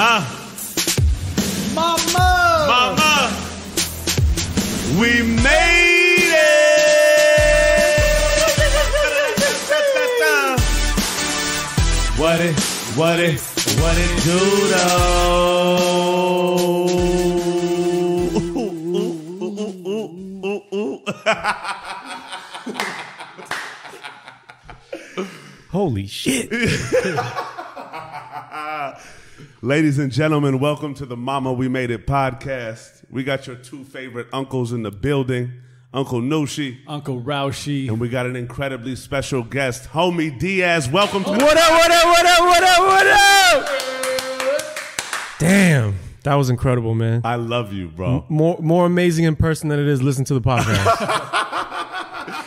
Mama, we made it. What it do though? Holy shit. Ladies and gentlemen, welcome to the Mama We Made It podcast. We got your two favorite uncles in the building, Uncle Nushi, Uncle Roushi. and we got an incredibly special guest, Hommy Diaz. Welcome to What up? Damn, that was incredible, man. I love you, bro. More amazing in person than it is listen to the podcast.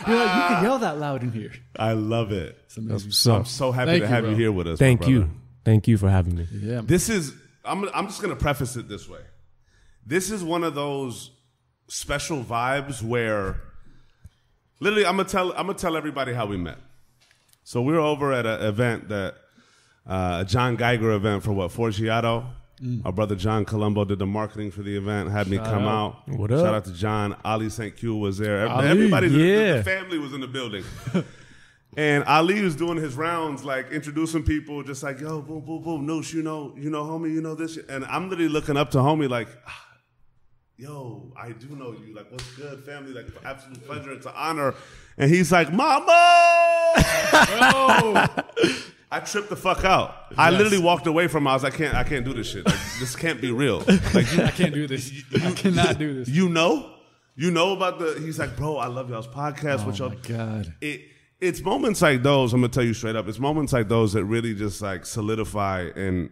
You're like, you can yell that loud in here. I love it. That's what's I'm up. so happy Thank to you, have bro. you here with us. Thank my you. brother. Thank you for having me. Yeah. This is, I'm just going to preface it this way. This is one of those special vibes where literally I'm gonna tell everybody how we met. So we were over at an event that a John Geiger event for Forgiato. Our brother John Colombo did the marketing for the event, had me come out. What up? Shout out to John. Ali St. Q was there. Ali, Everybody, yeah. the family was in the building. And Ali was doing his rounds, like introducing people, just like, yo, boom, boom, boom, Noosh, you know, homie, you know this. And I'm literally looking up to homie like, yo, I do know you. Like, what's good, family? Like, absolute pleasure. It's an honor. And he's like, Mama! I tripped the fuck out. Yes. I literally walked away from him. I was like, I can't do this shit. Like, this can't be real. Like, I can't do this. I cannot do this. You know about he's like, bro, I love y'all's podcast. Oh, my God. It's moments like those, I'm going to tell you straight up, it's moments like those that really just like solidify and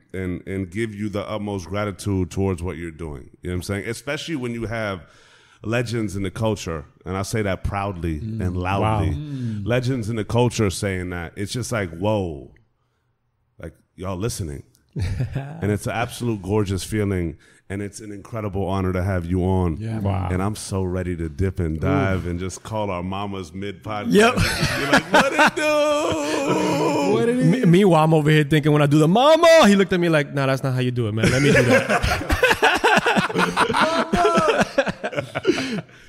give you the utmost gratitude towards what you're doing. You know what I'm saying? Especially when you have legends in the culture, and I say that proudly and loudly. Wow. Legends in the culture saying that. It's just like, whoa, like y'all listening. And it's an absolute gorgeous feeling, and it's an incredible honor to have you on. Yeah. Wow. And I'm so ready to dip and dive and just call our mamas mid-podcast. Yep. You're like, what it do? What did he Meanwhile, I'm over here thinking when I do the mama, he looked at me like, nah, that's not how you do it, man. Let me do that.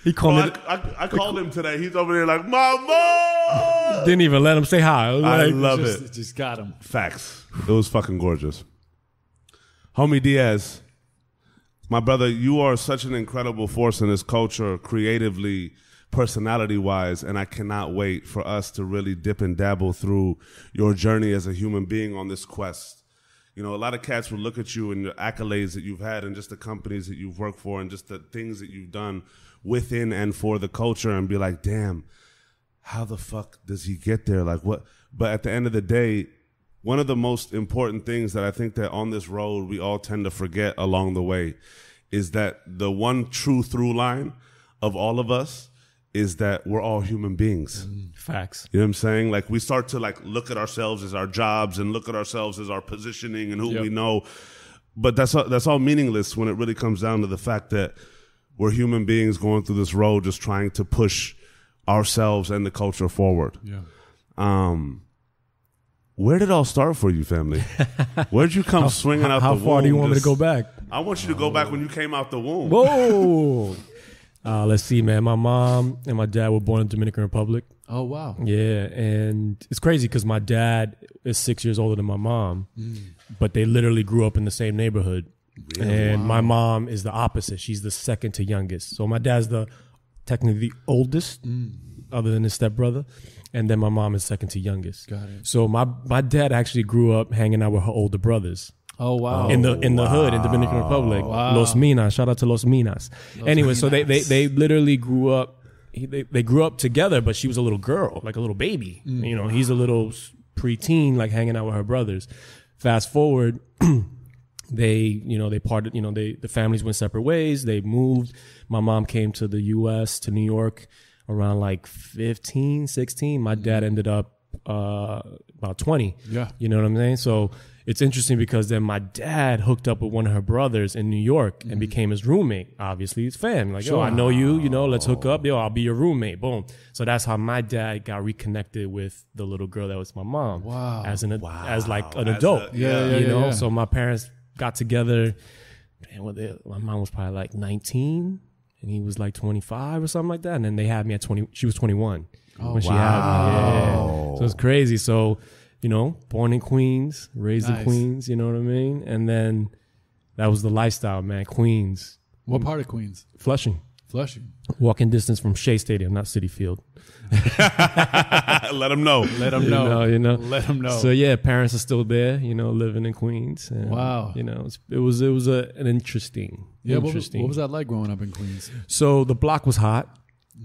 He called me. I called him today. He's over there like, Mama! Didn't even let him say hi. I was I like, love just, it. Just got him. Facts. It was fucking gorgeous. Homie Diaz, my brother, you are such an incredible force in this culture, creatively, personality-wise, and I cannot wait for us to really dip and dabble through your journey as a human being on this quest. You know, a lot of cats will look at you and the accolades that you've had and just the companies that you've worked for and just the things that you've done within and for the culture and be like, damn, how the fuck does he get there? Like what? But at the end of the day, one of the most important things that I think that on this road we all tend to forget along the way is that the one true through line of all of us is that we're all human beings. facts. You know what I'm saying? Like we start to like look at ourselves as our jobs and look at ourselves as our positioning and who we know. But that's all meaningless when it really comes down to the fact that we're human beings going through this road just trying to push ourselves and the culture forward. Yeah. Where did it all start for you, family? Where'd you come swinging out the womb? How far do you want me to go back? I want you to go back when you came out the womb. Whoa. Let's see, man. My mom and my dad were born in the Dominican Republic. Oh, wow. Yeah, and it's crazy because my dad is 6 years older than my mom, but they literally grew up in the same neighborhood. Really? And my mom is the opposite. She's the second to youngest. So my dad's technically the oldest, other than his stepbrother. And then my mom is second to youngest. Got it. So my dad actually grew up hanging out with her older brothers. Oh, wow. In the hood in Dominican Republic. Wow. Los Minas. Shout out to Los Minas. Anyway, so they literally grew up. They grew up together, but she was a little girl, like a little baby. You know, he's a little preteen, like hanging out with her brothers. Fast forward, they parted. The families went separate ways. They moved. My mom came to the U.S. to New York around like 15, 16. My dad ended up about 20. Yeah. You know what I'm saying? So it's interesting because then my dad hooked up with one of her brothers in New York and became his roommate. Obviously, it's fam. Like, yo, I know you, let's hook up. Yo, I'll be your roommate. Boom. So that's how my dad got reconnected with the little girl that was my mom. Wow. As like an adult. Yeah. So my parents got together. My mom was probably like 19 and he was like 25 or something like that. And then they had me at 20. She was 21 when she had me. Yeah. So it's crazy. So, you know, born in Queens, raised in Queens, you know what I mean? And then that was the lifestyle, man. Queens. What part of Queens? Flushing. Walking distance from Shea Stadium, not Citi Field. Let them know. You know. Let them know. So yeah, parents are still there, you know, living in Queens. And, wow. You know, it was an interesting. Yeah. What was that like growing up in Queens? So the block was hot.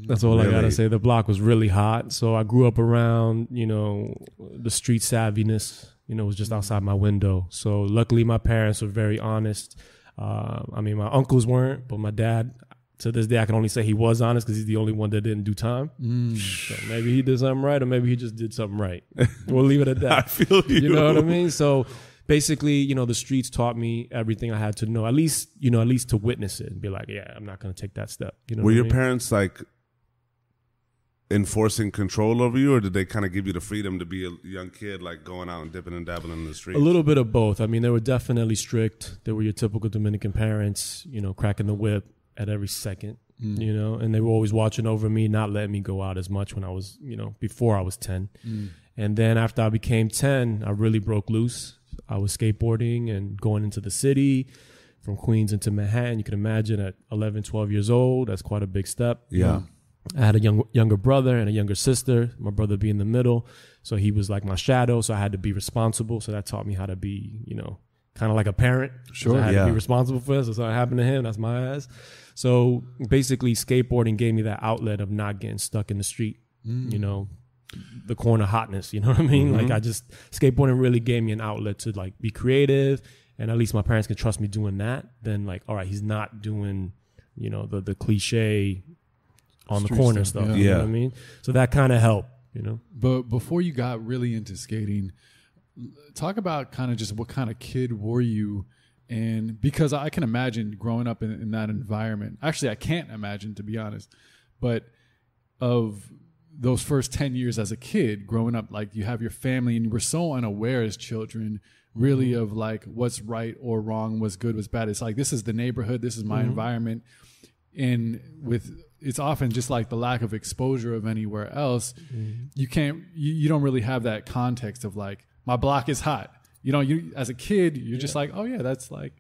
That's all I gotta say. The block was really hot. So I grew up around, you know, the street savviness. You know, was just outside my window. So luckily, my parents were very honest. I mean, my uncles weren't, but my dad. To this day, I can only say he was honest because he's the only one that didn't do time. So maybe he did something right, or maybe he just did something right. We'll leave it at that. I feel you. You know what I mean? So basically, you know, the streets taught me everything I had to know, at least to witness it and be like, yeah, I'm not going to take that step. You know, were your parents like enforcing control over you, or did they kind of give you the freedom to be a young kid, like going out and dipping and dabbling in the streets? A little bit of both. I mean, they were definitely strict. They were your typical Dominican parents, you know, cracking the whip at every second, you know, and they were always watching over me, not letting me go out as much when I was, you know, before I was 10. And then after I became 10, I really broke loose. I was skateboarding and going into the city from Queens into Manhattan. You can imagine at 11, 12 years old, that's quite a big step. Yeah. I had a younger brother and a younger sister, my brother being in the middle. So he was like my shadow. So I had to be responsible. So that taught me how to be, you know, kind of like a parent. Sure. So I had to be responsible for this. So something happened to him. That's my ass. So basically skateboarding gave me that outlet of not getting stuck in the street, you know, the corner hotness, you know what I mean? Like skateboarding really gave me an outlet to like be creative, and at least my parents could trust me doing that. Then like, all right, he's not doing, you know, the cliche on the corner stuff. You know what I mean? So that kind of helped, you know. But before you got really into skating, talk about kind of just what kind of kid were you? And because I can imagine growing up in that environment. Actually, I can't imagine, to be honest. But of those first 10 years as a kid, growing up, like you have your family and you were so unaware as children, really, of like what's right or wrong, what's good, what's bad. It's like, this is the neighborhood, this is my environment. And it's often just like the lack of exposure of anywhere else. You don't really have that context of like, my block is hot. You know, you as a kid, you're just like, oh yeah, that's my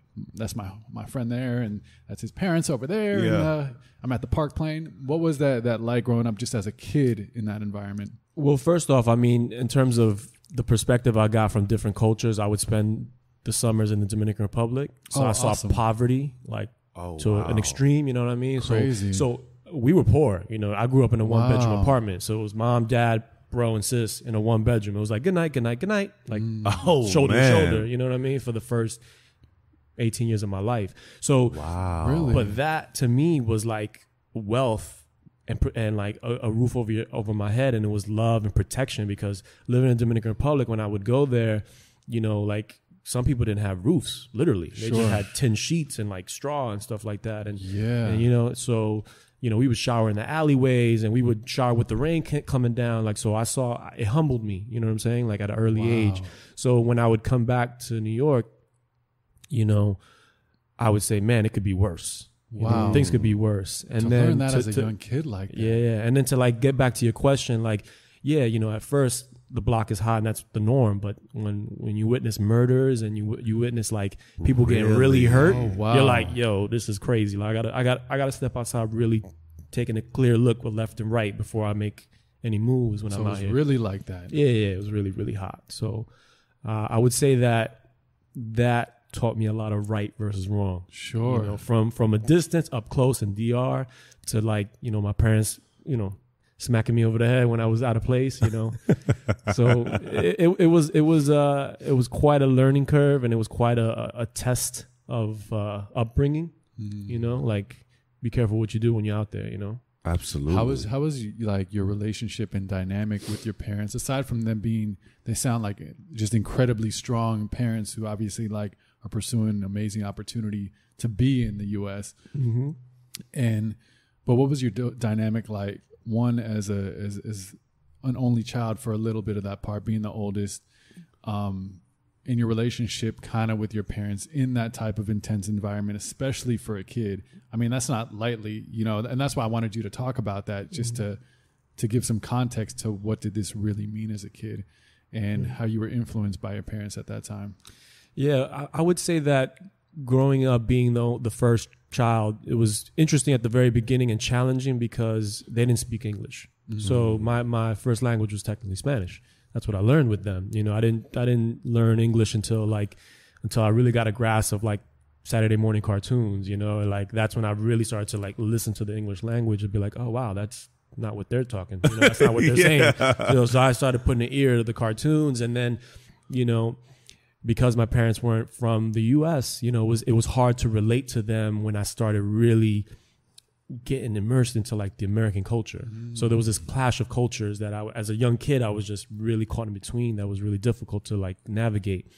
friend there, and that's his parents over there. Yeah. And I'm at the park playing. What was that like growing up just as a kid in that environment? Well, first off, I mean, in terms of the perspective I got from different cultures, I would spend the summers in the Dominican Republic. So I saw poverty like to an extreme, you know what I mean? Crazy. So we were poor, you know. I grew up in a one-bedroom apartment. So it was mom, dad, bro, and sis in a one-bedroom. It was like, good night, good night, good night. Like shoulder to shoulder, you know what I mean? For the first 18 years of my life. So, Really? But that to me was like wealth and like a roof over my head, and it was love and protection, because living in the Dominican Republic, when I would go there, you know, like some people didn't have roofs, literally. They just had tin sheets and like straw and stuff like that. And, and you know, so, you know, we would shower in the alleyways, and we would shower with the rain coming down. Like, so I saw, it humbled me, you know what I'm saying? Like at an early age. So when I would come back to New York, you know, I would say, man, it could be worse. You know, things could be worse. And to then learn that as a young kid like that. Yeah. And then to like get back to your question, like, yeah, you know, at first the block is hot and that's the norm. But when you witness murders and you witness like people getting really hurt, you're like, yo, this is crazy. Like I gotta step outside, really taking a clear look with left and right before I make any moves when I'm out here. So it was really like that. Yeah, it was really, really hot. So I would say that taught me a lot of right versus wrong. Sure. You know, from a distance, up close in DR, to like, you know, my parents, you know, smacking me over the head when I was out of place, you know. So it was quite a learning curve, and it was quite a test of upbringing. You know, like be careful what you do when you're out there, you know. Absolutely. How was like your relationship and dynamic with your parents, aside from them being, they sound like just incredibly strong parents who obviously like are pursuing an amazing opportunity to be in the U.S. But what was your dynamic like? One, as an only child for a little bit of that part, being the oldest, and in your relationship kind of with your parents in that type of intense environment, especially for a kid. I mean, that's not lightly, you know, and that's why I wanted you to talk about that, just to give some context to what did this really mean as a kid and how you were influenced by your parents at that time. Yeah, I would say that growing up being the first child, it was interesting at the very beginning and challenging because they didn't speak English. So my first language was technically Spanish. That's what I learned with them. You know, I didn't learn English until I really got a grasp of like Saturday morning cartoons, you know, and like that's when I really started to like listen to the English language and be like, oh wow, that's not what they're talking. You know, that's not what they're saying. You know, so I started putting an ear to the cartoons, and then, you know, because my parents weren't from the US, you know, it was hard to relate to them when I started really getting immersed into like the American culture. So there was this clash of cultures that as a young kid, I was just really caught in between. That was really difficult to like navigate.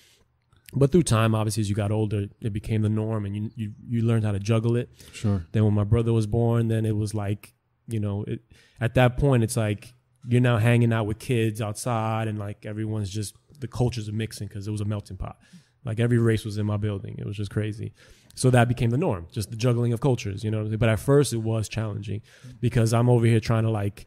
But through time, obviously, as you got older, it became the norm, and you learned how to juggle it. Sure. Then when my brother was born, then it was like, you know, at that point, it's like you're now hanging out with kids outside, and like everyone's just, the cultures are mixing because it was a melting pot. Like every race was in my building. It was just crazy. So that became the norm, just the juggling of cultures, you know. But at first it was challenging because I'm over here trying to like,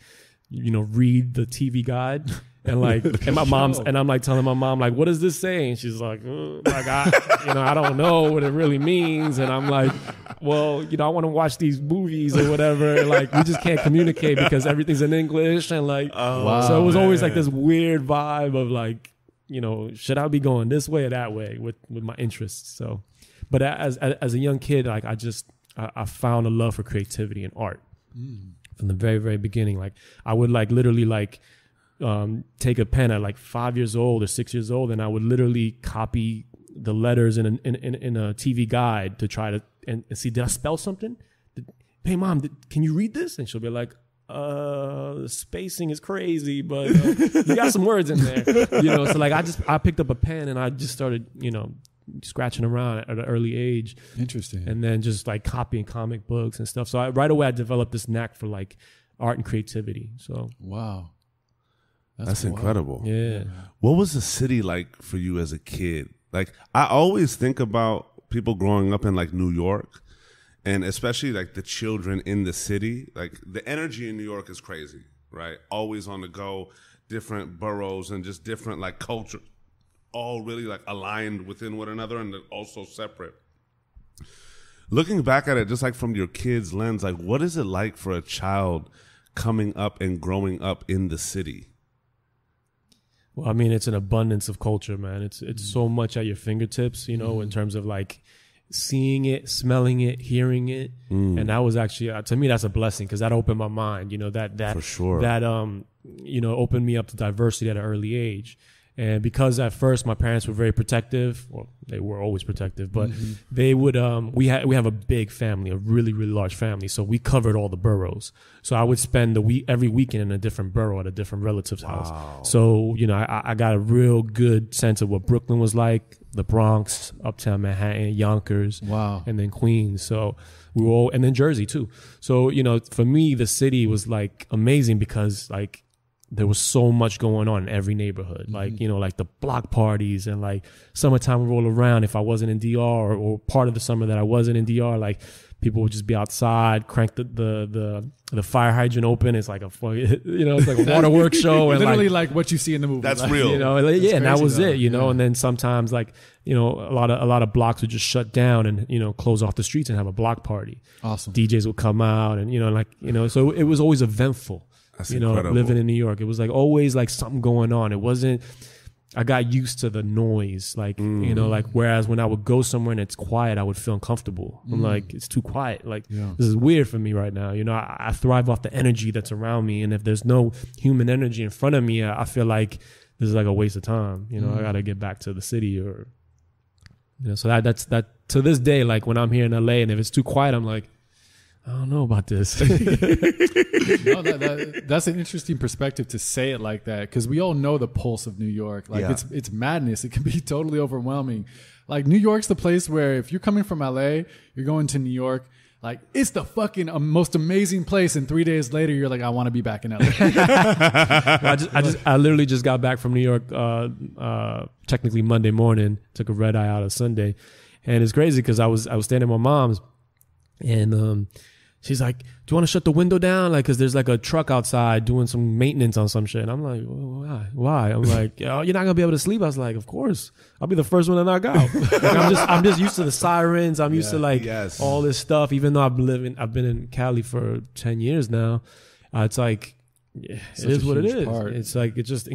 you know, read the TV guide and like, and my mom's, and I'm like telling my mom, like, what does this say? And she's like, I don't know what it really means. And I'm like, well, you know, I want to watch these movies or whatever. And like, we just can't communicate because everything's in English. And like, so it was always like this weird vibe of like, you know, should I be going this way or that way with my interests? So, but as a young kid, like I found a love for creativity and art from the very, very beginning. Like I would like literally like take a pen at like 5 years old or 6 years old, and I would literally copy the letters in a TV guide to try to and see, did I spell something? Hey mom, can you read this? And she'll be like, the spacing is crazy, but you got some words in there, you know. So like I picked up a pen and I just started, you know, scratching around at an early age. Interesting. And then just like copying comic books and stuff. So right away I developed this knack for like art and creativity. So wow, that's incredible. Yeah. What was the city like for you as a kid? Like I always think about people growing up in like New York, and especially like the children in the city. Like the energy in New York is crazy, right? Always on the go, different boroughs and just different like culture, all really like aligned within one another and also separate. Looking back at it, just like from your kid's lens, like what is it like for a child coming up and growing up in the city? Well, I mean, it's an abundance of culture, man. It's so much at your fingertips, you know, in terms of like seeing it, smelling it, hearing it. And that was actually, to me, that's a blessing because that opened my mind, you know, that for sure. That, you know, opened me up to diversity at an early age. And because at first my parents were very protective, well, they were always protective, but they would, we have a big family, a really, really large family. So we covered all the boroughs. So I would spend every weekend in a different borough at a different relative's house. So, you know, I got a real good sense of what Brooklyn was like, the Bronx, Uptown Manhattan, Yonkers, and then Queens. So we were all, and then Jersey too. So, you know, for me, the city was like amazing because like, there was so much going on in every neighborhood. Like, you know, like the block parties and like summertime would roll around. If I wasn't in DR or part of the summer that I wasn't in DR, like people would just be outside, crank the fire hydrant open. It's like a, you know, it's like a waterworks show. And literally like what you see in the movie. That's like, real. You know, like, and that was it, you know, and then sometimes like, you know, a lot of blocks would just shut down and, you know, close off the streets and have a block party. Awesome. DJs would come out and, you know, like, you know, so it was always eventful. That's you know, incredible. Living in New York, it was like always like something going on. It wasn't, I got used to the noise, like, you know, like, whereas when I would go somewhere and it's quiet, I would feel uncomfortable. I'm like, it's too quiet. Like, this is weird for me right now. You know, I thrive off the energy that's around me. And if there's no human energy in front of me, I feel like this is like a waste of time. You know, I got to get back to the city or, you know, so that's to this day, like when I'm here in LA and if it's too quiet, I'm like, I don't know about this. No, that's an interesting perspective to say it like that because we all know the pulse of New York. Like it's madness. It can be totally overwhelming. Like New York's the place where if you're coming from LA, you're going to New York. like it's the fucking most amazing place, and 3 days later you're like, I want to be back in LA. I literally just got back from New York, technically Monday morning. Took a red eye out of Sunday, and it's crazy because I was staying at my mom's, and she's like, "Do you want to shut the window down? Like, cause there's like a truck outside doing some maintenance on some shit." And I'm like, well, "Why?" I'm like, "Oh, you're not gonna be able to sleep." I was like, "Of course, I'll be the first one to knock out." Like, I'm just used to the sirens. I'm used to like all this stuff. Even though I've been in Cali for 10 years now. It's like, it is what it is. Part. It's like it's just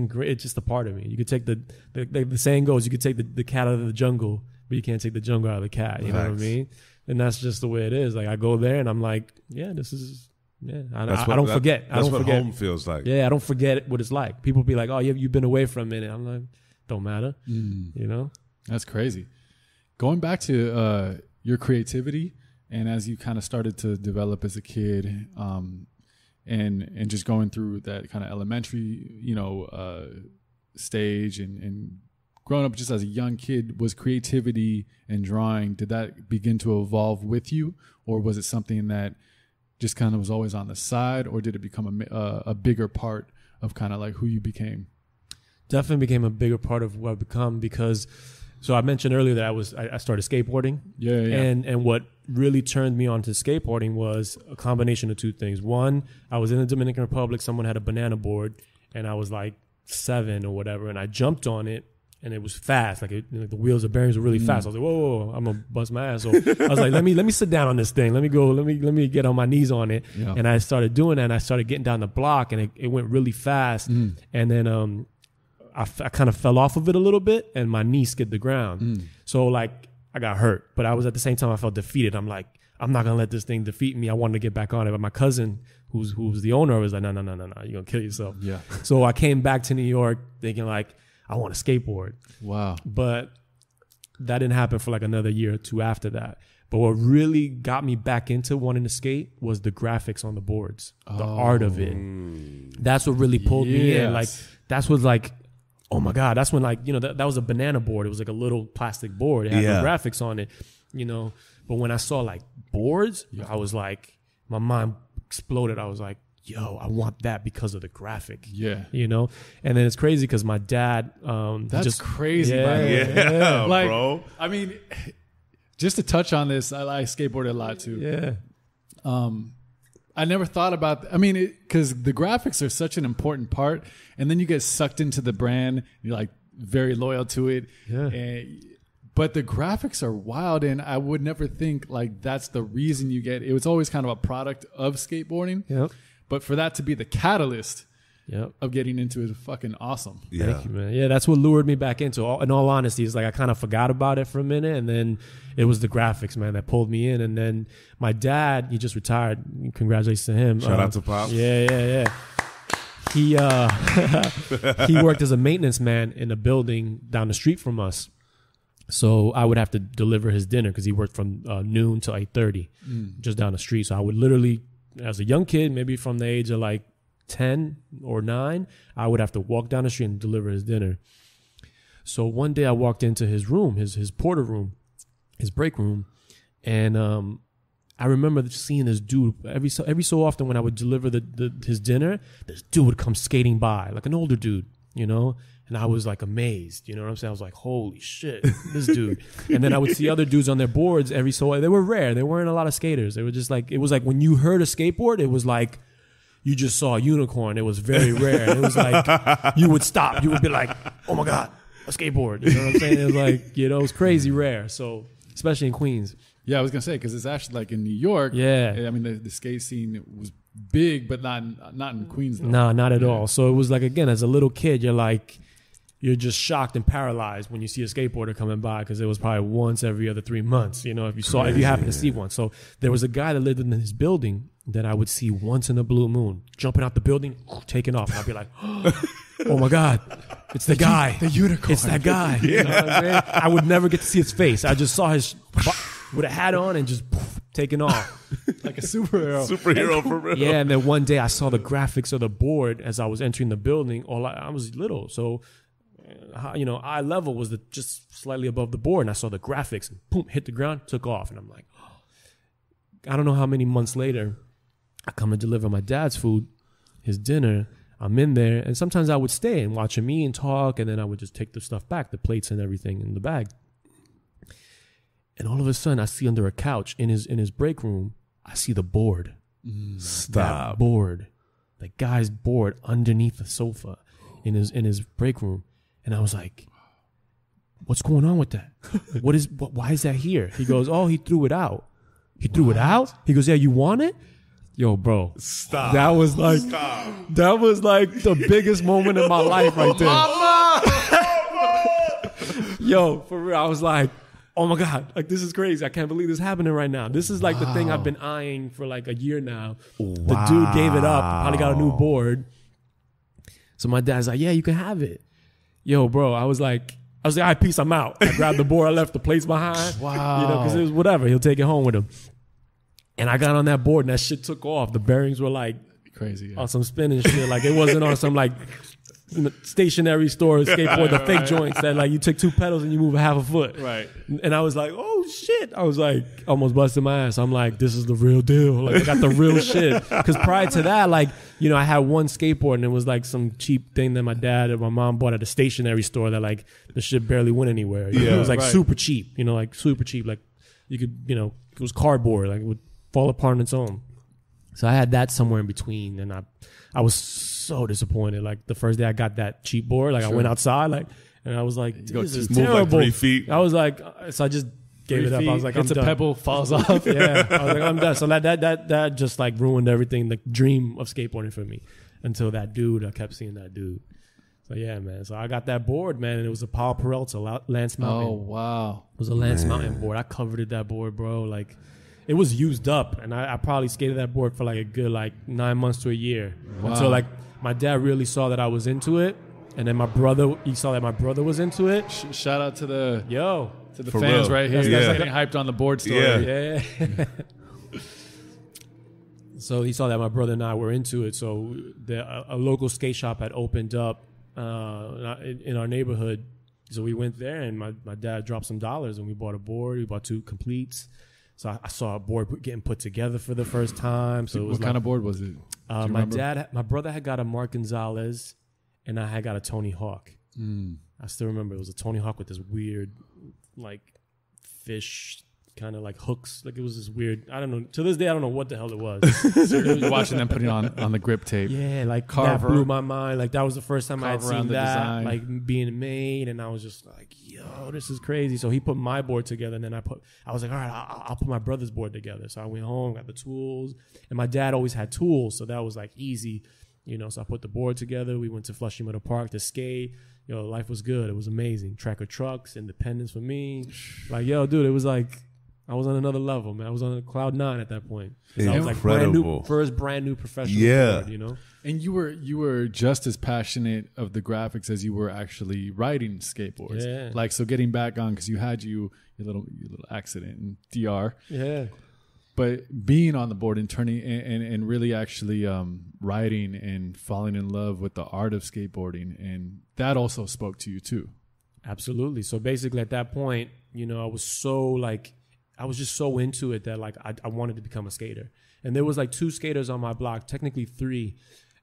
a part of me. You could take the saying goes, you could take the cat out of the jungle, but you can't take the jungle out of the cat. You know what I mean? And that's just the way it is. Like I go there and I'm like, yeah, this is, yeah. I don't forget. That's what home feels like. Yeah, I don't forget what it's like. People be like, oh, you've been away for a minute. I'm like, don't matter. You know? That's crazy. Going back to your creativity and as you kind of started to develop as a kid, and just going through that kind of elementary, stage and growing up just as a young kid, was creativity and drawing, did that begin to evolve with you, or was it something that just kind of was always on the side, or did it become a bigger part of kind of like who you became? Definitely became a bigger part of what I've become because, so I mentioned earlier that I started skateboarding. Yeah. And what really turned me on to skateboarding was a combination of two things. One, I was in the Dominican Republic. Someone had a banana board, and I was like 7 or whatever, and I jumped on it. And it was fast, like the wheels, the bearings were really fast. I was like, whoa, I'm gonna bust my ass. So I was like, let me sit down on this thing. Let me get on my knees on it. Yeah. And I started doing that, and I started getting down the block, and it went really fast. And then I kind of fell off of it a little bit, and my knee skid the ground. So like I got hurt, but I was at the same time I felt defeated. I'm like, I'm not gonna let this thing defeat me. I wanted to get back on it, but my cousin, who's the owner, was like, no, you're gonna kill yourself. Yeah. So I came back to New York thinking like, I want to skateboard. Wow. But that didn't happen for like another year or two after that. But what really got me back into wanting to skate was the graphics on the boards, the art of it. That's what really pulled me in. Like, that's what like, oh my God, that's when like, that was a banana board. It was like a little plastic board. It had no graphics on it, But when I saw like boards, I was like, my mind exploded. I was like, yo, I want that because of the graphic. Yeah. And then it's crazy because my dad, that's just crazy. Yeah, like, bro. I mean, just to touch on this, I skateboarded a lot too. Yeah. I never thought about, because the graphics are such an important part, and then you get sucked into the brand. You're like very loyal to it. Yeah. But the graphics are wild, and I would never think like that's the reason you get it. It was always kind of a product of skateboarding. Yep. But for that to be the catalyst of getting into it is fucking awesome. Yeah. Thank you, man. Yeah, that's what lured me back into it. In all honesty, it's like I kind of forgot about it for a minute, and then it was the graphics, man, that pulled me in. And then my dad, he just retired. Congratulations to him. Shout out to Pops. Yeah. He he worked as a maintenance man in a building down the street from us. So I would have to deliver his dinner because he worked from noon to 8:30, just down the street. So I would literally, as a young kid, maybe from the age of like 10 or 9, I would have to walk down the street and deliver his dinner. So one day I walked into his room, his porter room, his break room, and I remember seeing this dude every so often when I would deliver his dinner. This dude would come skating by, like an older dude, and I was like amazed, you know what I'm saying? I was like, holy shit, this dude. And then I would see other dudes on their boards they were rare. There weren't a lot of skaters. They were just like, it was like when you heard a skateboard, it was like you just saw a unicorn. It was very rare. And it was like, you would stop. You would be like, oh my God, a skateboard. You know what I'm saying? It was like, it was crazy rare. So, especially in Queens. Yeah, I was going to say, because it's actually like in New York. Yeah. I mean, the skate scene was big, but not in Queens though. No, not at all. So it was like, again, as a little kid, you're just shocked and paralyzed when you see a skateboarder coming by, because it was probably once every other 3 months, if you happen to see one. So there was a guy that lived in his building that I would see once in a blue moon, jumping out the building, taking off. And I'd be like, oh my God, it's the guy. The unicorn. It's that guy. You know what I'm saying? I would never get to see his face. I just saw his with a hat on and just taking off. Like a superhero. Superhero for real. Yeah, and then one day I saw the graphics of the board as I was entering the building. I was little, so eye level was just slightly above the board, and I saw the graphics and boom, hit the ground, took off, and I'm like, I don't know how many months later, I come to deliver my dad's food, his dinner. I'm in there, and sometimes I would stay and watch him eat and talk, and then I would just take the stuff back, the plates and everything in the bag. And all of a sudden, I see under a couch in his break room, I see the board. Stop. That board, the guy's board underneath the sofa in his break room, and I was like, "What's going on with that? Why is that here?" He goes, "Oh, he threw it out." He threw it out. He goes, "Yeah, you want it?" Yo, bro. Stop. That was like the biggest moment in my life right there. Yo, for real. I was like, oh my God, like this is crazy. I can't believe this is happening right now. This is like the thing I've been eyeing for like a year now. Wow. The dude gave it up, probably got a new board. So my dad's like, yeah, you can have it. Yo, bro, I was like, all right, peace, I'm out. I grabbed the board, I left the plates behind. Wow. You know, because it was whatever. He'll take it home with him. And I got on that board and that shit took off. The bearings were like Crazy. Yeah. on some spinning shit. Like it wasn't on some like stationary store skateboard, the fake joints that like you took 2 pedals and you move a half a foot. Right. And I was like, oh shit. I was like almost busting my ass. I'm like, this is the real deal. Like I got the real shit. Because prior to that, like, you know, I had one skateboard and it was like some cheap thing that my dad and my mom bought at a stationary store that like the shit barely went anywhere. You know, it was like super cheap, you know, like super cheap. Like you could, you know, it was cardboard. Like it would fall apart on its own. So I had that somewhere in between, and I was so disappointed. Like the first day I got that cheap board, like I went outside, like, and I was like, this is move terrible. like 3 feet. I was like, so I just gave it up. I was like, I'm it's done. a pebble, falls off. Yeah, I was like, I'm done. So that just like ruined everything, the dream of skateboarding for me. Until that dude, I kept seeing that dude. So yeah, man. So I got that board, man, and it was a Paul Peralta Lance Mountain. Oh wow. It was a Lance Mountain board. I covered that board, bro. Like. It was used up, and I probably skated that board for like a good 9 months to a year until like my dad really saw that I was into it, and then he saw that my brother was into it. Shout out to the For fans real. right here. You Yeah. guys are getting hyped on the board story. Yeah. Yeah. So he saw that my brother and I were into it. So a local skate shop had opened up in our neighborhood. So we went there, and my dad dropped some dollars, and we bought a board. We bought 2 completes. So I saw a board getting put together for the first time. So it was What kind of board was it? my brother had got a Mark Gonzalez, and I had got a Tony Hawk. I still remember it was a Tony Hawk with this weird, like fish kind of like hooks. Like it was this weird. I don't know. To this day, I don't know what the hell it was. So you're watching them putting on the grip tape. Yeah, like Carve that blew my mind. Like that was the first time I had Carve around seen the that, design. like being made, and I was just like, "Yo, this is crazy." So he put my board together, and then I was like, "All right, I'll put my brother's board together." So I went home, got the tools, and my dad always had tools, so that was like easy, you know. So I put the board together. We went to Flushing Meadow Park to skate. Yo, life was good. It was amazing. Tracker trucks, independence for me. Like, yo, dude, it was like. I was on another level, man. I was on cloud 9 at that point. I was like brand new professional. Yeah. Board, you know. And you were just as passionate of the graphics as you were actually riding skateboards. Yeah. Like, so getting back on, because you had your little accident in DR. Yeah. But being on the board and turning and really actually riding and falling in love with the art of skateboarding, and that also spoke to you too. Absolutely. So basically, at that point, you know, I was just so into it that like I wanted to become a skater. And there was like 2 skaters on my block, technically 3,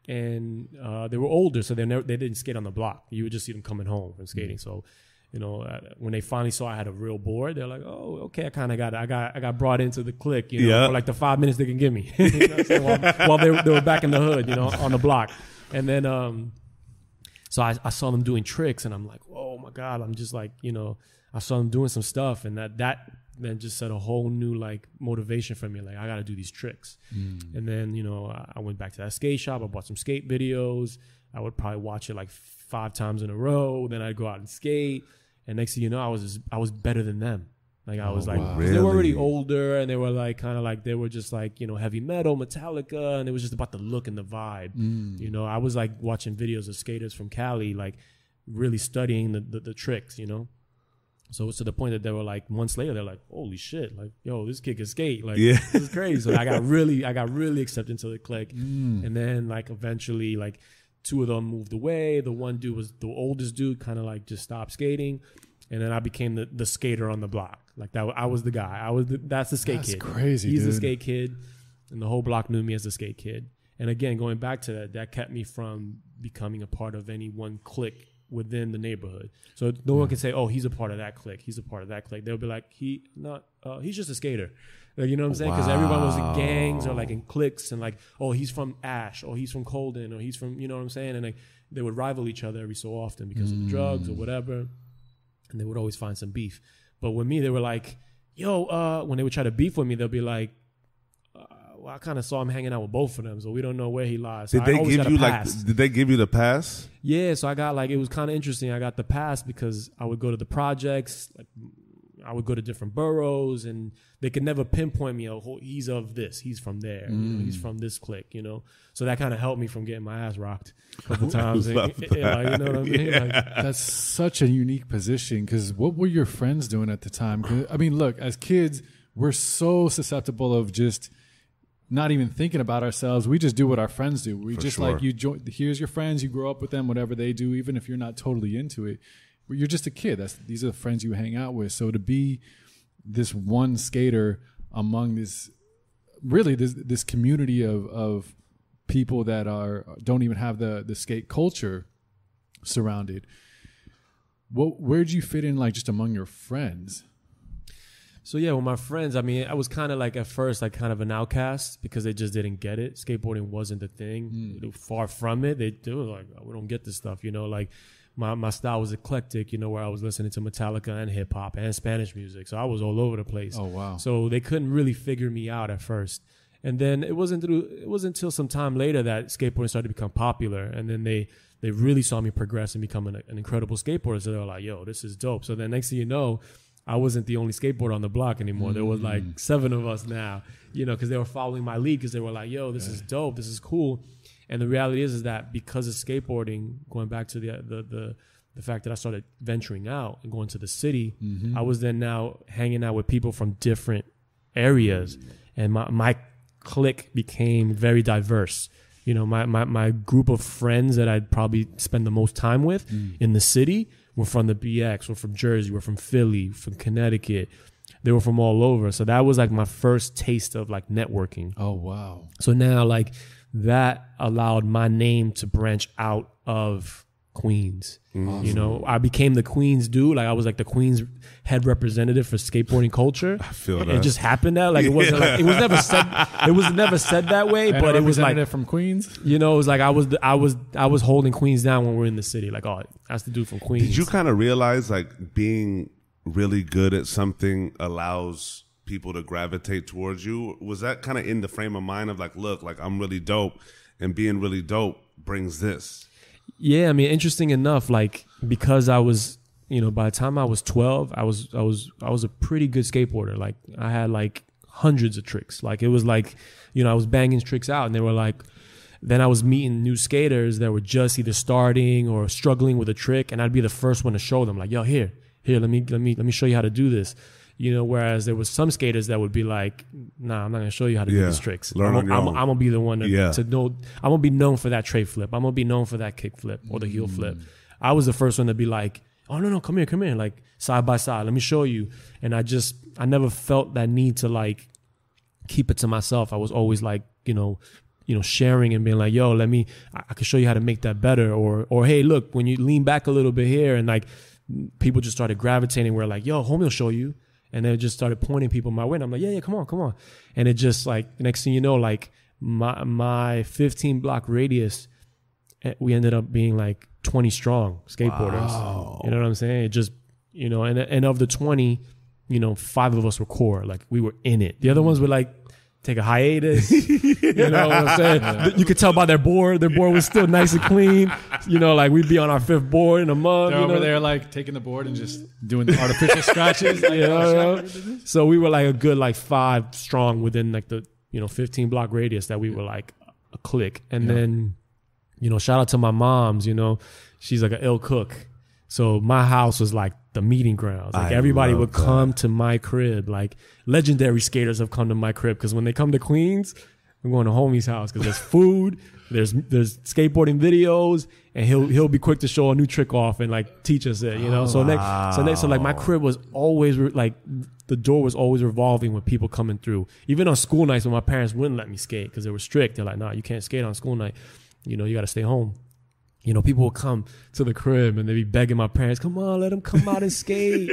and they were older, so they didn't skate on the block. You would just see them coming home from skating. So, you know, when they finally saw I had a real board, they're like, "Oh, okay, I kind of got it. I got brought into the clique, you know, for like the 5 minutes they can give me you know, so while they were back in the hood, you know, on the block." And then so I saw them doing tricks, and I'm like, "Oh my God!" I'm just like, you know, I saw them doing some stuff, and that then just set a whole new like motivation for me. Like I got to do these tricks. And then, you know, I went back to that skate shop. I bought some skate videos. I would probably watch it like 5 times in a row. Then I'd go out and skate. And next thing you know, I was better than them. Like I was like, wow. 'cause they were already older, and they were like kind of like, they were just like, you know, heavy metal, Metallica, and it was just about the look and the vibe. You know, I was like watching videos of skaters from Cali, like really studying the tricks, you know. So it's to the point that they were like, months later, they're like, "Holy shit! Like, yo, this kid can skate! Like, this is crazy." So I got really accepted into the clique, and then like eventually, like 2 of them moved away. The one dude was the oldest dude, kind of like just stopped skating, And then I became the skater on the block. Like that, I was the guy. That's the skate kid. That's crazy, He's dude. the skate kid, and the whole block knew me as the skate kid. And again, going back to that kept me from becoming a part of any one clique within the neighborhood. So no one can say, "Oh, he's a part of that clique. He's a part of that clique." They'll be like, "He's just a skater." Like, you know what I'm saying? Because everyone was in gangs or like in cliques, and like, "Oh, he's from Ash," or "He's from Colden," or "He's from," you know what I'm saying? And like they would rival each other every so often because of drugs or whatever, and they would always find some beef. But with me, they were like, "Yo," when they would try to beef with me, they'll be like, well, I kind of saw him hanging out with both of them, so we don't know where he lies. So Did they give you the pass? Yeah, so I got it was kind of interesting. I got the pass because I would go to the projects, like I would go to different boroughs, and they could never pinpoint me. Oh, he's of this, he's from there, he's from this clique, you know. So that kind of helped me from getting my ass rocked a couple times. You know what I mean? Yeah. Like, That's such a unique position, because what were your friends doing at the time? 'Cause, I mean, look, as kids, we're so susceptible of just not even thinking about ourselves. We just do what our friends do. We just like, you join, here's your friends, you grow up with them, whatever they do, even if you're not totally into it. You're just a kid. These are the friends you hang out with. So to be this one skater among this community of people that don't even have the skate culture surrounded, where'd you fit in, like, just among your friends? So yeah, with my friends, I mean, I was kind of like at first like kind of an outcast because they just didn't get it. Skateboarding wasn't the thing. Far from it. They were like, we don't get this stuff, you know. Like my style was eclectic, you know, where I was listening to Metallica and hip hop and Spanish music. So I was all over the place. Oh wow! So they couldn't really figure me out at first. And then it wasn't until some time later that skateboarding started to become popular. And then they really saw me progress and become an incredible skateboarder. So they were like, yo, this is dope. So then next thing you know, I wasn't the only skateboarder on the block anymore. There was like 7 of us now, you know, because they were following my lead because they were like, yo, this is dope. This is cool. And the reality is that because of skateboarding, going back to the fact that I started venturing out and going to the city, I was then now hanging out with people from different areas. And my clique became very diverse. You know, my group of friends that I'd probably spend the most time with in the city were from the BX, were from Jersey, were from Philly, from Connecticut. They were from all over. So that was like my first taste of like networking. Oh, wow. So now like that allowed my name to branch out of Queens. Awesome. You know, I became the Queens dude. Like I was like the Queens head representative for skateboarding culture. I feel that. It just happened that like it wasn't like it was never said that way, And but it was like from Queens. You know, it was like I was holding Queens down when we were in the city. Like, oh, that's the dude from Queens. Did you kind of realize like being really good at something allows people to gravitate towards you? Was that kind of in the frame of mind of like, look, like I'm really dope, and being really dope brings this? Yeah, I mean, interesting enough, like because I was, you know, by the time I was 12, I was a pretty good skateboarder. Like I had like hundreds of tricks. Like it was like, you know, I was banging tricks out, and they were like, then I was meeting new skaters that were just either starting or struggling with a trick, and I'd be the first one to show them, like, yo, here, let me show you how to do this. You know, whereas there was some skaters that would be like, nah, I'm not going to show you how to do these tricks. I'm going to be the one to know. I'm going to be known for that tray flip. I'm going to be known for that kick flip or the heel flip. I was the first one to be like, oh, no, come here. Like side by side. Let me show you. And I never felt that need to like keep it to myself. I was always like, you know, sharing and being like, yo, I can show you how to make that better. Or, hey, look, when you lean back a little bit here, and like people just started gravitating. We're like, yo, homie will show you. And they just started pointing people my way. And I'm like, yeah, come on. And it just like, next thing you know, like my 15 block radius, we ended up being like 20 strong skateboarders. Wow. You know what I'm saying? It just, you know, and of the 20, you know, 5 of us were core. Like we were in it. The other ones were like, take a hiatus. You know what I'm saying? Yeah. You could tell by their board. Their board was still nice and clean. You know, like we'd be on our 5th board in a month. They're over there like taking the board and just doing the artificial scratches. Like, you know? So we were like a good like 5 strong within like the, you know, 15 block radius that we were like a clique. And then, you know, shout out to my moms, you know, she's like an ill cook. So my house was like the meeting grounds. Like everybody would come to my crib. Like legendary skaters have come to my crib because when they come to Queens, I'm going to homie's house because there's food, there's skateboarding videos, and he'll be quick to show a new trick off and like teach us it, you know. So like my crib was always like the door was always revolving with people coming through. Even on school nights when my parents wouldn't let me skate because they were strict. They're like, nah, you can't skate on school night. You know, you got to stay home. You know, people would come to the crib and they'd be begging my parents, come on, let him come out and skate.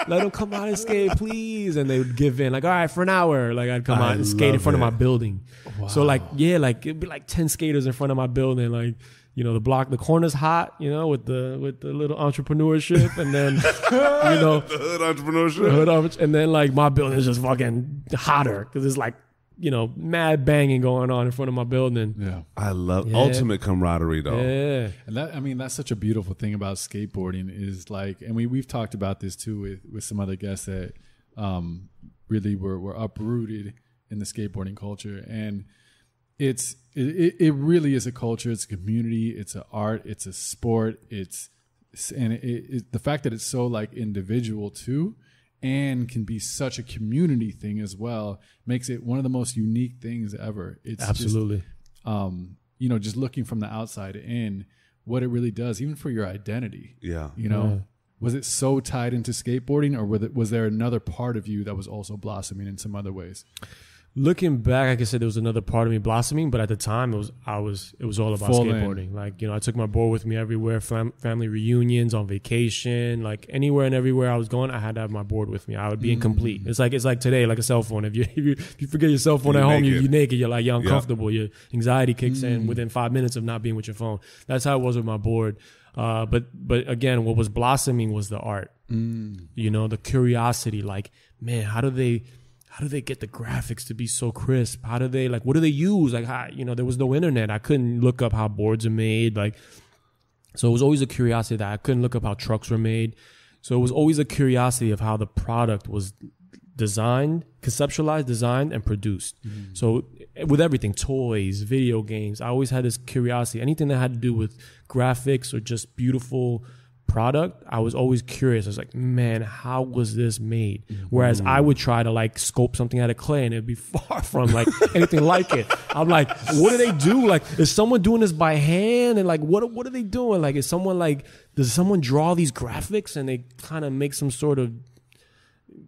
Let him come out and skate, please. And they would give in, like, all right, for an hour. Like, I'd come out and skate in front of my building. Wow. So, like, yeah, like, it'd be like 10 skaters in front of my building. Like, you know, the corner's hot, you know, with the little entrepreneurship. And then, you know. The hood entrepreneurship. And then, like, my building is just fucking hotter because it's like, you know, mad banging going on in front of my building. Yeah. I love ultimate camaraderie though. Yeah. And that, I mean, that's such a beautiful thing about skateboarding is like, and we've talked about this too with some other guests that really were uprooted in the skateboarding culture. And it really is a culture. It's a community. It's an art. It's a sport. And the fact that it's so like individual too, and can be such a community thing as well, makes it one of the most unique things ever. It's absolutely, just, you know, just looking from the outside in, what it really does, even for your identity. Yeah, you know, was it so tied into skateboarding, or was there another part of you that was also blossoming in some other ways? Looking back, like I said, there was another part of me blossoming, but at the time it was all about skateboarding. Like, you know, I took my board with me everywhere, family reunions, on vacation, like anywhere and everywhere I was going, I had to have my board with me. I would be incomplete. It's like today, like a cell phone. If you forget your cell phone at home, you're naked. You're like, you're uncomfortable. Your anxiety kicks in within 5 minutes of not being with your phone. That's how it was with my board. But again, what was blossoming was the art. You know, the curiosity. Like, man, how do they get the graphics to be so crisp? How do they, like, what do they use? Like, how, you know, there was no internet. I couldn't look up how boards are made. Like, so it was always a curiosity that I couldn't look up how trucks were made. So it was always a curiosity of how the product was designed, conceptualized, designed, and produced. So with everything, toys, video games, I always had this curiosity. Anything that had to do with graphics or just beautiful product, I was always curious. I was like, man, how was this made? Whereas I would try to like sculpt something out of clay and it'd be far from like anything like it. I'm like, what do they do? Like, is someone doing this by hand? And like, what are they doing? Like, does someone draw these graphics and they kind of make some sort of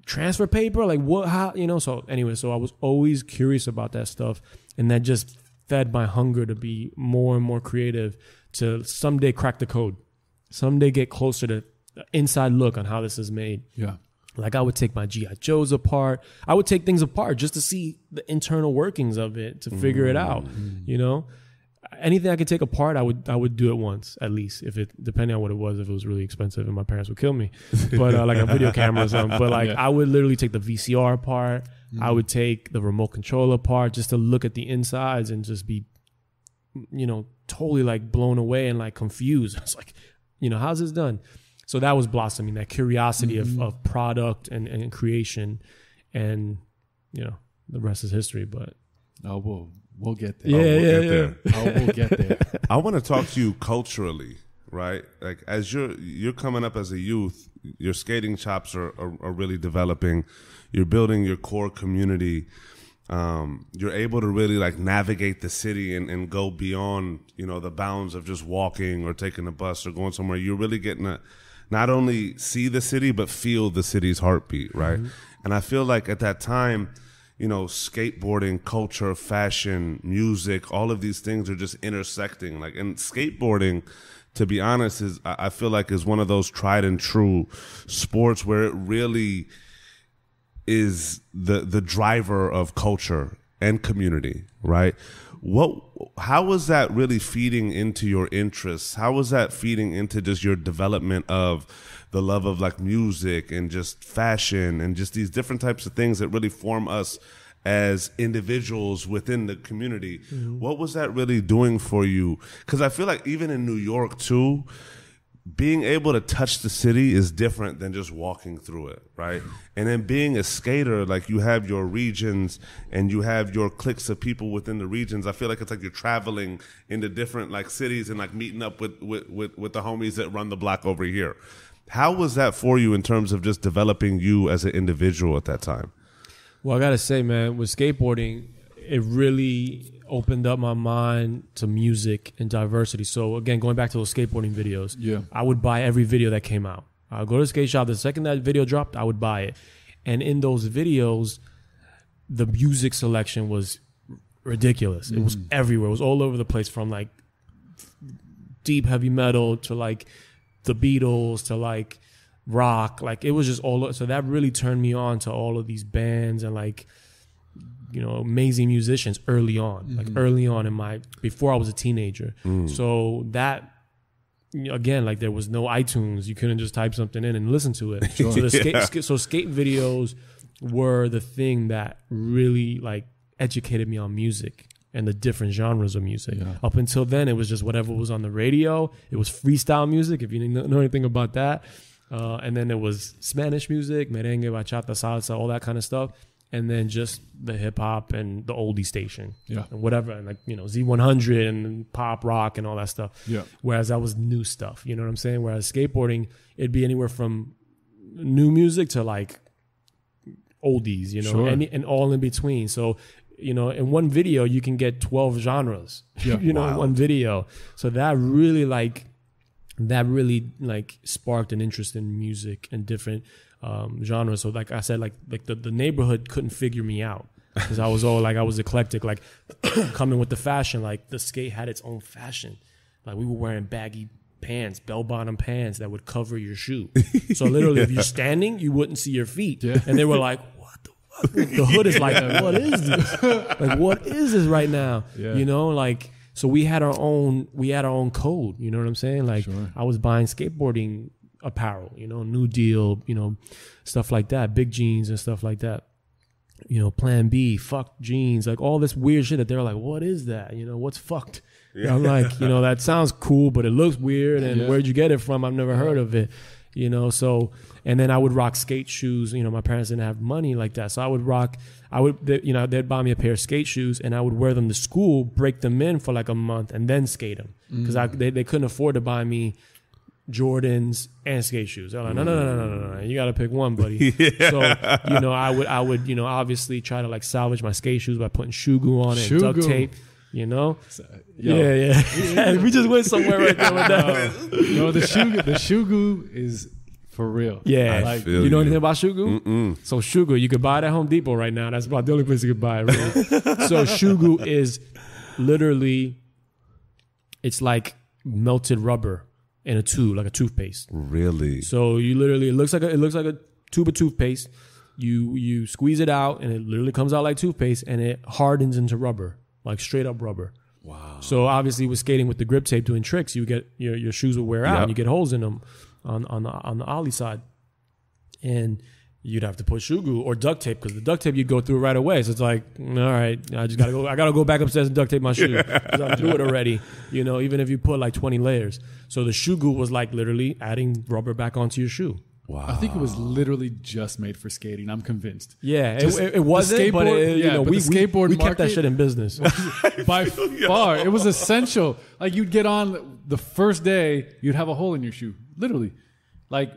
transfer paper? Like, what, how, you know? So anyway, so I was always curious about that stuff, and that just fed my hunger to be more and more creative, to someday crack the code. Someday get closer to the inside look on how this is made. Yeah. Like, I would take my G.I. Joes apart. I would take things apart just to see the internal workings of it, to figure it out. You know, anything I could take apart, I would do it once at least. If it, depending on what it was, if it was really expensive and my parents would kill me, but like a video camera or something. But like, I would literally take the VCR apart. I would take the remote controller apart just to look at the insides and just be, you know, totally like blown away and like confused. I was like, you know, how's this done? So that was blossoming, that curiosity of product and creation, and you know, the rest is history. But we'll get there. We'll get there. I want to talk to you culturally, right? Like, as you're coming up as a youth, your skating chops are really developing. You're building your core community. You're able to really like navigate the city and go beyond, you know, the bounds of just walking or taking a bus or going somewhere. You're really getting to not only see the city, but feel the city's heartbeat, right? And I feel like at that time, you know, skateboarding, culture, fashion, music, all of these things are just intersecting. Like, and skateboarding, to be honest, I feel like is one of those tried and true sports where it really is the driver of culture and community, right? How was that really feeding into your interests? How was that feeding into just your development of the love of like music and just fashion and just these different types of things that really form us as individuals within the community? What was that really doing for you? Because I feel like even in New York too, being able to touch the city is different than just walking through it, right? And then being a skater, like, you have your regions and you have your cliques of people within the regions. I feel like it's like you're traveling into different like cities and like meeting up with the homies that run the block over here. How was that for you in terms of just developing you as an individual at that time? Well, I gotta say, man, with skateboarding, it really opened up my mind to music and diversity. So again, going back to those skateboarding videos, I would buy every video that came out. I'd go to the skate shop. The second that video dropped, I would buy it. And in those videos, the music selection was ridiculous. It was everywhere. It was all over the place, from like deep heavy metal to like the Beatles to like rock. Like it was just all. So that really turned me on to all of these bands and like, you know, amazing musicians early on, like early on before I was a teenager. So that, again, like there was no iTunes. You couldn't just type something in and listen to it. So the skate videos were the thing that really like educated me on music and the different genres of music. Up until then, it was just whatever was on the radio. It was freestyle music, if you didn't know anything about that. And then it was Spanish music, merengue, bachata, salsa, all that kind of stuff. And then just the hip hop and the oldie station, and whatever, and like, you know, Z100 and pop rock and all that stuff. Whereas that was new stuff, you know what I'm saying? Whereas skateboarding, it'd be anywhere from new music to like oldies, you know, and all in between. So, you know, in one video you can get 12 genres, you know, in one video. So that really sparked an interest in music and different genres. So like I said, like the neighborhood couldn't figure me out because I was eclectic, like coming with the fashion. Like the skate had its own fashion. Like we were wearing baggy pants, bell-bottom pants that would cover your shoe. So literally if you're standing, you wouldn't see your feet. And they were like, what the fuck? The hood is like, what is this? Like, what is this right now? You know, like, so we had our own code, you know what I'm saying? Like I was buying skateboarding apparel, you know, New Deal, you know, stuff like that, big jeans and stuff like that, you know, Plan B, fuck jeans, like all this weird shit that they're like, what is that? You know, what's fucked? And I'm like, you know, that sounds cool, but it looks weird. And where'd you get it from? I've never heard of it, you know? So, and then I would rock skate shoes. You know, my parents didn't have money like that. So they'd buy me a pair of skate shoes and I would wear them to school, break them in for like a month and then skate them. Because they couldn't afford to buy me Jordans and skate shoes. They're like, no, you got to pick one, buddy. So, you know, I would, you know, obviously try to like salvage my skate shoes by putting shoe glue on it, and duct tape, you know? Yeah. We just went somewhere right there with that. No, the shoe glue is for real. Yeah. Like, you know anything about shoe glue? So shoe glue, you could buy it at Home Depot right now. That's about the only place you could buy it, really. So shoe glue is literally, it's like melted rubber in a tube, like a toothpaste. Really? So you literally, it looks like a tube of toothpaste. You squeeze it out, and it literally comes out like toothpaste, and it hardens into rubber, like straight up rubber. Wow. So obviously, with skating with the grip tape doing tricks, you get your shoes will wear out, and you get holes in them on the ollie side, and you'd have to put shoe glue or duct tape, because the duct tape you'd go through right away. So it's like, all right, I gotta go back upstairs and duct tape my shoe because I'm through it already. You know, even if you put like 20 layers. So the shoe glue was like literally adding rubber back onto your shoe. Wow. I think it was literally just made for skating. I'm convinced. Yeah, it wasn't, but we kept that shit in business. By far, it was essential. Like you'd get on the first day, you'd have a hole in your shoe, literally. Like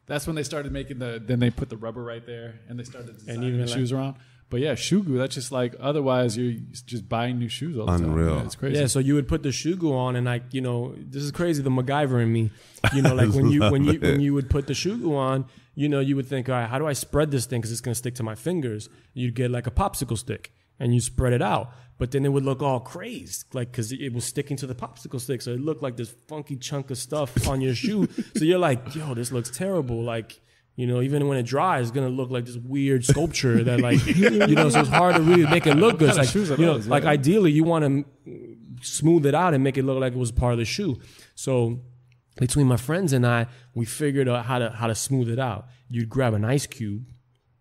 that's when they started making then they put the rubber right there, and they started designing the shoes around. But yeah, shoe glue, that's just like, otherwise you're just buying new shoes all the time. Unreal. Yeah, it's crazy. Yeah, so you would put the shoe glue on, and like, you know, this is crazy, the MacGyver in me. You know, like when you would put the shoe glue on, you know, you would think, all right, how do I spread this thing because it's going to stick to my fingers? You'd get like a popsicle stick, and you spread it out. But then it would look all crazed, like, because it was sticking to the popsicle stick. So it looked like this funky chunk of stuff on your shoe. So you're like, yo, this looks terrible. Like, you know, even when it dries, it's going to look like this weird sculpture that, like, you know, so it's hard to really make it look good. Like, you know, like ideally you want to smooth it out and make it look like it was part of the shoe. So between my friends and I, we figured out how to smooth it out. You'd grab an ice cube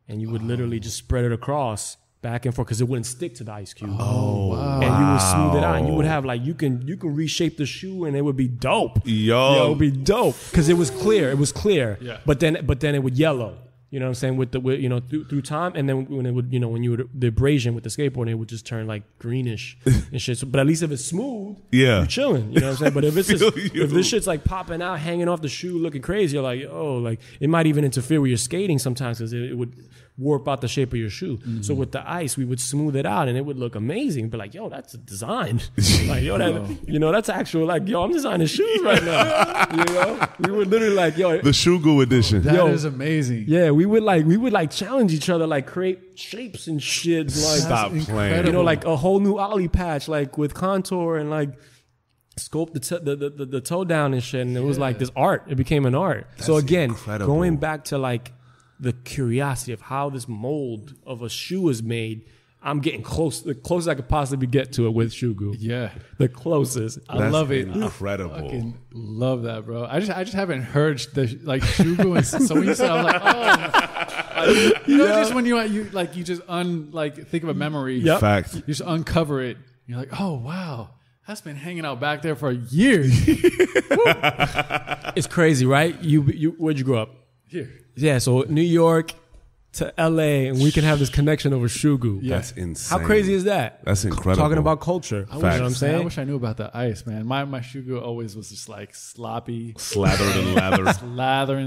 and you would literally just spread it across back and forth because it wouldn't stick to the ice cube. Oh, wow. And you would smooth it out, and you would have like, you can reshape the shoe, and it would be dope. Yo, it would be dope because it was clear. It was clear. Yeah. But then it would yellow. You know what I'm saying? With you know, through time, and then when it would, you know, when you would, the abrasion with the skateboard, it would just turn like greenish and shit. So, but at least if it's smooth, you're chilling. You know what I'm saying? But if it's just, if this shit's like popping out, hanging off the shoe, looking crazy, you're like, oh, like it might even interfere with your skating sometimes because it would warp out the shape of your shoe. So with the ice, we would smooth it out and it would look amazing. But like, yo, that's a design. Like, yo, that's actual, like, yo, I'm designing shoes right now. You know? We would literally like, yo. The Shugu edition. That is amazing. Yeah, we would like challenge each other, like create shapes and shit. Like, Stop playing. you know, like a whole new ollie patch, like with contour and like scope the toe down and shit. And it was like this art. It became an art. So again, going back to like the curiosity of how this mold of a shoe is made, I'm getting close, the closest I could possibly get to it with Shugu. Yeah, the closest. I love it. Incredible. I fucking love that, bro. I just haven't heard the like Shugu, and so when you said, I was like, oh, you know, just when you just think of a memory. Yep. Fact. You just uncover it. You're like, oh wow, that's been hanging out back there for years. It's crazy, right? You where'd you grow up? Here. Yeah, so New York to LA, and we can have this connection over Shugu. Yeah. That's insane. How crazy is that? That's incredible. Talking about culture. You know what I'm saying? I wish I knew about the ice, man. My Shugu always was just like sloppy, Slathered and lathered.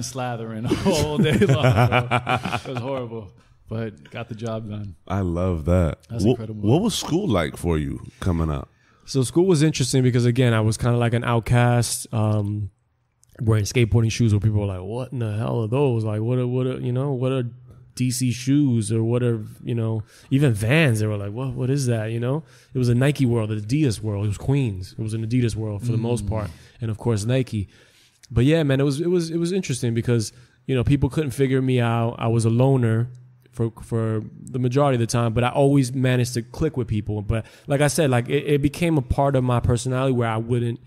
slathering all day long, bro. It was horrible, but got the job done. I love that. That's incredible. What was school like for you coming up? So school was interesting because, again, I was kind of like an outcast, wearing skateboarding shoes where people were like, what in the hell are those? Like, what are DC shoes, or what are, even Vans? They were like, what is that? It was a Nike world, an Adidas world. It was Queens. It was an Adidas world for the most part. And of course, Nike. But yeah, man, it was interesting because, people couldn't figure me out. I was a loner for the majority of the time, but I always managed to click with people. But like I said, like it became a part of my personality where I wasn't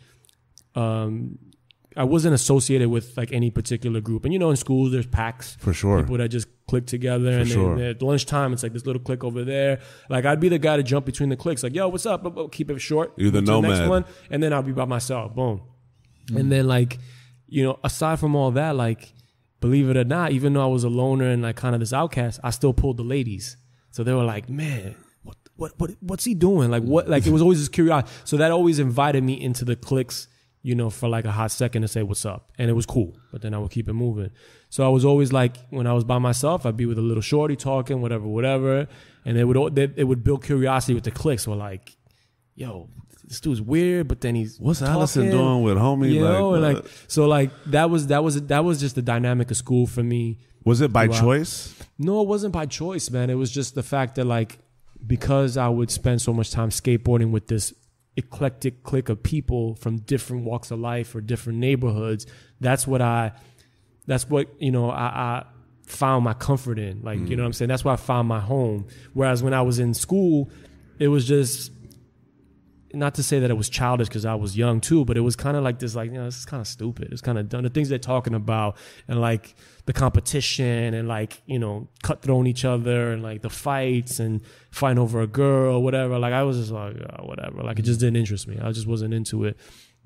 associated with like any particular group. And in schools there's packs. For sure. People that just click together. And then at lunchtime it's like this little click over there. Like I'd be the guy to jump between the clicks. Like, yo, what's up? Keep it short. You're the nomad. Next one, and then I'll be by myself. Boom. And then like, aside from all that, like, believe it or not, even though I was a loner and like kind of this outcast, I still pulled the ladies. So they were like, man, what's he doing? Like what? Like it was always this curiosity. So that always invited me into the cliques, for like a hot second to say what's up. And it was cool. But then I would keep it moving. So I was always like, when I was by myself, I'd be with a little shorty talking, whatever. And it would build curiosity with the cliques. So like, yo, this dude's weird, but then what's talking, Allison doing with homie? So like that was just the dynamic of school for me. Was it by choice? No, it wasn't by choice, man. It was just the fact that like, because I would spend so much time skateboarding with this eclectic clique of people from different walks of life or different neighborhoods, that's what I found my comfort in. Like, you know what I'm saying? That's where I found my home. Whereas when I was in school, it was just, not to say that it was childish because I was young too, but it was kind of like this, like, this is kind of stupid. It's kind of dumb. The things they're talking about and like the competition and like, cutthroat each other and like the fights and fighting over a girl, whatever. Like I was just like, whatever. Like it just didn't interest me. I just wasn't into it.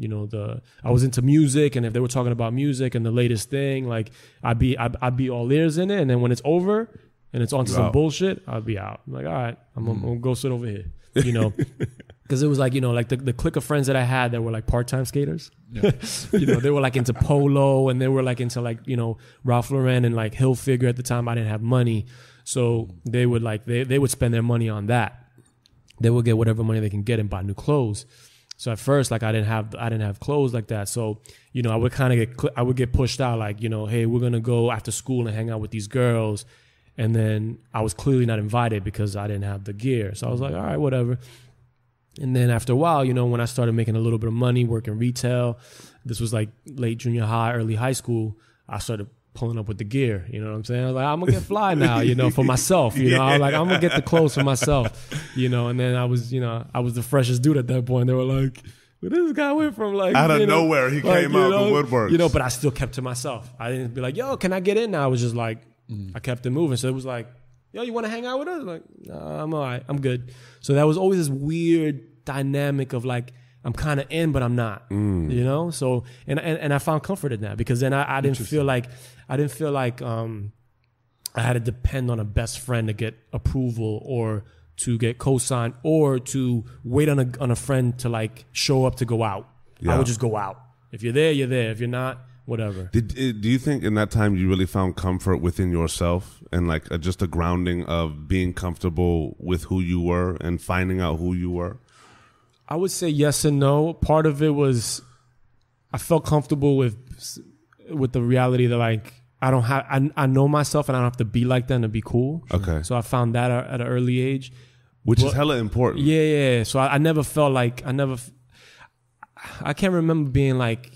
I was into music, and if they were talking about music and the latest thing, like I'd be all ears in it. And then when it's over and it's onto some bullshit, I'd be out. I'm like, all right, I'm gonna go sit over here, Because it was like, like the clique of friends that I had that were like part-time skaters. Yeah. They were like into polo, and they were like into like, Ralph Lauren and like Hilfiger at the time. I didn't have money. So they would like, they would spend their money on that. They would get whatever money they can get and buy new clothes. So at first, like I didn't have clothes like that. So, I would kind of get pushed out like, hey, we're going to go after school and hang out with these girls. And then I was clearly not invited because I didn't have the gear. So I was like, all right, whatever. And then after a while, when I started making a little bit of money working retail, this was like late junior high, early high school, I started pulling up with the gear. You know what I'm saying? I was like, I'm going to get fly now, for myself. I was like, I'm going to get the clothes for myself, and then I was the freshest dude at that point. They were like, where this guy went from like out of nowhere, he came out the woodworks. But I still kept to myself. I didn't be like, yo, can I get in now? I was just like, I kept it moving. So it was like, yo, you want to hang out with us? Like, nah, I'm all right. I'm good. So that was always this weird dynamic of like, I'm kind of in, but I'm not, So, and I found comfort in that because then I didn't feel like I had to depend on a best friend to get approval or to get co-signed or to wait on a friend to like show up to go out. Yeah. I would just go out. If you're there, you're there. If you're not, whatever. Do you think in that time you really found comfort within yourself and like just a grounding of being comfortable with who you were and finding out who you were? I would say yes and no. Part of it was I felt comfortable with the reality that like I know myself and I don't have to be like them to be cool. Okay. So I found that at an early age. Which is hella important. Yeah. So I never felt like I can't remember being like,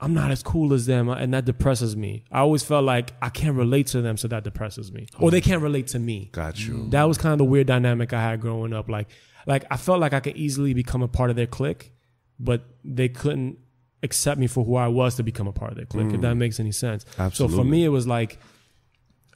I'm not as cool as them, and that depresses me. I always felt like I can't relate to them, so that depresses me. Or they can't relate to me. Got you. That was kind of the weird dynamic I had growing up. Like I felt like I could easily become a part of their clique, but they couldn't accept me for who I was to become a part of their clique, if that makes any sense. Absolutely. So for me, it was like,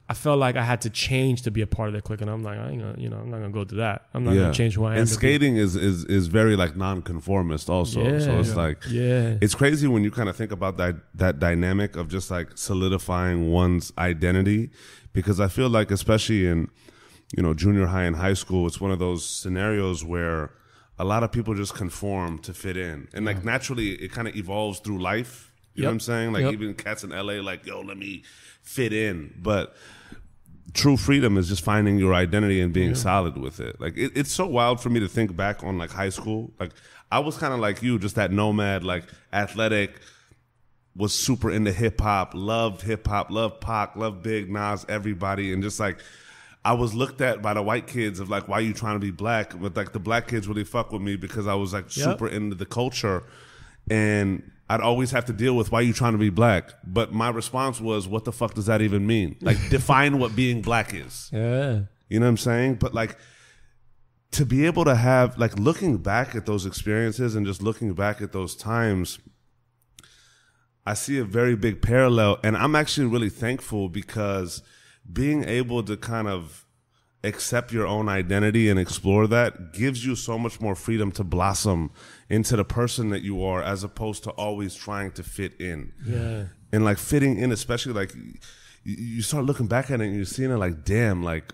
I felt like I had to change to be a part of their clique, and I'm like, I'm not gonna go to that. I'm not gonna change who I am. And skating is very like non-conformist also. Yeah, so it's like, it's crazy when you kind of think about that dynamic of just like solidifying one's identity, because I feel like especially in, junior high and high school, it's one of those scenarios where a lot of people just conform to fit in, and like naturally it kind of evolves through life. You know what I'm saying? Like even cats in LA, like, yo, let me fit in, but true freedom is just finding your identity and being solid with it. Like it's so wild for me to think back on like high school. Like I was kind of like you, just that nomad, like athletic, was super into hip hop, loved Pac, loved Big Nas, everybody, and just like I was looked at by the white kids of like, why you trying to be black? But like the black kids really fuck with me because I was like super into the culture, and I'd always have to deal with why you trying to be black. But my response was, what the fuck does that even mean? Like, define what being black is. Yeah. You know what I'm saying? But like, to be able to have, like, looking back at those experiences and just looking back at those times, I see a very big parallel. And I'm actually really thankful because being able to kind of accept your own identity and explore that gives you so much more freedom to blossom into the person that you are, as opposed to always trying to fit in. Yeah. And like fitting in, especially like you start looking back at it and you're seeing it like, damn, like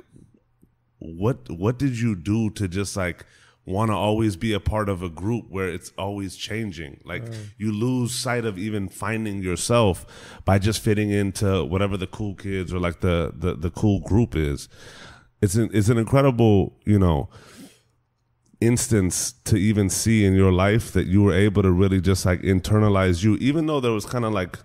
what did you do to just like want to always be a part of a group where it's always changing? Like you lose sight of even finding yourself by just fitting into whatever the cool kids or like the cool group is. It's an incredible, instance to even see in your life that you were able to really just like internalize you, even though there was kind of like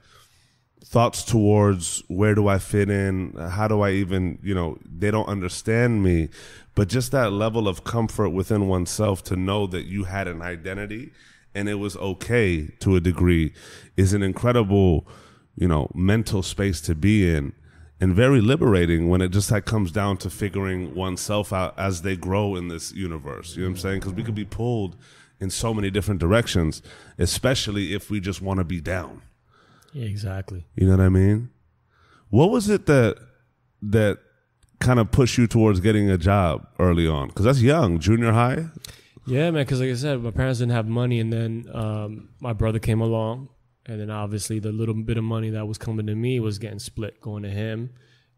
thoughts towards where do I fit in? How do I even, they don't understand me, but just that level of comfort within oneself to know that you had an identity and it was okay to a degree is an incredible, mental space to be in. And very liberating when it just like comes down to figuring oneself out as they grow in this universe. You know what I'm saying? Because we could be pulled in so many different directions, especially if we just want to be down. Yeah, exactly. You know what I mean? What was it that kind of pushed you towards getting a job early on? Because that's young, junior high. Yeah, man. Because like I said, my parents didn't have money, and then my brother came along. And then obviously the little bit of money that was coming to me was getting split, going to him.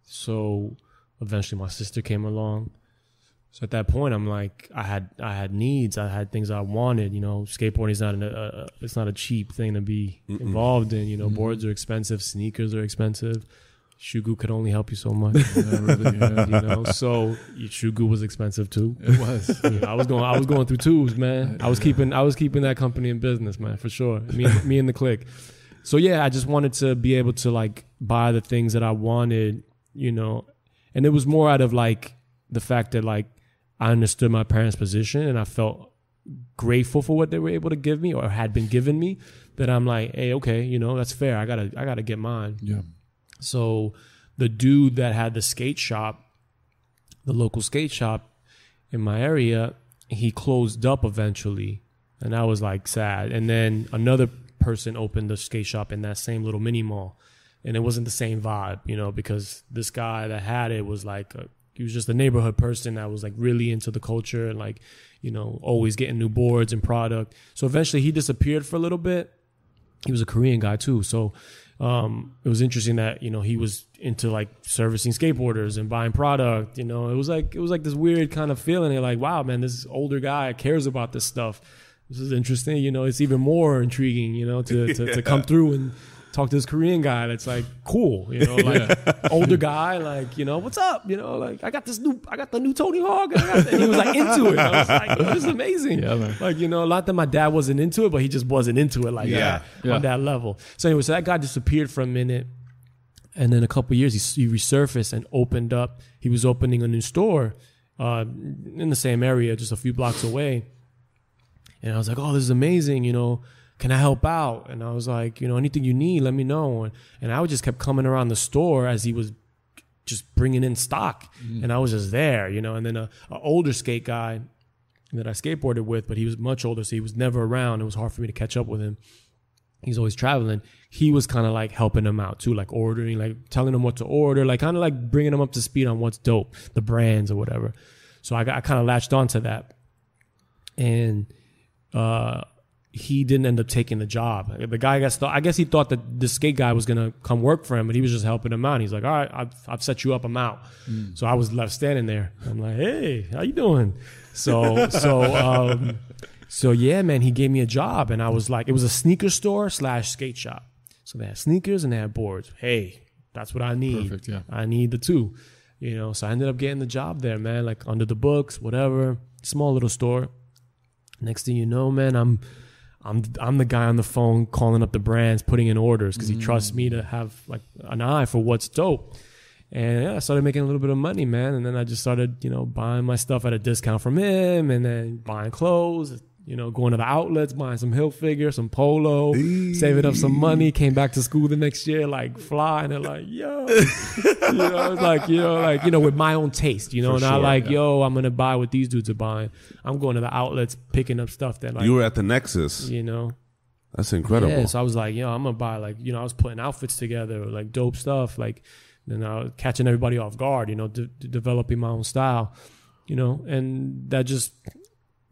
So eventually my sister came along. So at that point, I'm like, I had needs, I had things I wanted. Skateboarding is it's not a cheap thing to be involved in. Boards are expensive, sneakers are expensive. Shugu could only help you so much. So Shugu was expensive too. It was. I was going through tubes, man. I was keeping that company in business, man, for sure. Me and the clique. So yeah, I just wanted to be able to like buy the things that I wanted, and it was more out of like the fact that like I understood my parents' position and I felt grateful for what they were able to give me or had been given me, that I'm like, hey, okay, that's fair. I gotta get mine. Yeah. So the dude that had the local skate shop in my area, he closed up eventually. And that was like sad. And then another person opened the skate shop in that same little mini mall. And it wasn't the same vibe, because this guy that had it was like, he was just a neighborhood person that was like really into the culture and like, always getting new boards and product. So eventually he disappeared for a little bit. He was a Korean guy too. So it was interesting that, he was into like servicing skateboarders and buying product, it was like this weird kind of feeling. You're like, wow, man, this older guy cares about this stuff. This is interesting. It's even more intriguing, to come through and talk to this Korean guy that's like cool, you know, like older guy, like, you know, what's up? You know, like I got the new Tony Hawk. And he was like into it. I was like, this is amazing. Yeah, man. Like, you know, not that my dad wasn't into it, but he just wasn't into it like that on that level. So anyway, so that guy disappeared for a minute. And then a couple of years, he resurfaced and opened up. He was opening a new store in the same area, just a few blocks away. And I was like, oh, this is amazing, you know. Can I help out? And I was like, you know, anything you need, let me know. And I just kept coming around the store as he was just bringing in stock. And I was just there, you know. And then a older skate guy that I skateboarded with, but he was much older, so he was never around. It was hard for me to catch up with him. He's always traveling. He was kind of like helping him out too, like ordering, like telling him what to order, like kind of like bringing him up to speed on what's dope, the brands or whatever. So I kind of latched onto that. And he didn't end up taking the job. The guy I guess he thought that the skate guy was going to come work for him, but he was just helping him out. He's like, all right, I've set you up. I'm out. So I was left standing there. I'm like, hey, how you doing? So yeah, man, he gave me a job, and I was like, it was a sneaker store / skate shop. So they had sneakers and they had boards. Hey, that's what I need. Perfect, yeah. I need the two, you know. So I ended up getting the job there, man, like under the books, whatever. Small little store. Next thing you know, man, I'm the guy on the phone calling up the brands, putting in orders because he trusts me to have like an eye for what's dope. And yeah, I started making a little bit of money, man. And then I just started, you know, buying my stuff at a discount from him, and then buying clothes, you know, going to the outlets, buying some Hilfiger, some Polo, saving up some money. Came back to school the next year, like fly, and they're like, yo, you know, it's like, you know, with my own taste, you know, not like, yo, I'm gonna buy what these dudes are buying. I'm going to the outlets, picking up stuff that like you were at the Nexus, you know. That's incredible. Yeah, so I was like, yo, I'm gonna buy like, you know, I was putting outfits together, like dope stuff, like. And I was catching everybody off guard, you know, developing my own style, you know, and that just,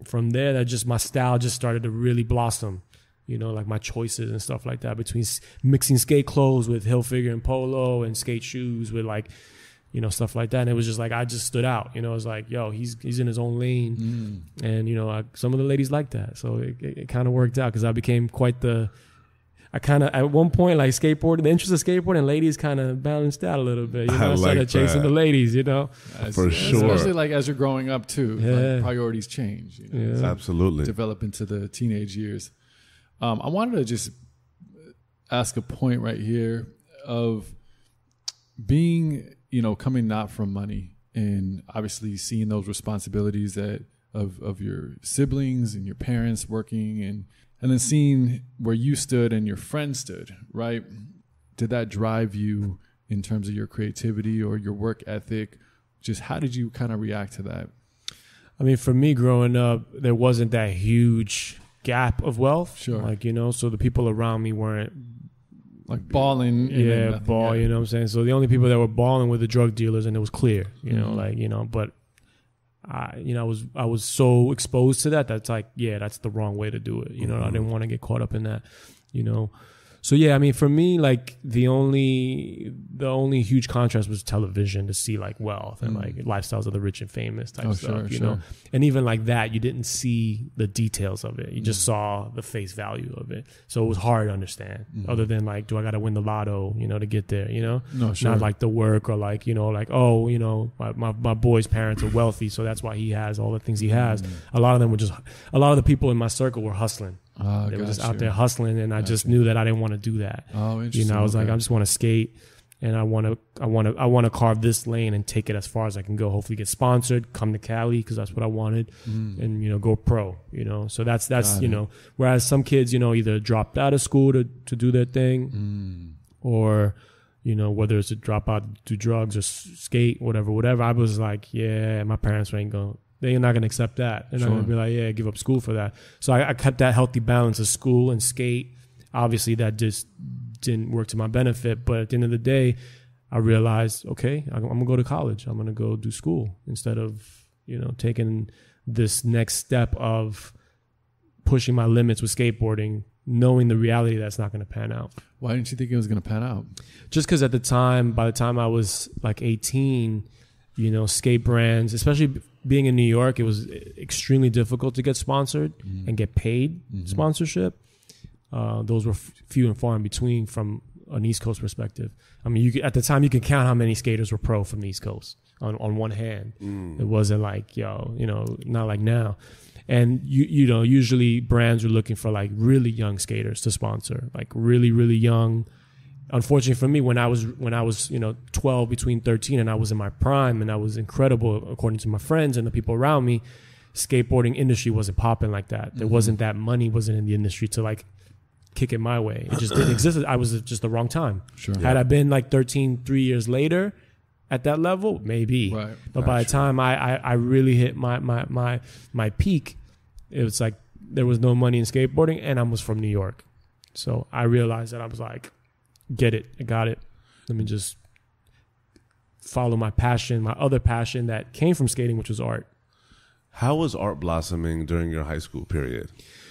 from there, my style just started to really blossom, you know, like my choices and stuff like that, between mixing skate clothes with Hilfiger and Polo and skate shoes with like, you know, stuff like that. And it was just like, I just stood out, you know, it was like, yo, he's in his own lane. And, you know, some of the ladies like that. So it kind of worked out because I became quite I kind of, at one point, like skateboarding, the interest of skateboarding, ladies kind of balanced out a little bit. You know, I started chasing the ladies, you know. For sure. Especially like as you're growing up too, like priorities change. You know, absolutely. Develop into the teenage years. I wanted to just ask a point right here of being, you know, coming not from money and obviously seeing those responsibilities of your siblings and your parents working and then seeing where you stood and your friend stood, right? Did that drive you in terms of your creativity or your work ethic? Just how did you kind of react to that? I mean, for me growing up, there wasn't that huge gap of wealth. Sure. Like, you know, so the people around me weren't like balling. You know what I'm saying? So the only people that were balling were the drug dealers, and it was clear, you know, like, you know, but I was so exposed to that. That's like, yeah, that's the wrong way to do it. You know, I didn't want to get caught up in that, you know? So yeah, I mean, for me, like the only huge contrast was television, to see like wealth and like lifestyles of the rich and famous type stuff, you know? And even like that, you didn't see the details of it. You just saw the face value of it. So it was hard to understand, other than like, do I got to win the lotto, you know, to get there, you know? No, sure. Not like the work or like, you know, like, oh, you know, my boy's parents are wealthy, so that's why he has all the things he has. A lot of the people in my circle were hustling. They were just out there hustling, and I just knew that I didn't want to do that. Oh, interesting. You know, I was like, I just want to skate, and I want to carve this lane and take it as far as I can go. Hopefully, get sponsored, come to Cali because that's what I wanted, and you know, go pro. You know, so that's you know. Whereas some kids, you know, either dropped out of school to do their thing, or you know, whether it's to drop out to do drugs or skate, whatever. I was like, yeah, my parents ain't going. They're not going to accept that. They're not going to be like, yeah, give up school for that. So I kept that healthy balance of school and skate. Obviously, that just didn't work to my benefit. But at the end of the day, I realized, okay, I'm going to go to college. I'm going to go do school instead of, you know, taking this next step of pushing my limits with skateboarding, knowing the reality that's not going to pan out. Why didn't you think it was going to pan out? Just because at the time, by the time I was like 18, you know, skate brands, especially being in New York, it was extremely difficult to get sponsored and get paid sponsorship. Those were few and far in between from an East Coast perspective. I mean, at the time you can count how many skaters were pro from the East Coast on one hand. It wasn't like, not like now. And you know, usually brands are looking for like really young skaters to sponsor, like really, really young. Unfortunately for me, when I was 12, between 13, and I was in my prime, and I was incredible according to my friends and the people around me, skateboarding industry wasn't popping like that. There wasn't that money, wasn't in the industry to like kick it my way. It just didn't exist. I was just the wrong time. Sure. Had I been like 13, 3 years later at that level, maybe. Right. But by the time I really hit my peak, it was like there was no money in skateboarding, and I was from New York. So I realized that I was like, get it. I got it. Let me just follow my passion, my other passion that came from skating, which was art. How was art blossoming during your high school period?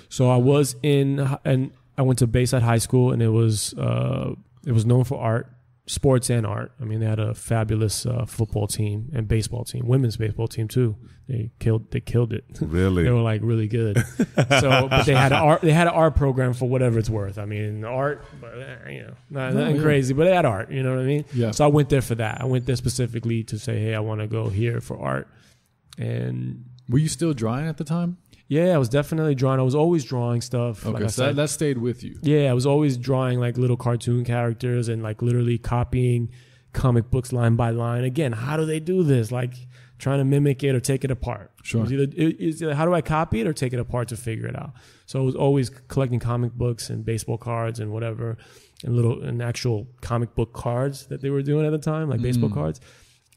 So I was and I went to Bayside High School, and it was known for art, sports and art. I mean, they had a fabulous football team and baseball team, women's baseball team too. They killed it. Really? They were like really good. But they had an art program for whatever it's worth. I mean, art, but nothing crazy, but they had art. You know what I mean? Yeah. So I went there for that. I went there specifically to say, hey, I want to go here for art. And were you still drawing at the time? yeah, I was definitely drawing. I was always drawing stuff. Okay, like so that stayed with you. Yeah, I was always drawing like little cartoon characters and like literally copying comic books line by line. Again, how do they do this? Like trying to mimic it or take it apart. Sure. It's either how do I copy it or take it apart to figure it out? So I was always collecting comic books and baseball cards and whatever, and actual comic book cards that they were doing at the time, like baseball cards.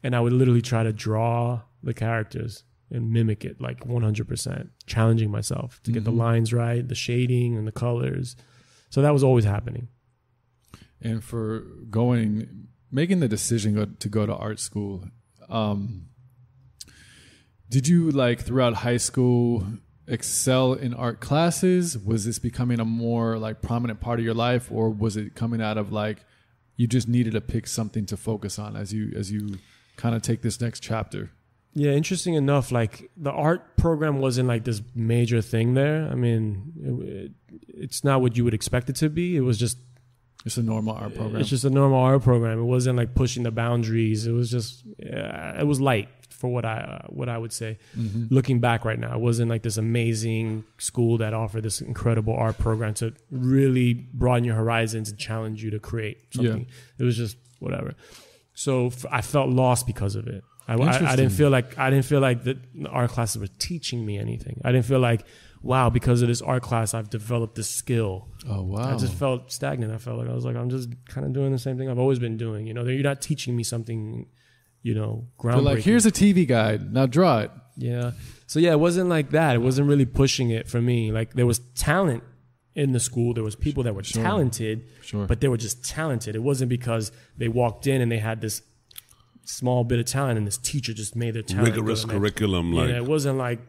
And I would literally try to draw the characters and mimic it like 100%, challenging myself to get the lines right, the shading and the colors. So that was always happening. And for making the decision to go to art school, did you like throughout high school excel in art classes? Was this becoming a more like prominent part of your life, or was it coming out of like you just needed to pick something to focus on as you kind of take this next chapter? Yeah, interesting enough, like the art program wasn't like this major thing there. I mean, it's not what you would expect it to be. It was just It's a normal art program. It's just a normal art program. It wasn't like pushing the boundaries. It was just it was light for what I would say. Looking back right now, it wasn't like this amazing school that offered this incredible art program to really broaden your horizons and challenge you to create something. Yeah. It was just whatever. So I felt lost because of it. I didn't feel like the art classes were teaching me anything. I didn't feel like, wow, because of this art class, I've developed this skill. Oh, wow. I just felt stagnant. I felt like I'm just kind of doing the same thing I've always been doing. You know, you're not teaching me something, groundbreaking. They're like, here's a TV guide. Now draw it. Yeah. So yeah, it wasn't like that. It wasn't really pushing it for me. Like there was talent in the school. There was people that were talented, but they were just talented. It wasn't because they walked in and they had this small bit of talent and this teacher just made their talent rigorous curriculum. Like, it wasn't like,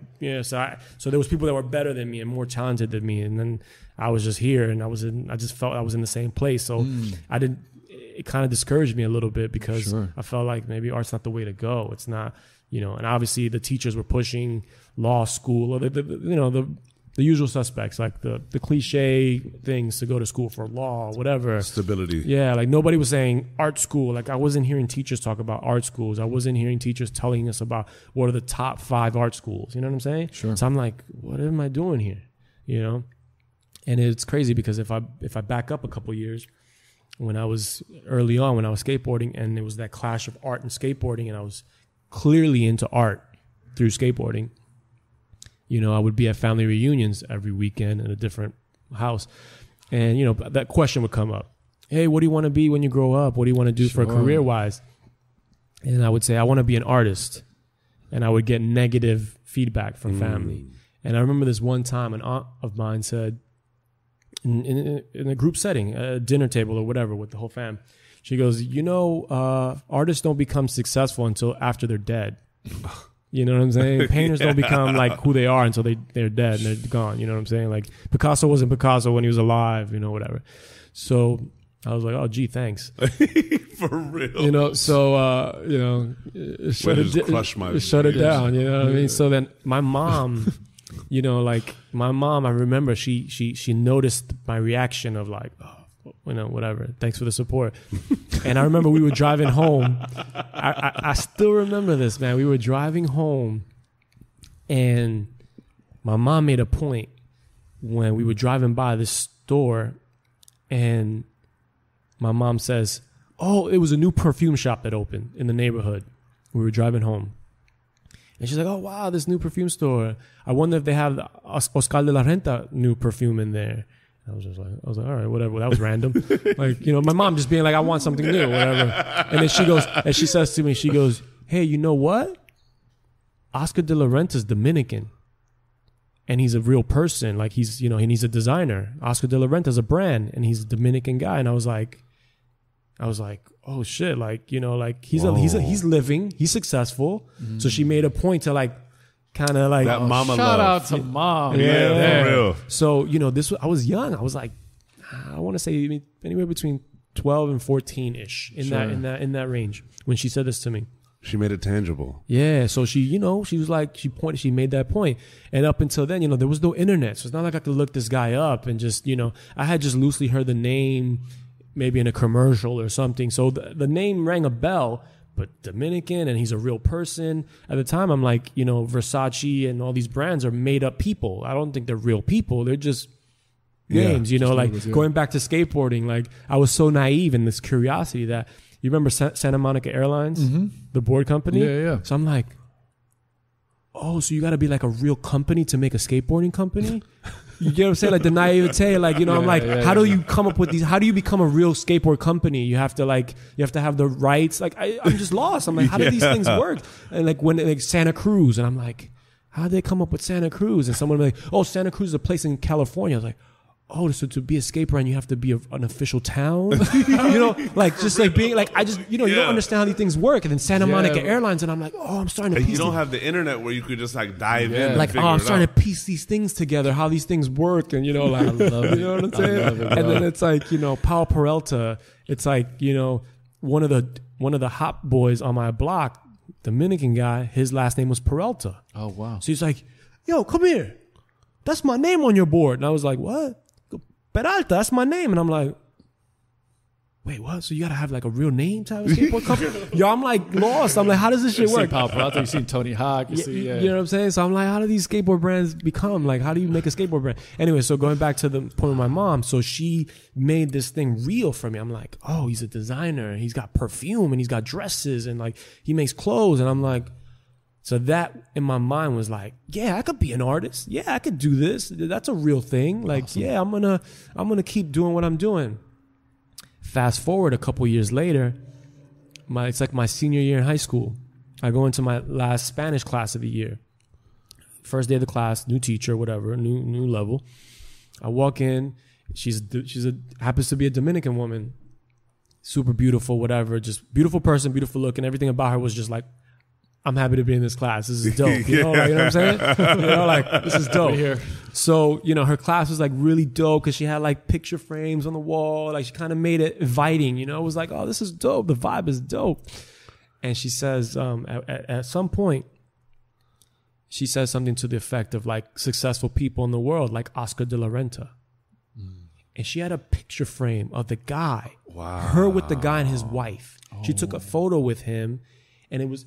so there was people that were better than me and more talented than me. And then I was just here and I just felt I was in the same place. So it kind of discouraged me a little bit because I felt like maybe art's not the way to go. It's not, and obviously the teachers were pushing law school or the usual suspects, like the cliche things to go to school for law, whatever. Stability. Yeah, like nobody was saying art school. Like I wasn't hearing teachers talk about art schools. I wasn't hearing teachers telling us about what are the top 5 art schools. You know what I'm saying? Sure. So I'm like, what am I doing here? And it's crazy because if I back up a couple years, when I was early on, when I was skateboarding, and it was that clash of art and skateboarding, and I was clearly into art through skateboarding. I would be at family reunions every weekend in a different house. And, that question would come up. Hey, what do you want to be when you grow up? What do you want to do for career-wise? And I would say, I want to be an artist. And I would get negative feedback from family. And I remember this one time an aunt of mine said, in a group setting, a dinner table or whatever with the whole fam, she goes, artists don't become successful until after they're dead. You know what I'm saying? Painters don't become like who they are until they're dead and they're gone. You know what I'm saying? Like Picasso wasn't Picasso when he was alive, whatever. So I was like, oh, gee, thanks. For real. Shut it down. You know what I mean? So then my mom, I remember she noticed my reaction of like, oh, whatever. Thanks for the support. And I remember we were driving home. I still remember this, man. We were driving home, and my mom made a point when we were driving by this store, and my mom says, "Oh, it was a new perfume shop that opened in the neighborhood." We were driving home. And she's like, "Oh, wow, this new perfume store. I wonder if they have the Oscar de la Renta new perfume in there." I was like, all right, whatever. That was random. Like, my mom just being like, I want something new, whatever. And then she goes, and she says to me, she goes, "Hey, you know what? Oscar de la Renta's Dominican. And he's a real person. Like, he's, and he's a designer. Oscar de la Renta's a brand, and he's a Dominican guy." And I was like, oh shit. Like, he's living, he's successful. So she made a point to like, kind of like that mama shout love. out to mom. Yeah, for real. So, I was young. I was like, I want to say anywhere between 12 and 14-ish in that range when she said this to me. She made it tangible. Yeah. So she, she was like, she made that point. And up until then, there was no internet. So it's not like I could look this guy up and just, I had just loosely heard the name maybe in a commercial or something. So the name rang a bell. But Dominican, and he's a real person. At the time, I'm like, Versace and all these brands are made up people. I don't think they're real people. They're just names, going back to skateboarding. Like, I was so naive in this curiosity that, you remember Santa Monica Airlines, the board company? Yeah. So I'm like, oh, so you got to be like a real company to make a skateboarding company? You get what I'm saying? Like the naivete, like, I'm like, how do you come up with these? How do you become a real skateboard company? You have to have the rights. Like, I'm just lost. I'm like, how do these things work? And like Santa Cruz, and I'm like, how did they come up with Santa Cruz? And someone would be like, oh, Santa Cruz is a place in California. I was like, oh, so to be a skate brand, you have to be an official town, like just like being like, I just, you don't understand how these things work. And then Santa Monica Airlines, and I'm like, oh, I'm starting to piece. You don't have the internet where you could just like dive in. Like, oh, I'm starting to piece these things together, how these things work, and like, I love it. You know what I'm saying? And then it's like, Paul Peralta. It's like, one of the hot boys on my block, Dominican guy. His last name was Peralta. Oh wow! So he's like, yo, come here. That's my name on your board. And I was like, what? Peralta, that's my name. And I'm like, wait, what? So you got to have like a real name to have a skateboard company? Yo, I'm like lost. I'm like, how does this shit work? Paul Peralta, you've seen Tony Hawk. You know what I'm saying? So I'm like, how do these skateboard brands become? Like, how do you make a skateboard brand? Anyway, so going back to the point of my mom. So she made this thing real for me. I'm like, oh, he's a designer. He's got perfume and he's got dresses and like he makes clothes. And I'm like, so that in my mind was like, yeah, I could be an artist. Yeah, I could do this. That's a real thing. Like, awesome. Yeah, I'm gonna keep doing what I'm doing. Fast forward a couple years later, it's like my senior year in high school. I go into my last Spanish class of the year. First day of the class, new teacher, whatever, new level. I walk in. She's happens to be a Dominican woman, super beautiful, whatever, just beautiful person, beautiful look, and everything about her was just like, I'm happy to be in this class. This is dope. You know what I'm saying? Like, this is dope. Here. So, her class was like really dope because she had like picture frames on the wall. Like, she kind of made it inviting, It was like, oh, this is dope. The vibe is dope. And she says, at some point, she says something to the effect of like successful people in the world, like Oscar de la Renta. And she had a picture frame of the guy. Wow. Her with the guy and his wife. Oh. She took a photo with him. And it was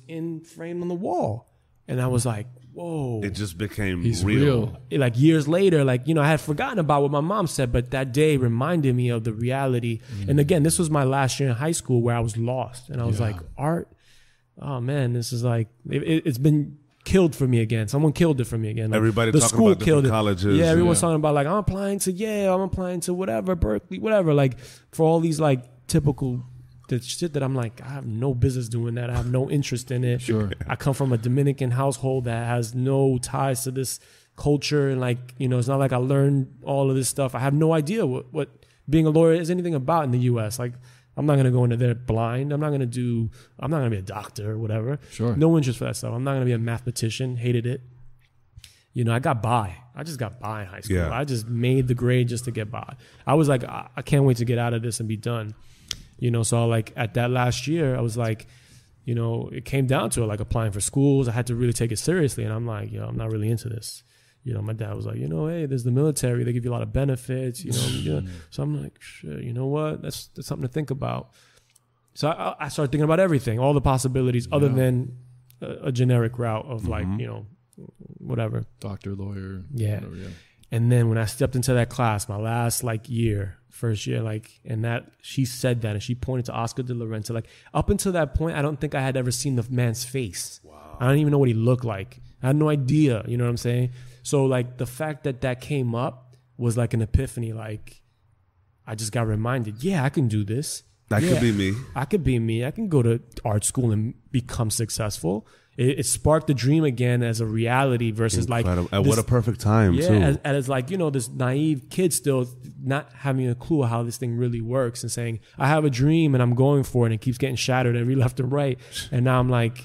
framed on the wall. And I was like, whoa. It just became real. Like years later, like, I had forgotten about what my mom said, but that day reminded me of the reality. And again, this was my last year in high school where I was lost. And I was like, art? Oh man, this is like, it's been killed for me again. Someone killed it for me again. Like, everybody the talking school about killed different it. colleges. Yeah, everyone's talking about like, I'm applying to Yale, I'm applying to whatever, Berkeley, whatever. Like for all these like typical the shit that I'm like, I have no business doing that. I have no interest in it. Sure. I come from a Dominican household that has no ties to this culture. And like, it's not like I learned all of this stuff. I have no idea what being a lawyer is anything about in the U.S. Like, I'm not going to go into there blind. I'm not going to be a doctor or whatever. Sure. No interest for that stuff. I'm not going to be a mathematician. Hated it. I got by. I just got by in high school. Yeah. I just made the grade just to get by. I was like, I can't wait to get out of this and be done. So like at that last year, I was like, it came down to it, like applying for schools. I had to really take it seriously. And I'm like, I'm not really into this. my dad was like, hey, there's the military. They give you a lot of benefits, So I'm like, shit, you know what? That's something to think about. So I started thinking about everything, all the possibilities other than a generic route of like, whatever. Doctor, lawyer. Yeah. Whatever, yeah. And then when I stepped into that class, my last first year, and that she said that and she pointed to Oscar de la Renta. Like up until that point, I don't think I had ever seen the man's face. Wow. I don't even know what he looked like. I had no idea. You know what I'm saying? So like the fact that came up was like an epiphany. Like I just got reminded, I can do this. That could be me. I could be me. I can go to art school and become successful. It sparked the dream again as a reality versus Incredible. like... What a perfect time, too. As like, this naive kid still not having a clue how this thing really works and saying, I have a dream and I'm going for it, and it keeps getting shattered every left and right. And now I'm like,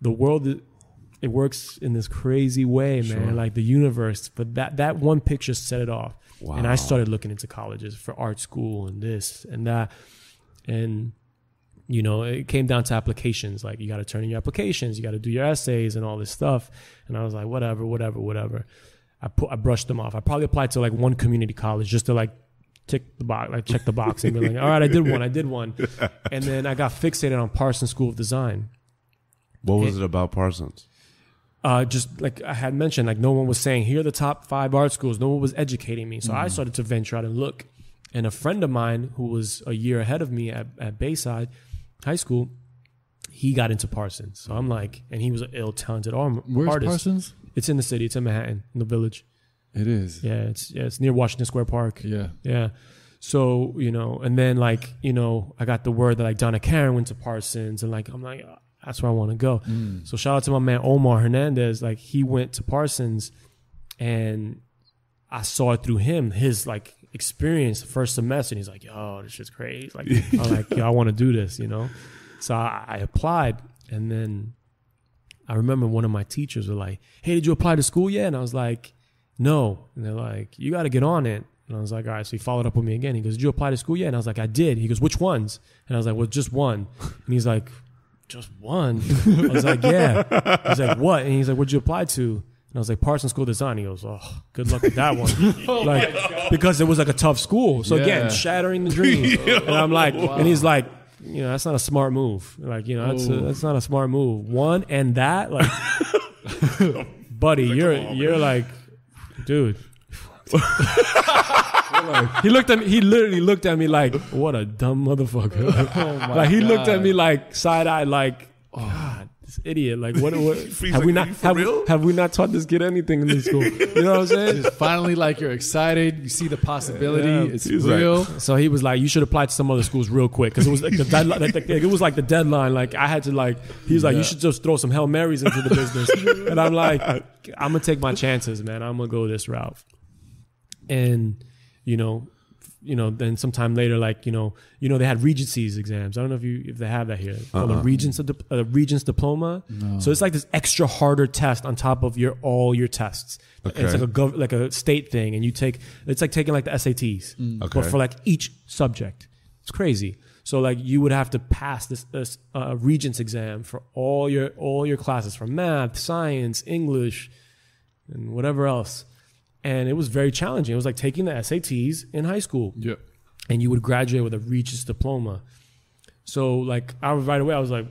the world, it works in this crazy way, man. Like the universe. But that one picture set it off. Wow. And I started looking into colleges for art school and this and that. And... it came down to applications. Like, you got to turn in your applications. You got to do your essays and all this stuff. And I was like, whatever. I brushed them off. I probably applied to like one community college just to like check the box and be like, all right, I did one. And then I got fixated on Parsons School of Design. What was it about Parsons? Just like I had mentioned, like no one was saying, here are the top 5 art schools. No one was educating me. So I started to venture out and look. And a friend of mine who was a year ahead of me at Bayside High School, he got into Parsons. So I'm like, and he was an talented artist. Where's Parsons? It's in the city. It's in Manhattan, in the Village. It is. Yeah, it's near Washington Square Park. Yeah. So, and then like, I got the word that like Donna Karen went to Parsons, and like, I'm like, that's where I want to go. So shout out to my man Omar Hernandez. Like he went to Parsons, and I saw it through him, his like experience the first semester, and he's like, yo, this shit's crazy. Like I'm like, yo, I want to do this, So I applied, and then I remember one of my teachers were like, hey, did you apply to school yet? And I was like, no. And they're like, you got to get on it. And I was like, all right. So he followed up with me again. He goes, did you apply to school yet? And I was like, I did. He goes, which ones? And I was like, well, just one. And he's like, just one? I was like, yeah. He's like, what? And he's like, what'd you apply to? And I was like, Parsons School of Design. He goes, oh, good luck with that one. Because it was like a tough school. So again, shattering the dream. And I'm like, and he's like, that's not a smart move. Like, that's not a smart move. One and that, like, buddy, you're like, dude. He literally looked at me like, what a dumb motherfucker. Like he looked at me like side-eyed, like, God, this idiot. Like what have we not taught this kid anything in this school? You know what I'm saying? Just finally, like, you're excited, you see the possibility, it's real. Like, so he was like, you should apply to some other schools real quick, because it was like the deadline, it was like the deadline. Like I had to like, he was like, you should just throw some Hail Marys into the business. And I'm like, I'm gonna take my chances, man. I'm gonna go this route. And then sometime later, like, they had Regency's exams. I don't know if they have that here. Called a Regents diploma. No. So it's like this extra harder test on top of all your tests. Okay. It's like a state thing, and it's like taking like the SATs, but for like each subject. It's crazy. So like you would have to pass this Regents exam for all your classes, from math, science, English, and whatever else. And it was very challenging. It was like taking the SATs in high school. Yeah. And you would graduate with a Regents diploma. So like right away I was like,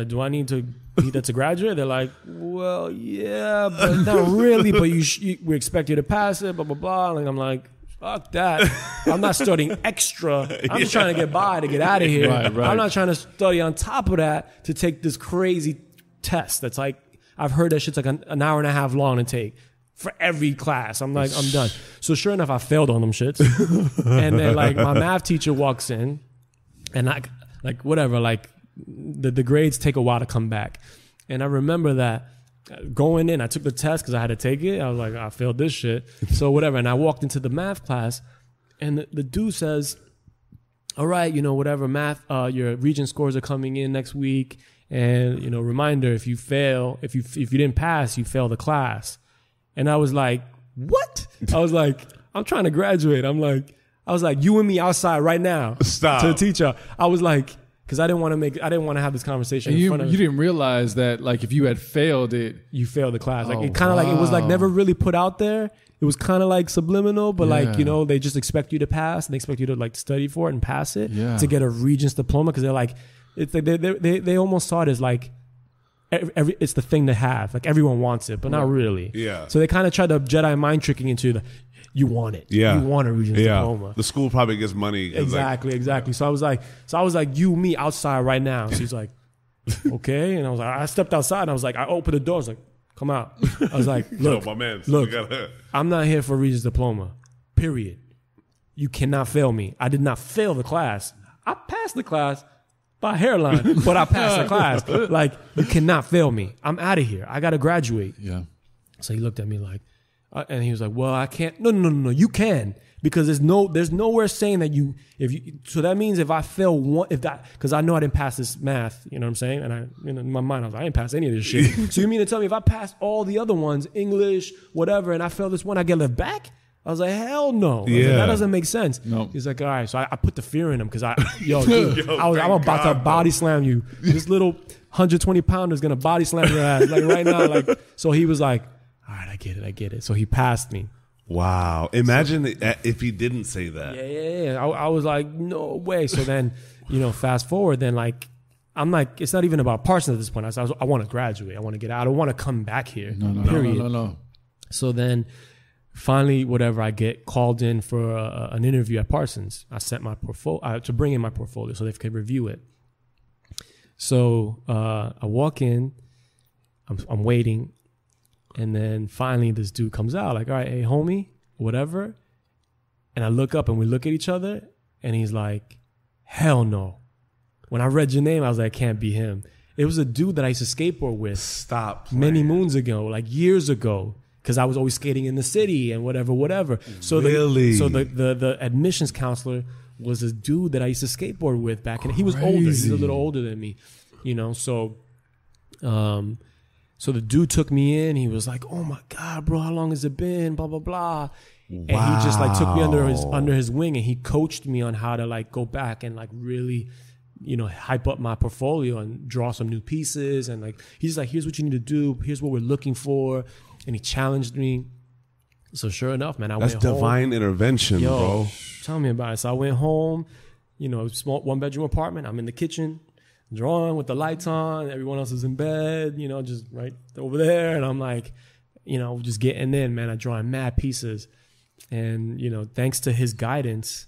do I need that to graduate? They're like, well, yeah, but not really. But we expect you to pass it, blah, blah, blah. And I'm like, fuck that. I'm not studying extra. I'm just trying to get by to get out of here. Right. I'm not trying to study on top of that to take this crazy test. That's like, I've heard that shit's like an hour and a half long to take for every class. I'm like, I'm done. So sure enough, I failed on them shits. And then like my math teacher walks in, and like whatever, like the grades take a while to come back. And I remember that going in, I took the test because I had to take it. I was like, I failed this shit. So whatever. And I walked into the math class, and the dude says, all right, whatever, math, your Regent scores are coming in next week. And, reminder, if you fail, if you didn't pass, you fail the class. And I was like, what? I was like, I'm trying to graduate. I was like, you and me outside right now. Stop. To the teacher. I was like, because I didn't want to have this conversation And in front of you didn't realize that, like, if you had failed it, you failed the class. Like Oh, it kind of like, it was like never really put out there. It was kind of like subliminal, but like, you know, they just expect you to pass and they expect you to like study for it and pass it to get a Regents diploma. Cause they're like, it's like they almost saw it as like, it's the thing to have. Like everyone wants it, but not really. Yeah. So they kind of tried to Jedi mind tricking into the, you want it. Yeah. You want a Regents diploma. The school probably gets money. Exactly. So I was like, you, me outside right now. She's like, okay. And I was like, I stepped outside and I was like, I opened the door. I was like, come out. I was like, look, my man, look, I'm not here for a Regents diploma, period. You cannot fail me. I did not fail the class. I passed the class by a hairline, but I passed the class. Like, you cannot fail me. I'm out of here. I got to graduate. yeah. So he looked at me like, and he was like, well, I can't. No, you can. Because there's nowhere saying that so that means if I fail one, because I know I didn't pass this math, you know what I'm saying? And in my mind, I was like, I didn't pass any of this shit. So you mean to tell me if I pass all the other ones, English, whatever, and I fail this one, I get left back? I was like, hell no. Like, that doesn't make sense. No. He's like, all right. So I put the fear in him because dude, I'm about to body slam you. This little 120 pounder is going to body slam your ass. Like right now. Like, so he was like, all right, I get it. So he passed me. Wow. Imagine if he didn't say that. Yeah. I was like, no way. So then, fast forward, then like, I'm like, it's not even about Parsons at this point. I want to graduate. I want to get out. I don't want to come back here. No. So then finally, whatever, I get called in for an interview at Parsons. I sent my portfolio to bring in my portfolio so they could review it. So I walk in, I'm waiting. And then finally this dude comes out like, all right, hey, homie, whatever. And I look up and we look at each other and he's like, hell no. When I read your name, I was like, it can't be him. It was a dude that I used to skateboard with. Stop. Many moons ago, like years ago. Because I was always skating in the city and whatever. So really? The admissions counselor was a dude that I used to skateboard with back in. He was older. He was a little older than me, So the dude took me in. He was like, "Oh my God, bro, how long has it been?" Blah blah blah. Wow. And he just like took me under his wing and he coached me on how to like go back and like really, hype up my portfolio and draw some new pieces. And like he's like, "Here's what you need to do. Here's what we're looking for." And he challenged me. So sure enough, man, That's went home. divine intervention, bro. Tell me about it. So I went home, small 1-bedroom apartment. I'm in the kitchen, drawing with the lights on. Everyone else is in bed, just right over there. And I'm like, just getting in, man. I'm drawing mad pieces. And, thanks to his guidance,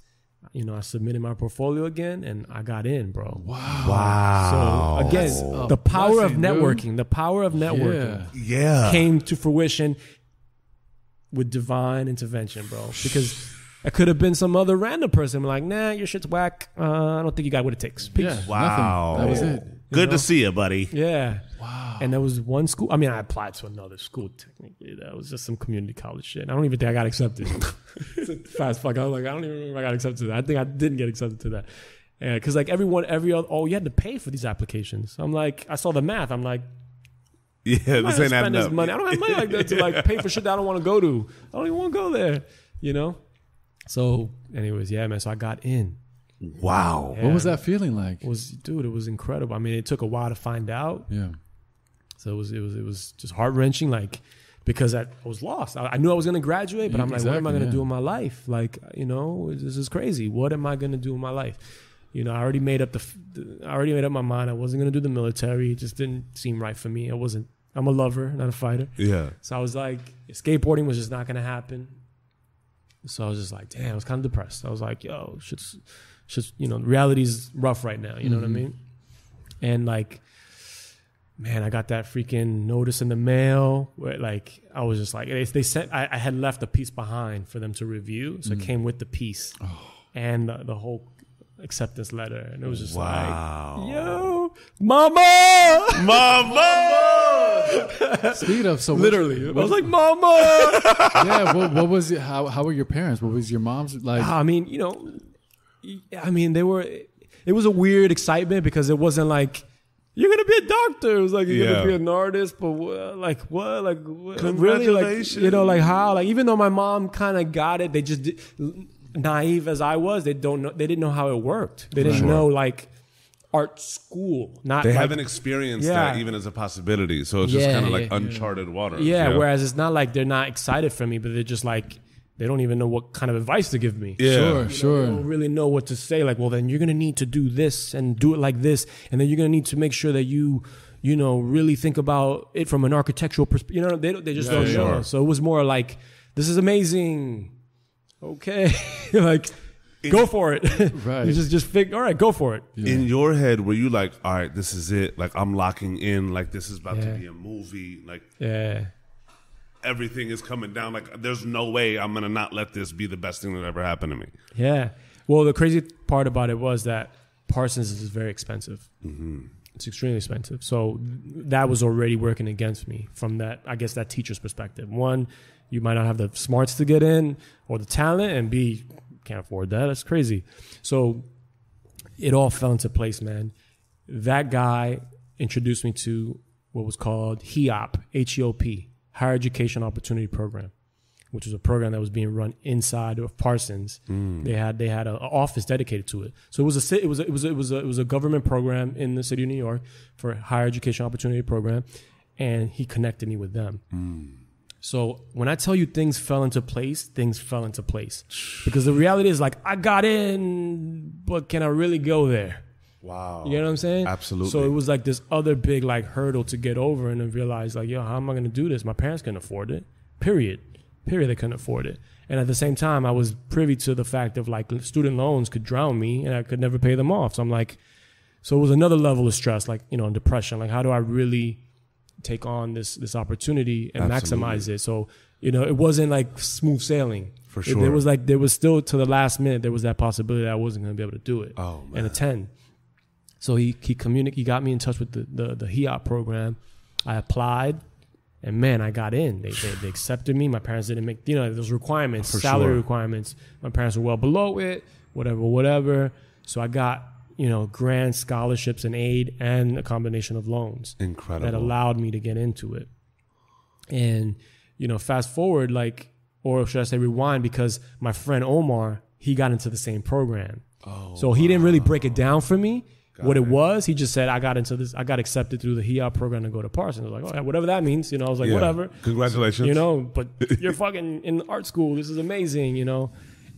I submitted my portfolio again and I got in, bro. Wow. So again, the power of networking, came to fruition with divine intervention, bro. Because I could have been some other random person like, nah, your shit's whack. I don't think you got what it takes. Peace. Yeah, wow. Nothing. That was it. Good to see you, buddy. Yeah. Wow. And there was one school. I mean, I applied to another school technically. That was just some community college shit. I don't even think I got accepted. Fast fuck. I was like, I don't even remember if I got accepted to that. I think I didn't get accepted to that. Because like every other, you had to pay for these applications. I'm like, I saw the math. I'm like, yeah, this ain't spend this enough. money. I don't have money like that to like pay for shit that I don't want to go to. I don't even want to go there, So, anyways, yeah, man. So I got in. Wow. What was that feeling like? It was incredible. I mean, it took a while to find out. Yeah. So it was just heart wrenching, like because I was lost. I knew I was going to graduate, but I'm like, what am I going to do in my life? Like, this is crazy. What am I going to do in my life? I already made up my mind. I wasn't going to do the military. It just didn't seem right for me. I'm a lover, not a fighter. Yeah. So I was like, skateboarding was just not going to happen. So I was just like, damn, I was kind of depressed. I was like, yo, shit's reality's rough right now. You know what I mean? And like, man, I got that freaking notice in the mail where like, I was just like, they sent, I had left a piece behind for them to review. So it came with the piece and the whole acceptance letter. And it was just like, yo, mama. Speed up. So literally, I was like, mama. Yeah. What was it? How were your parents? What was your mom's like? I mean, it was a weird excitement because it wasn't like, you're going to be a doctor. It was like, you're going to be an artist, but what? Like, congratulations. Really? Like, how? Like, even though my mom kind of got it, they just, naive as I was, they didn't know how it worked. They didn't know, like, art school. Not They like, haven't experienced that even as a possibility. So it's just kind of like uncharted water. Yeah, whereas it's not like they're not excited for me, but they're just like, they don't even know what kind of advice to give me. Yeah. Sure. They don't really know what to say. Like, well, then you're going to need to do this and do it like this. And then you're going to need to make sure that you really think about it from an architectural perspective. You know, they just don't know. So it was more like, this is amazing. Okay. Like, go for it. Right. You just figure, all right, go for it. Yeah. In your head, were you like, all right, this is it. Like, I'm locking in. Like, this is about to be a movie. Like, everything is coming down. Like, there's no way I'm going to not let this be the best thing that ever happened to me. Yeah. Well, the crazy part about it was that Parsons is very expensive. Mm-hmm. It's extremely expensive. So that was already working against me from that, I guess, that teacher's perspective. One, you might not have the smarts to get in or the talent, and B, can't afford that. That's crazy. So it all fell into place, man. That guy introduced me to what was called HEOP, H-E-O-P, Higher Education Opportunity Program, which was a program that was being run inside of Parsons. They had an office dedicated to it. So it was a government program in the city of New York for Higher Education Opportunity Program, and he connected me with them. So when I tell you things fell into place, because the reality is, like, I got in, but can I really go there? Wow. You know what I'm saying? Absolutely. So it was like this other big like hurdle to get over, and then realize like, yo, how am I going to do this? My parents couldn't afford it. Period. They couldn't afford it. And at the same time, I was privy to the fact of like student loans could drown me and I could never pay them off. So I'm like, so it was another level of stress, like, you know, depression. Like, how do I really take on this opportunity and maximize it? So, you know, it wasn't like smooth sailing. For sure. There was still to the last minute, there was that possibility that I wasn't going to be able to do it and attend. So he got me in touch with the HEOP program. I applied, and man, I got in. They accepted me. My parents didn't make, you know, those requirements, salary requirements. My parents were well below it, whatever. So I got, you know, grants, scholarships, and aid, and a combination of loans. Incredible. That allowed me to get into it. And, you know, fast forward, like, or should I say rewind, because my friend Omar, he got into the same program. So he didn't really break it down for me. What it was, he just said, I got accepted through the HEOP program to go to Parsons. I was like, oh, whatever that means, you know. I was like, whatever. Congratulations. You know, but you're fucking in art school. This is amazing, you know.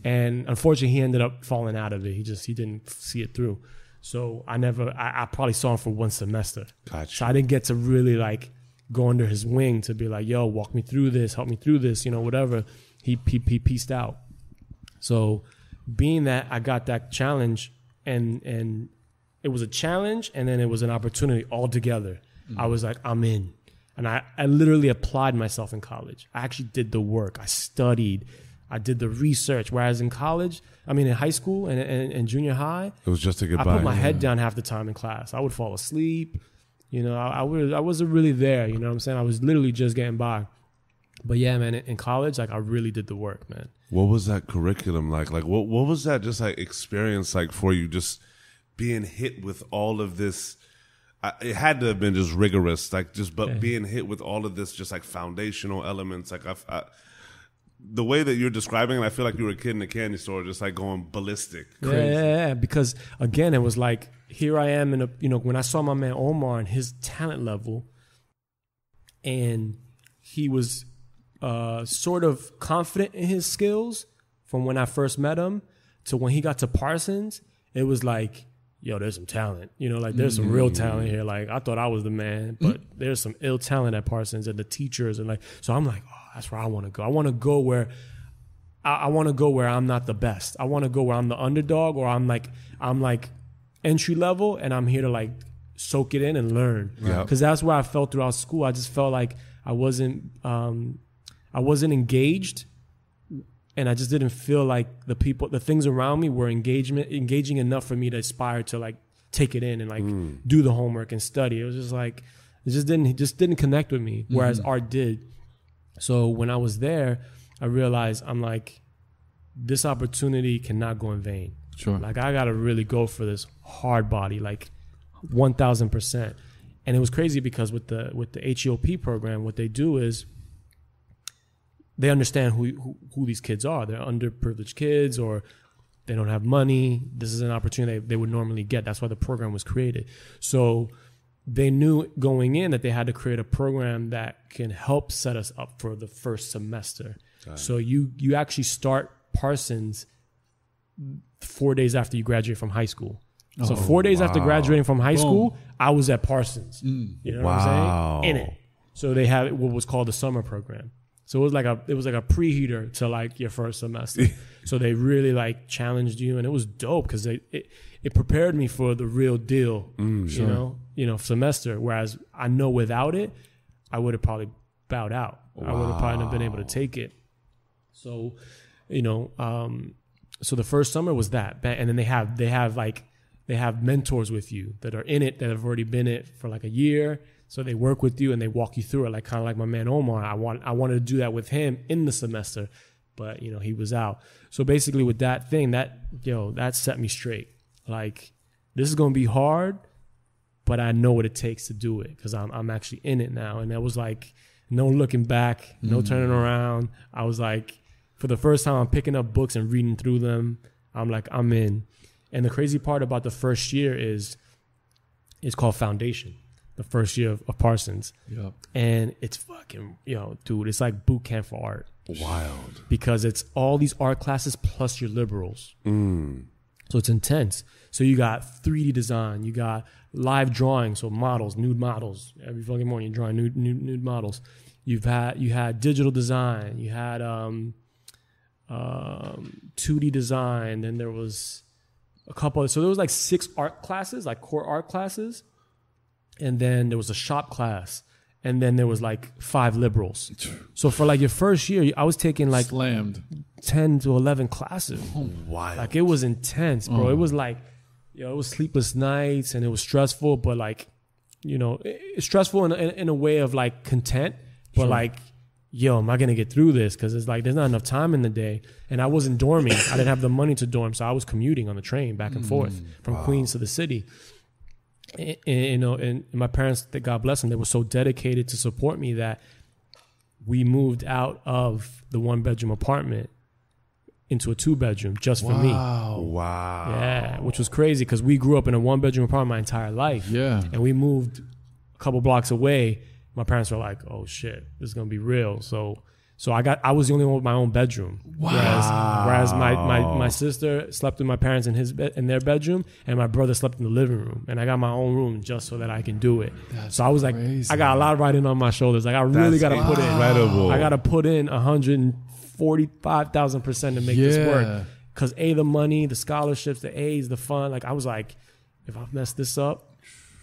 And unfortunately, he ended up falling out of it. He didn't see it through. So I probably saw him for one semester. Gotcha. So I didn't get to really like go under his wing to be like, yo, walk me through this, help me through this, you know, whatever. He pieced out. So being that I got that challenge, and it was a challenge, and then it was an opportunity all together. I was like, I'm in. And I literally applied myself in college. I actually did the work. I studied. I did the research. Whereas in college, in high school and junior high, it was just to get by. I put my head down half the time in class. I would fall asleep. You know, I wasn't really there. You know what I'm saying? I was literally just getting by. But yeah, man, in college, like, I really did the work, man. What was that curriculum like? Like, what was that just like experience like for you? Just being hit with all of this, it had to have been just rigorous, like being hit with all of this, just like foundational elements. Like the way that you're describing it, I feel like you were a kid in a candy store, just like going ballistic. Crazy. Yeah. Because again, it was like, here I am when I saw my man Omar and his talent level, and he was sort of confident in his skills from when I first met him to when he got to Parsons, it was like, yo, there's some talent. You know, like, there's some real talent here. Like, I thought I was the man, but there's some ill talent at Parsons and the teachers. And like, so I'm like, oh, that's where I want to go. I want to go where I'm not the best. I want to go where I'm the underdog, or I'm like entry level, and I'm here to like soak it in and learn. Because that's where I felt throughout school. I just felt like I wasn't engaged. And I just didn't feel like the things around me were engaging enough for me to aspire to like take it in and like do the homework and study. It was just like, it just didn't connect with me, whereas art did. So when I was there, I realized, I'm like, this opportunity cannot go in vain. Sure. Like, I got to really go for this hard body, like 1,000%. And it was crazy because with the HEOP program, what they do is, they understand who these kids are. They're underprivileged kids, or They don't have money. This is an opportunity they would normally get. That's why the program was created. So they knew going in that they had to create a program that can help set us up for the first semester. So you actually start Parsons 4 days after you graduate from high school. So 4 days after graduating from high school, I was at Parsons. You know what I'm saying? In it. So they had what was called the summer program. So it was like a preheater to like your first semester. So they really like challenged you, and it was dope because it prepared me for the real deal, you know, semester. Whereas I know without it, I would have probably bowed out. I would have probably not been able to take it. So, you know, so the first summer was that, and then they have mentors with you that are in it, that have already been it for like a year. So they work with you and they walk you through it, like kind of like my man Omar. I wanted to do that with him in the semester, but you know, he was out. So basically with that thing, that set me straight. Like, this is going to be hard, but I know what it takes to do it because I'm actually in it now. And that was like, no looking back, no turning around. I was like, for the first time, I'm picking up books and reading through them. I'm like, I'm in. And the crazy part about the first year is it's called Foundation, the first year of Parsons. Yep. And it's fucking, dude, it's like boot camp for art. Wild. Because it's all these art classes plus your liberals. So it's intense. So you got 3D design, you got live drawing, so models, nude models. Every fucking morning you're drawing nude models. You had digital design, you had 2D design, then there was a couple. So there was like 6 art classes, like core art classes. And then there was a shop class. And then there was like 5 liberals. So for like your first year, I was taking like slammed 10 to 11 classes. Wild. Like it was intense, bro. It was like, it was sleepless nights and it was stressful, but like, it's stressful in a way of like content, but like, am I going to get through this? Because it's like, there's not enough time in the day. And I wasn't dorming. I didn't have the money to dorm. So I was commuting on the train back and forth from Queens to the city. And my parents, God bless them, they were so dedicated to support me that we moved out of the 1-bedroom apartment into a 2-bedroom just for me. Wow. Yeah, which was crazy because we grew up in a 1-bedroom apartment my entire life. Yeah. And we moved a couple blocks away. My parents were like, "Oh shit, this is gonna be real." So I was the only one with my own bedroom. Wow. Whereas my sister slept with my parents in their bedroom, and my brother slept in the living room. And I got my own room just so that I can do it. So I was like, crazy. I got a lot riding on my shoulders. Like I really got to put in. Incredible. I got to put in 145,000% to make this work. Because the money, the scholarships, the A's, the fun. Like I was like, if I mess this up,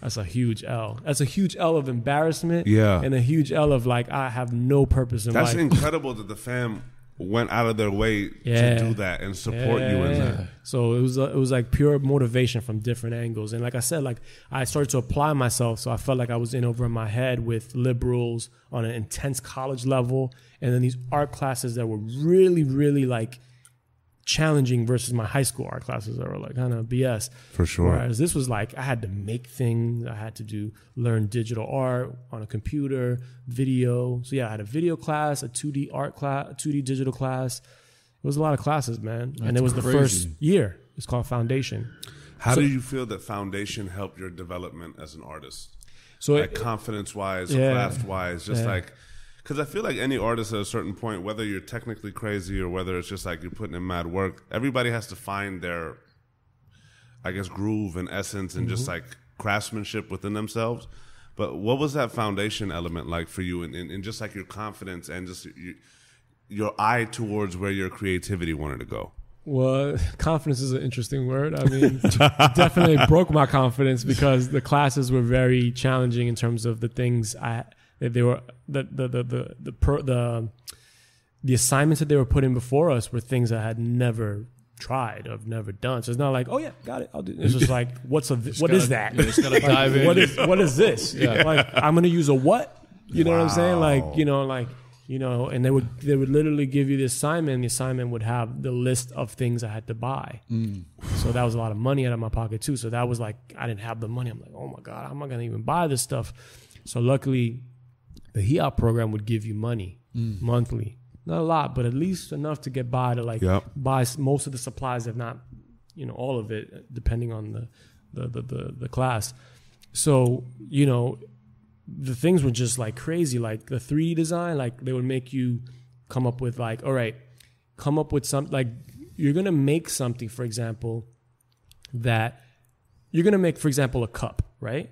that's a huge L. That's a huge L of embarrassment. Yeah. And a huge L of like, I have no purpose in life. That's incredible that the fam went out of their way to do that and support you in that. So it was like pure motivation from different angles. And like I said, like I started to apply myself. So I felt like I was in over my head with liberals on an intense college level. And then these art classes that were really, really like challenging versus my high school art classes that were like kind of BS. For sure. Whereas this was like, I had to make things. I had to learn digital art on a computer, video. So yeah, I had a video class, a 2D art class, a 2D digital class. It was a lot of classes, man. And it was the first year. It's called Foundation. How do you feel that Foundation helped your development as an artist? So like confidence-wise, craft-wise, just like... Because I feel like any artist at a certain point, whether you're technically crazy or whether it's just like you're putting in mad work, everybody has to find their, I guess, groove and essence and just like craftsmanship within themselves. But what was that foundation element like for you and just like your confidence and just your eye towards where your creativity wanted to go? Well, confidence is an interesting word. I mean, definitely broke my confidence because the classes were very challenging in terms of the things they were the assignments that they were putting before us were things I had never tried or never done. So it's not like, oh yeah, got it, I'll do it. It's just like, what is that? You just gotta dive in. What is this? Yeah. Like I'm gonna use a what? You know what I'm saying? Like, and they would literally give you the assignment, and the assignment would have the list of things I had to buy. So that was a lot of money out of my pocket too. So that was like, I didn't have the money. I'm like, oh my God, how am I gonna even buy this stuff? So luckily the HEOP program would give you money monthly. Not a lot, but at least enough to get by to buy most of the supplies, if not all of it depending on the class. So, the things were just like crazy. Like the 3D design, like they would make you come up with like, all right, come up with something, like you're going to make something, for example, that you're going to make, for example, a cup, right?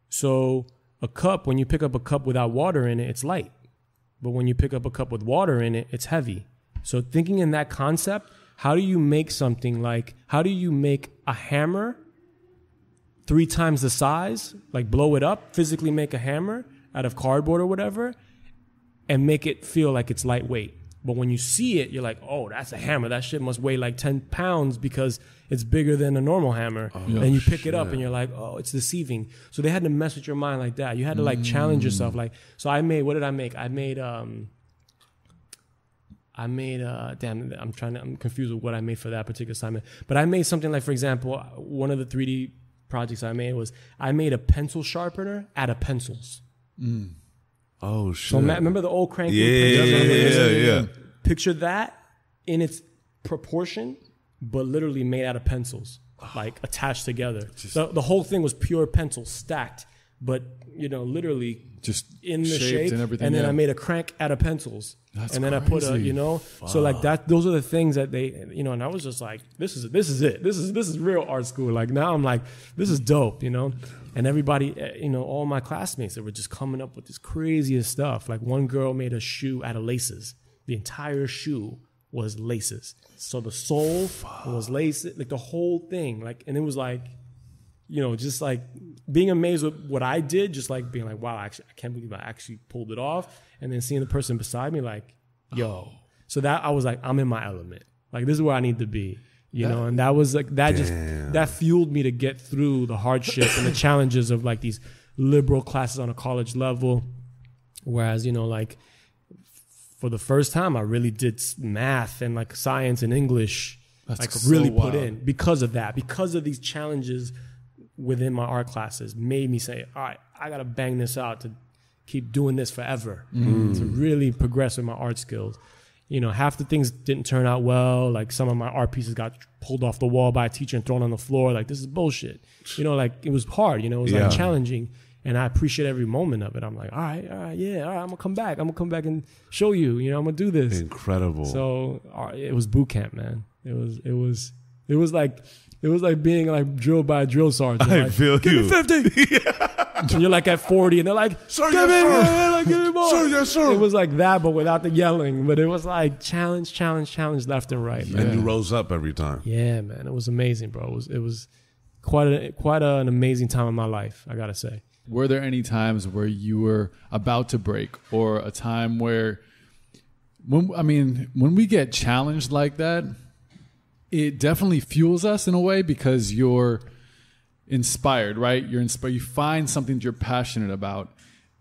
So a cup, when you pick up a cup without water in it, it's light. But when you pick up a cup with water in it, it's heavy. So thinking in that concept, how do you make something like, how do you make a hammer 3 times the size, like blow it up, physically make a hammer out of cardboard or whatever, and make it feel like it's lightweight. But when you see it, you're like, oh, that's a hammer. That shit must weigh like 10 pounds because it's bigger than a normal hammer. And you pick it up and you're like, oh, it's deceiving. So they had to mess with your mind like that. You had to like challenge yourself. Like, so what did I make? I made, I'm confused with what I made for that particular assignment. But I made something like, for example, one of the 3D projects I made was I made a pencil sharpener out of pencils. Oh shit! So remember the old cranky? Yeah. Picture that in its proportion, but literally made out of pencils, like attached together. The whole thing was pure pencil stacked, but literally just in the shape and everything. And then I made a crank out of pencils. That's and then crazy. I put so like that. Those are the things that they, and I was just like, this is it. This is real art school. Like now I'm like, this is dope, And everybody, all my classmates, they were just coming up with this craziest stuff. Like one girl made a shoe out of laces. The entire shoe was laces. So the sole was laces, like the whole thing. Like, and it was like, just like being amazed with what I did, just like being like, wow, I can't believe I actually pulled it off. And then seeing the person beside me like, yo. So that I was like, I'm in my element. Like this is where I need to be. And that was like, that fueled me to get through the hardship and the challenges of like these liberal classes on a college level. Whereas, like for the first time, I really did math and like science and English, really put in because of that, because of these challenges within my art classes made me say, all right, I got to bang this out to keep doing this forever, to really progress with my art skills. Half the things didn't turn out well. Like some of my art pieces got pulled off the wall by a teacher and thrown on the floor. Like, this is bullshit. Like it was hard, it was like challenging. And I appreciate every moment of it. I'm like, all right, I'm gonna come back. I'm gonna come back and show you, I'm gonna do this. Incredible. So it was boot camp, man. It was like being like drilled by a drill sergeant. I like, feel give you. me 50. And you're like at 40 and they're like, sir, give me yes, more. Like, give me more. Sir, yes, sir. It was like that, but without the yelling. But it was like challenge left and right, man. And you rose up every time. Yeah, man. It was amazing, bro. It was quite an amazing time in my life, I gotta say. Were there any times where you were about to break, or a time where, when we get challenged like that, it definitely fuels us in a way because you're inspired, right? You're inspired. You find something that you're passionate about.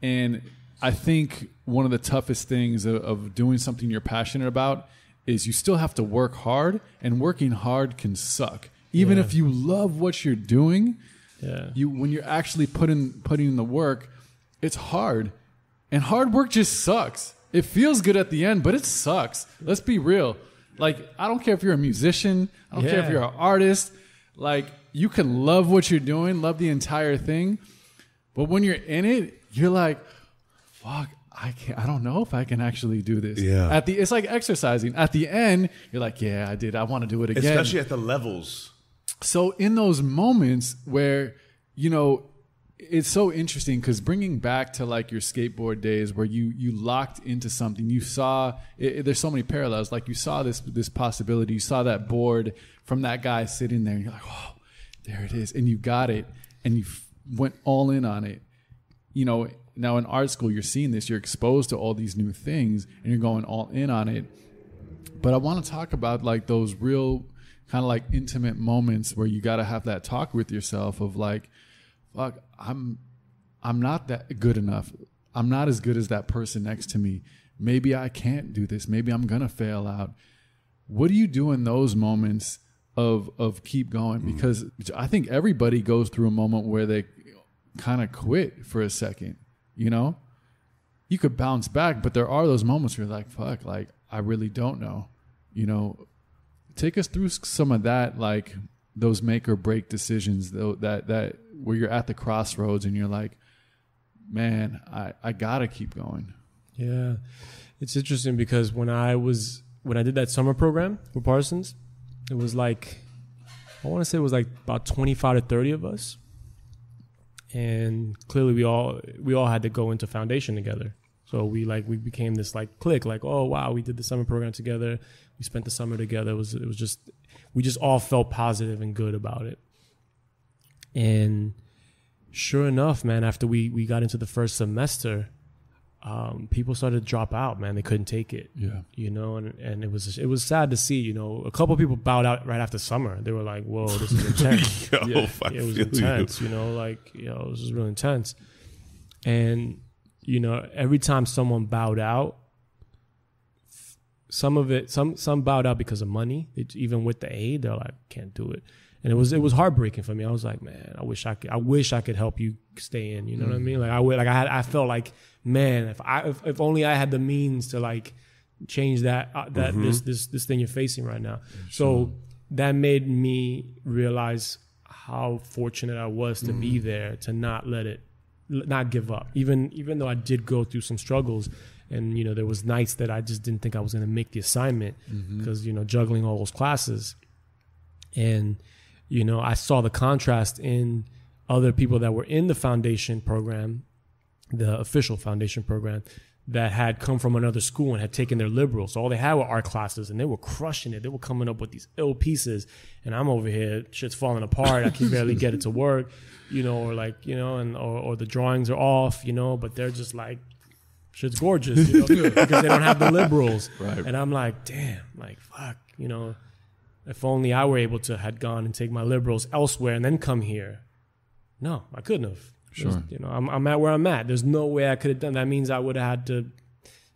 And I think one of the toughest things of doing something you're passionate about is you still have to work hard, and working hard can suck. Even if you love what you're doing, when you're actually putting in the work, it's hard. And hard work just sucks. It feels good at the end, but it sucks. Let's be real. Like, I don't care if you're a musician. I don't care if you're an artist. Like, you can love what you're doing, love the entire thing. But when you're in it, you're like, fuck, I don't know if I can actually do this. Yeah. It's like exercising. At the end, you're like, yeah, I did. I want to do it again. Especially at the levels. So in those moments where, it's so interesting because bringing back to like your skateboard days where you locked into something, you saw, there's so many parallels. Like you saw this possibility, you saw that board from that guy sitting there, and you're like, oh, there it is. And you got it, and you went all in on it. Now in art school, you're seeing this, you're exposed to all these new things, and you're going all in on it. But I want to talk about like those real kind of like intimate moments where you got to have that talk with yourself of like, fuck, I'm not that good enough. I'm not as good as that person next to me. Maybe I can't do this. Maybe I'm going to fail out. What do you do in those moments of keep going? Because I think everybody goes through a moment where they kind of quit for a second, You could bounce back, but there are those moments where you're like, fuck, like, I really don't know. Take us through some of that, like, those make or break decisions, though, that where you're at the crossroads and you're like, man, I gotta keep going. Yeah, it's interesting because when I did that summer program with Parsons, it was like, I want to say it was like about 25 to 30 of us, and clearly we all had to go into foundation together. So we became this like clique, like, oh wow, we did the summer program together. We spent the summer together. We just all felt positive and good about it. And sure enough, man, after we got into the first semester, people started to drop out, man. They couldn't take it. Yeah. You know, and it was sad to see, you know, a couple of people bowed out right after summer. They were like, whoa, this is intense. It was intense, you know, like, you know, this is really intense. And, you know, every time someone bowed out, some bowed out because of money. Even with the aid, they're like, can't do it. And it was heartbreaking for me. I was like, man, I wish I could help you stay in. You know what I mean? Like I felt like, man, if only I had the means to like change that this thing you're facing right now. Sure. So that made me realize how fortunate I was to be there, to not give up. Even though I did go through some struggles, and you know there was nights that I just didn't think I was going to make the assignment because you know juggling all those classes, and you know I saw the contrast in other people that were in the foundation program, the official foundation program, that had come from another school and had taken their liberals. So all they had were art classes, and they were crushing it. They were coming up with these ill pieces, and I'm over here, shit's falling apart. I can barely get it to work, you know, or like, you know, and or the drawings are off, you know, but they're just like, shit's gorgeous, you know, because they don't have the liberals. Right. And I'm like, damn, like, fuck, you know, if only I were able to had gone and take my liberals elsewhere and then come here. No, I couldn't have. Sure. You know, I'm at where I'm at. There's no way I could have done that. Means I would have had to,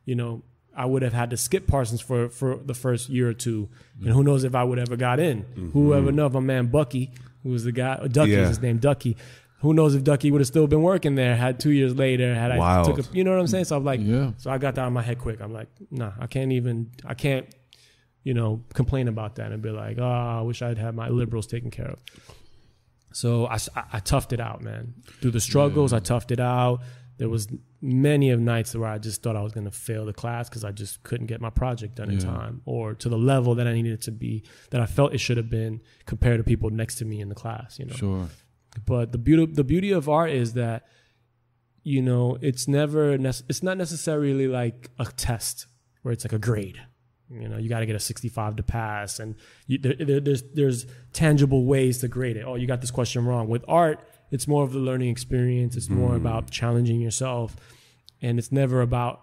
you know, I would have had to skip Parsons for the first year or two. And who knows if I would ever got in. Whoever knows, my man Bucky, who was the guy, Ducky is his name, Ducky. Who knows if Ducky would have still been working there had 2 years later, had I took a, you know what I'm saying? So I'm like, so I got that out of my head quick. I'm like, nah, I can't, you know, complain about that and be like, oh, I wish I'd had my liberals taken care of. So I toughed it out, man. Through the struggles, I toughed it out. There was many of nights where I just thought I was going to fail the class because I just couldn't get my project done in time or to the level that I needed it to be, that I felt it should have been compared to people next to me in the class, you know. Sure. But the beauty of art is that, you know, it's not necessarily like a test where it's like a grade. You know, you got to get a 65 to pass, and there's tangible ways to grade it. Oh, you got this question wrong. With art, it's more of the learning experience. It's more about challenging yourself, and it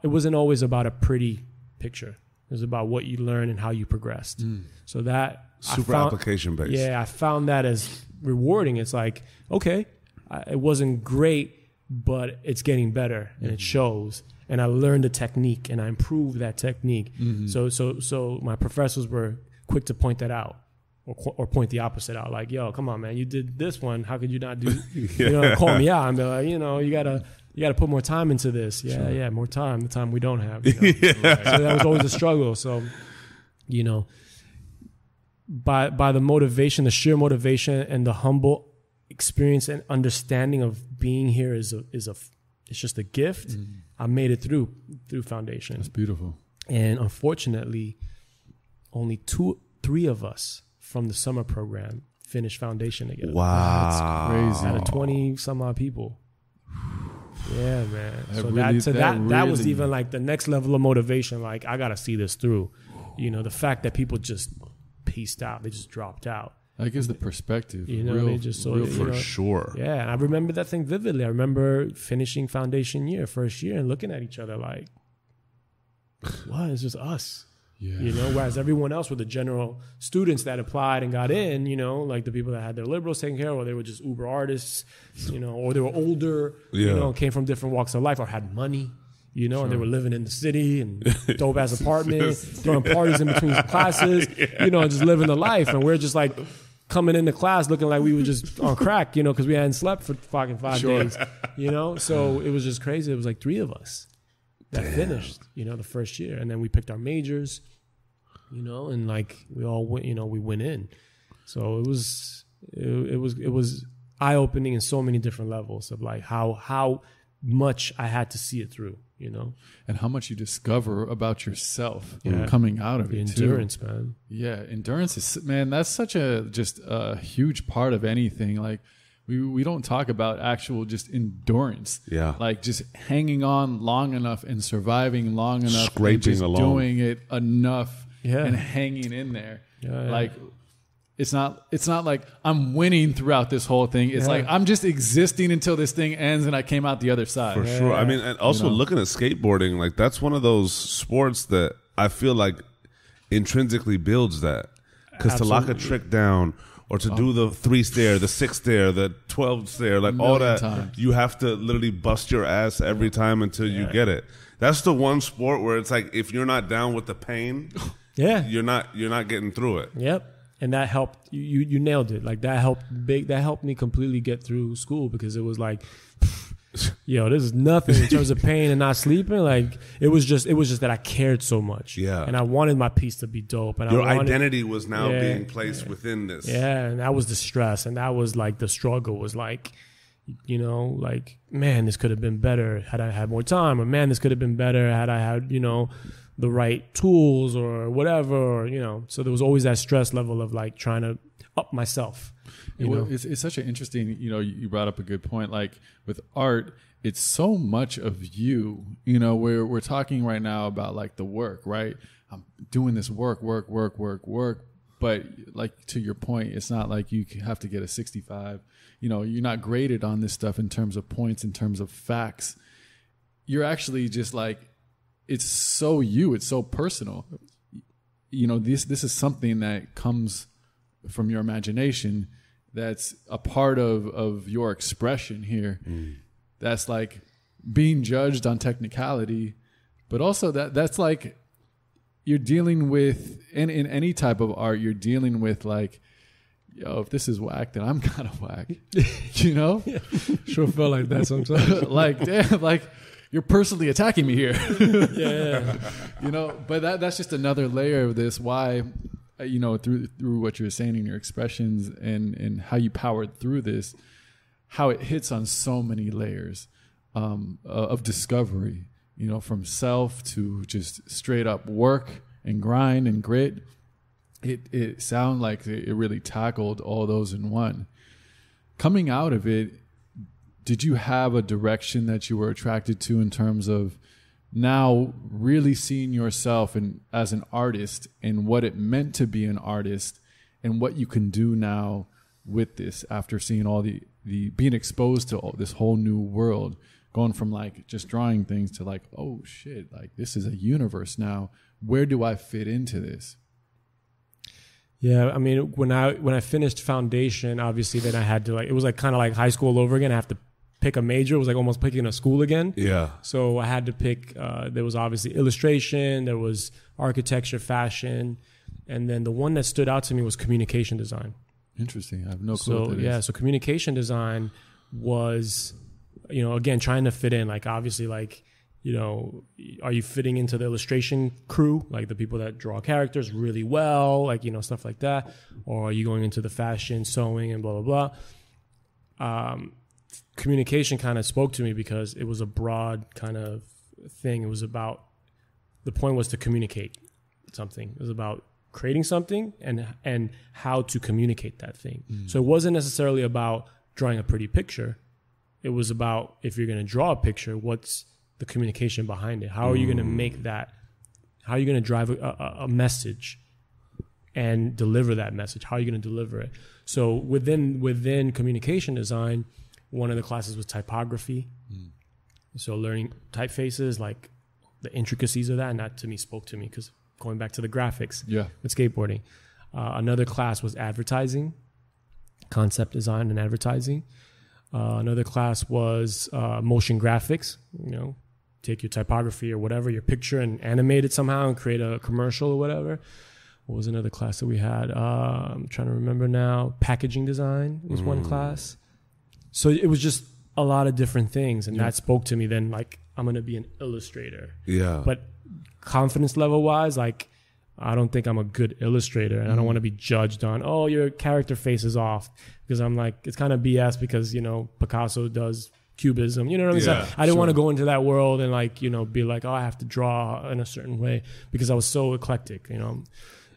wasn't always about a pretty picture. It was about what you learned and how you progressed. So that super application based. Yeah, I found that as rewarding. It's like, okay, it wasn't great, but it's getting better, and it shows. And I learned a technique, and I improved that technique. So my professors were quick to point that out, or point the opposite out. Like, yo, come on, man, you did this one. How could you not do? You know, call me out and be like, you know, you gotta put more time into this. Yeah, more time. The time we don't have. You know? So that was always a struggle. So, you know, by the motivation, the sheer motivation, and the humble experience and understanding of being here is it's just a gift. I made it through foundation. That's beautiful. And unfortunately, only 3 of us from the summer program finished foundation together. Wow. That's crazy. Out of 20 some odd people. Yeah, man. That was even like the next level of motivation. Like, I got to see this through. You know, the fact that people just pieced out, they just dropped out. That gives the perspective. You know, they just real for sure. Yeah, and I remember that thing vividly. I remember finishing foundation year, first year, and looking at each other like, what? It's just us. Yeah. You know, whereas everyone else were the general students that applied and got in, you know, like the people that had their liberals taken care of, or they were just uber artists, you know, or they were older, you know, came from different walks of life, or had money. You know, and they were living in the city and dope ass apartment, throwing parties in between classes, you know, just living the life. And we're just like coming into class looking like we were just on crack, you know, because we hadn't slept for fucking 5 days, you know. So it was just crazy. It was like 3 of us that finished, you know, the first year. And then we picked our majors, you know, and like we all went, you know, we went in. So it was eye opening in so many different levels of like how much I had to see it through, you know, and how much you discover about yourself coming out of it. Endurance, too. man. Yeah, endurance is, man, that's such a huge part of anything. Like we don't talk about actual just endurance. Yeah, like just hanging on long enough and surviving long enough, scraping and just along, doing it enough, and hanging in there. Like. It's not like I'm winning throughout this whole thing. It's like I'm just existing until this thing ends and I came out the other side. For sure. I mean, and also looking at skateboarding, like that's one of those sports that I feel like intrinsically builds that. Because to lock a trick down or to do the 3 stair, the 6 stair, the 12 stair, like all that, times. You have to literally bust your ass every time until you get it. That's the one sport where it's like if you're not down with the pain, you're not getting through it. Yep. And that helped you nailed it. Like that helped me completely get through school because it was like, yo, this is nothing in terms of pain and not sleeping. Like it was just that I cared so much. Yeah. And I wanted my piece to be dope. And your identity was now being placed within this. Yeah. And that was the stress. And that was like the struggle was like, you know, like, man, this could have been better had I had more time, or man, this could have been better had I had, you know, the right tools or whatever, or, you know, so there was always that stress level of like trying to up myself. It's such an interesting, you know, you brought up a good point. Like with art, it's so much of you, you know, we're talking right now about like the work, right? I'm doing this work. But like to your point, it's not like you have to get a 65. You know, you're not graded on this stuff in terms of points, in terms of facts. You're actually just like, it's so you, it's so personal. You know, this is something that comes from your imagination. That's a part of your expression here. That's like being judged on technicality, but also that's like you're dealing with, and in any type of art, you're dealing with like, yo, if this is whack, then I'm kind of whack. You know? Sure felt like that sometimes. Like, damn, like you're personally attacking me here. Yeah. You know, but that's just another layer of this. Why, you know, through what you're saying in your expressions and how you powered through this, how it hits on so many layers of discovery, you know, from self to just straight up work and grind and grit. It sounded like it really tackled all those in one. Coming out of it, did you have a direction that you were attracted to in terms of now really seeing yourself as an artist and what it meant to be an artist and what you can do now with this after seeing all the being exposed to all this whole new world, going from like just drawing things to like, oh shit, like this is a universe now. Where do I fit into this? Yeah, I mean, when I finished foundation, obviously then I had to like, it was like kind of like high school all over again. I have to pick a major. It was like almost picking a school again. Yeah. So I had to pick, there was obviously illustration, there was architecture, fashion, and then the one that stood out to me was communication design. Interesting. I have no clue what that is. Yeah, so communication design was, you know, again, trying to fit in, like obviously like, you know, are you fitting into the illustration crew, like the people that draw characters really well, like, you know, stuff like that? Or are you going into the fashion, sewing, and blah, blah, blah? Communication kind of spoke to me because it was a broad kind of thing. It was about, the point was to communicate something. It was about creating something and how to communicate that thing. So it wasn't necessarily about drawing a pretty picture. It was about, if you're going to draw a picture, what's the communication behind it? How are you going to make that? How are you going to drive a message and deliver that message? How are you going to deliver it? So within communication design, one of the classes was typography. So learning typefaces, like the intricacies of that, and that to me spoke to me because going back to the graphics with skateboarding. Another class was advertising, concept design and advertising. Another class was motion graphics, you know, take your typography or whatever, your picture, and animate it somehow and create a commercial or whatever. What was another class that we had? I'm trying to remember now. Packaging design was one class. So it was just a lot of different things, and that spoke to me then, like, I'm going to be an illustrator. Yeah. But confidence level-wise, like, I don't think I'm a good illustrator, and I don't want to be judged on, oh, your character face is off, because I'm like, it's kind of BS because, you know, Picasso does cubism, you know what I mean? Yeah, so I didn't want to go into that world and like, you know, be like, oh, I have to draw in a certain way, because I was so eclectic, you know.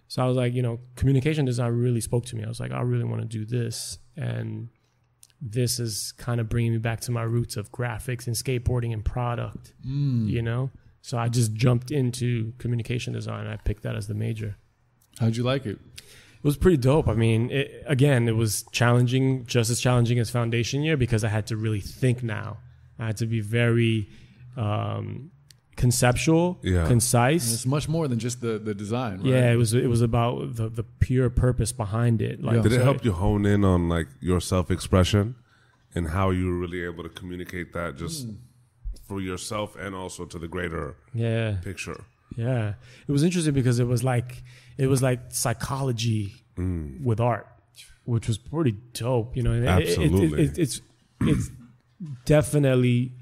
So I was like, you know, communication design really spoke to me. I was like, I really want to do this, and this is kind of bringing me back to my roots of graphics and skateboarding and product, you know? So I just jumped into communication design. I picked that as the major. How'd you like it? It was pretty dope. I mean, it was challenging, just as challenging as foundation year, because I had to really think now. I had to be very conceptual, concise. And it's much more than just the design, right? Yeah, it was about the pure purpose behind it. Like, did it help you hone in on like your self-expression and how you were really able to communicate that just for yourself and also to the greater picture? Yeah, it was interesting because it was like psychology with art, which was pretty dope. You know, absolutely. It's definitely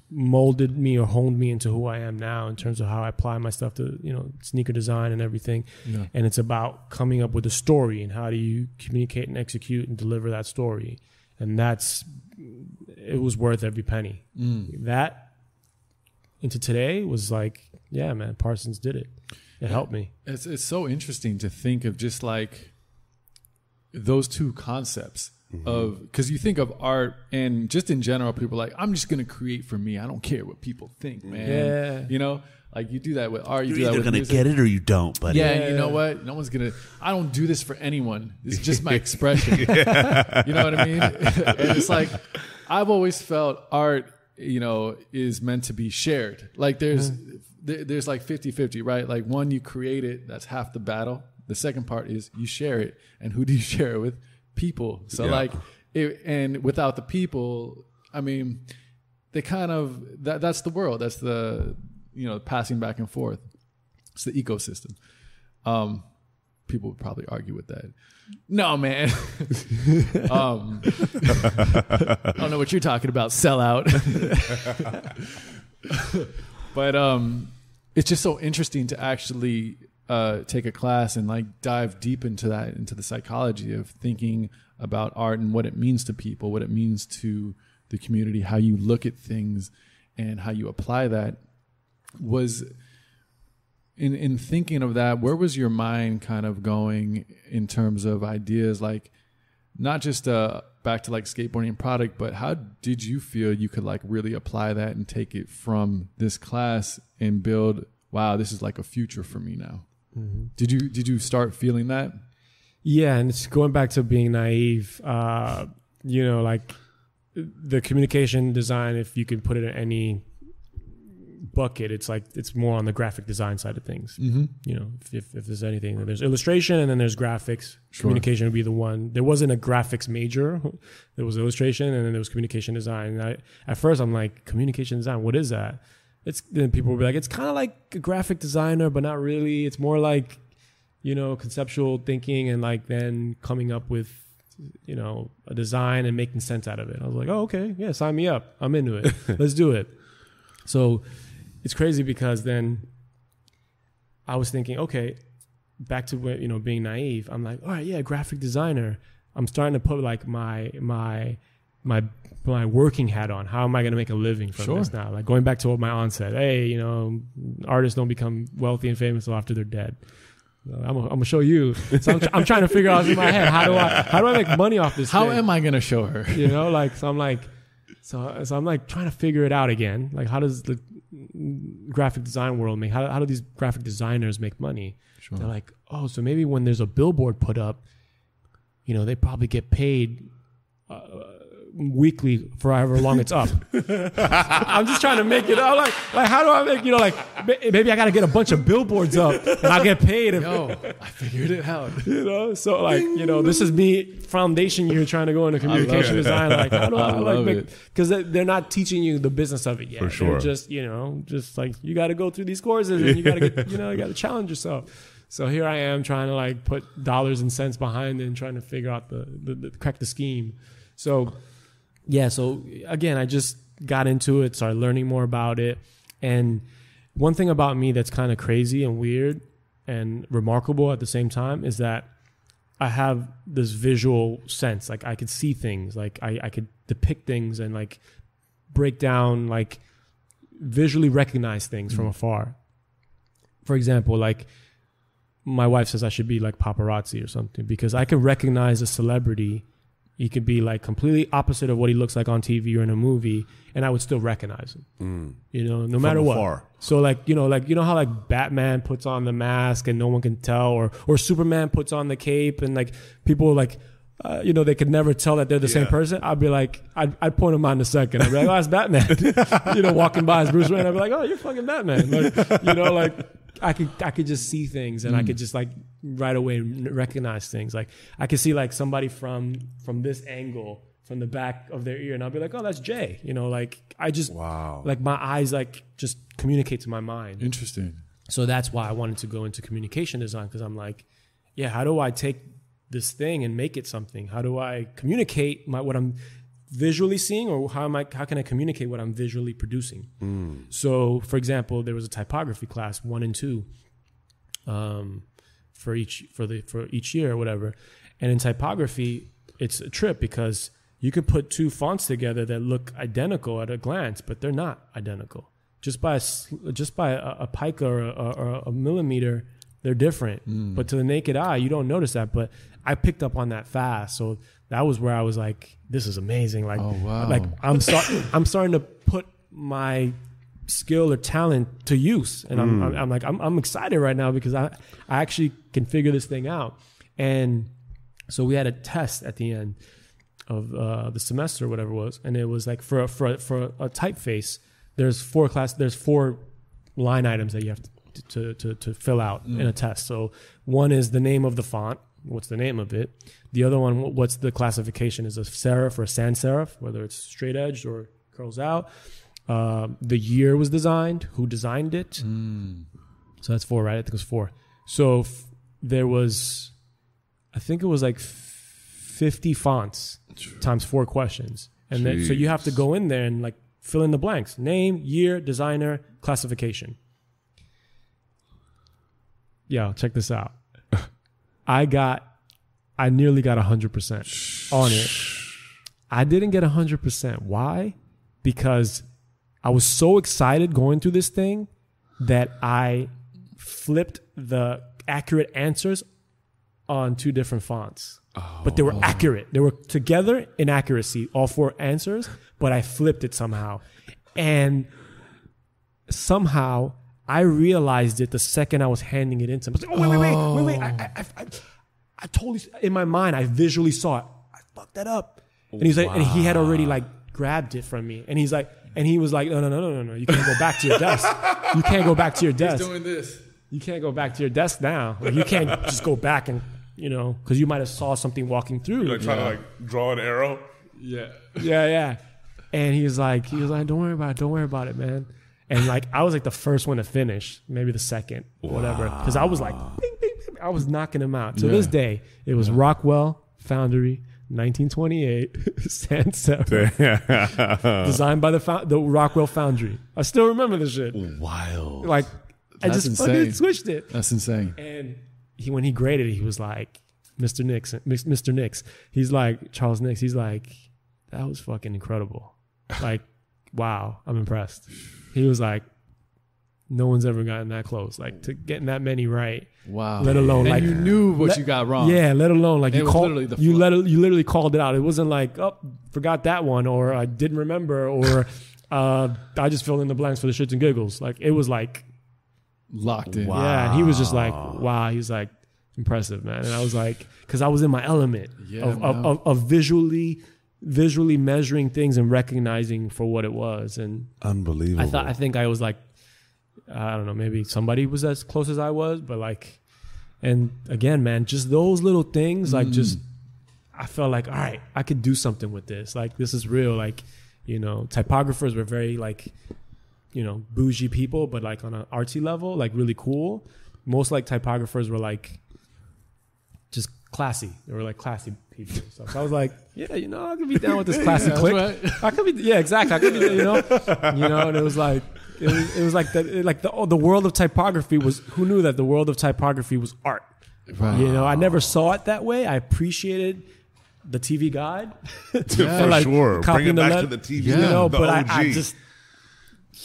molded me or honed me into who I am now in terms of how I apply my stuff to, you know, sneaker design and everything. Yeah. And it's about coming up with a story and how do you communicate and execute and deliver that story. And it was worth every penny. That into today was like, yeah, man, Parsons did it. It helped me. It's so interesting to think of just like those two concepts of, because you think of art and just in general, people are like, I'm just going to create for me. I don't care what people think, man. Yeah. You know, like you do that with art. You're do that either with going to music. get it or you don't, buddy. Yeah, and you know what? No one's going to, I don't do this for anyone. It's just my expression. You know what I mean? And it's like, I've always felt art, you know, is meant to be shared. Like there's like 50-50, right? Like one, you create it. That's half the battle. The second part is you share it. And who do you share it with? People. So like, and without the people, I mean, they kind of, that's the world. That's the, you know, passing back and forth. It's the ecosystem. People would probably argue with that. No, man. I don't know what you're talking about, sellout. But it's just so interesting to actually take a class and like dive deep into that, into the psychology of thinking about art and what it means to people, what it means to the community, how you look at things and how you apply that. Was in thinking of that, where was your mind kind of going in terms of ideas, like not just back to like skateboarding and product, but how did you feel you could like really apply that and take it from this class and build, wow, this is like a future for me now? Did you start feeling that? Yeah, and it's going back to being naive. You know, like the communication design, if you can put it in any bucket, it's like it's more on the graphic design side of things. You know, if there's anything, there's illustration and then there's graphics. Communication would be the one. There wasn't a graphics major. There was illustration and then there was communication design. And at first I'm like, communication design, what is that? Then people will be like, it's kind of like a graphic designer, but not really. It's more like, you know, conceptual thinking and like then coming up with, you know, a design and making sense out of it. I was like, oh, okay, yeah, sign me up. I'm into it. Let's do it. So it's crazy because then I was thinking, okay, back to, you know, being naive. I'm like, all right, yeah, graphic designer. I'm starting to put like my working hat on. How am I going to make a living from this now? Like going back to what my aunt said, hey, you know, artists don't become wealthy and famous until after they're dead. I'm gonna show you. So I'm trying to figure out in my head, how do I make money off this? How thing? am I going to show her? You know, like, so I'm like trying to figure it out again. Like, how does the graphic design world make, how do these graphic designers make money? They're like, oh, so maybe when there's a billboard put up, you know, they probably get paid weekly for however long it's up. I'm just trying to make it out. Like how do I make, you know, like maybe I got to get a bunch of billboards up and I'll get paid. Yo, I figured it out. You know, so like, you know, this is me foundation year trying to go into communication design. Like, how do I like it? Because they're not teaching you the business of it yet. For sure. They're just, you know, just like you got to go through these courses and you got to get, you know, you got to challenge yourself. So here I am trying to like put dollars and cents behind it and trying to figure out the crack the scheme. So yeah, so again, I just got into it, started learning more about it. And one thing about me that's kind of crazy and weird and remarkable at the same time is that I have this visual sense. Like I could see things, like I could depict things and like break down, like visually recognize things from afar. For example, like my wife says I should be like paparazzi or something because I can recognize a celebrity. He could be like completely opposite of what he looks like on TV or in a movie, and I would still recognize him. You know, no matter what. Afar. So like you know how like Batman puts on the mask and no one can tell, or Superman puts on the cape and like people like you know, they could never tell that they're the same person. I'd be like, I'd point him out in a second. I'd be like, oh, it's Batman. You know, walking by as Bruce Wayne, I'd be like, oh, you're fucking Batman. Like, you know, like I could just see things and I could just like right away recognize things. Like I could see like somebody from this angle, from the back of their ear, and I'll be like, oh, that's Jay. You know, like I just, like my eyes like just communicate to my mind. Interesting. So that's why I wanted to go into communication design, because I'm like, yeah, how do I take this thing and make it something? How do I communicate what I'm visually seeing, or how can I communicate what I'm visually producing? So, for example, there was a typography class 1 and 2 for each year or whatever, and in typography, it's a trip because you can put two fonts together that look identical at a glance, but they're not identical. Just by a pica or a millimeter, they're different. But to the naked eye, you don't notice that. But I picked up on that fast. So that was where I was like, this is amazing. Like, like I'm starting to put my skill or talent to use. And I'm excited right now because I actually can figure this thing out. And so we had a test at the end of the semester or whatever it was. And it was like for a typeface, there's 4 line items that you have to fill out in a test. So one is the name of the font. What's the name of it? The other one, what's the classification? Is a serif or a sans serif, whether it's straight edged or curls out. The year was designed, who designed it. So that's 4, right? I think it was 4. So there was, I think it was like 50 fonts times 4 questions. And then, so you have to go in there and like fill in the blanks. Name, year, designer, classification. Yo, check this out. I nearly got 100% on it. I didn't get 100%. Why? Because I was so excited going through this thing that I flipped the accurate answers on 2 different fonts. But they were accurate. They were together in accuracy, all 4 answers, but I flipped it somehow. And somehow I realized it the second I was handing it in to him. I was like, wait. I totally, in my mind, I visually saw it. I fucked that up. And he's like, and he had already like grabbed it from me. And he's like, and he was like, no. You can't go back to your desk. You can't go back to your desk. He's doing this. You can't go back to your desk now. Like, you can't just go back and, you know, because you might have saw something walking through. You're like trying to like draw an arrow. Yeah. And he was like, don't worry about it, man. And like, I was like the first one to finish, maybe the second, whatever. Because I was like, bing, bing, bing. I was knocking him out. To this day, it was Rockwell Foundry, 1928, sans serif, designed by the Rockwell Foundry. I still remember this shit. Wild. Like, I just fucking switched it. That's insane. And when he graded it, he was like, Mr. Nix. He's like, Charles Nix. He's like, that was fucking incredible. Like, wow, I'm impressed. He was like, no one's ever gotten that close, like to getting that many right. Wow. Let alone and like you knew what you got wrong. Yeah. Let alone like you literally called it out. It wasn't like, oh, forgot that one, or I didn't remember, or I just filled in the blanks for the shits and giggles. Like it was like locked in. Wow. Yeah. And he was just like, wow. He's like, impressive, man. And I was like, because I was in my element of visually measuring things and recognizing for what it was. And unbelievable. I think I was like, I don't know, maybe somebody was as close as I was, but like, and again, man, just those little things, like just, I felt like, all right, I could do something with this. Like, this is real. Like, you know, typographers were very like, you know, bougie people, but like on an artsy level, like really cool. Most like typographers were like just classy. They were like classy people. So I was like, yeah, you know, I could be down with this classy clique. Right. I could be, yeah, exactly. I could be, you know, and it was like, it was like the world of typography was. Who knew that the world of typography was art? Right. You know, I never saw it that way. I appreciated the TV guide. For sure. Bring it back to the TV. Yeah. You know, the but OG. I just,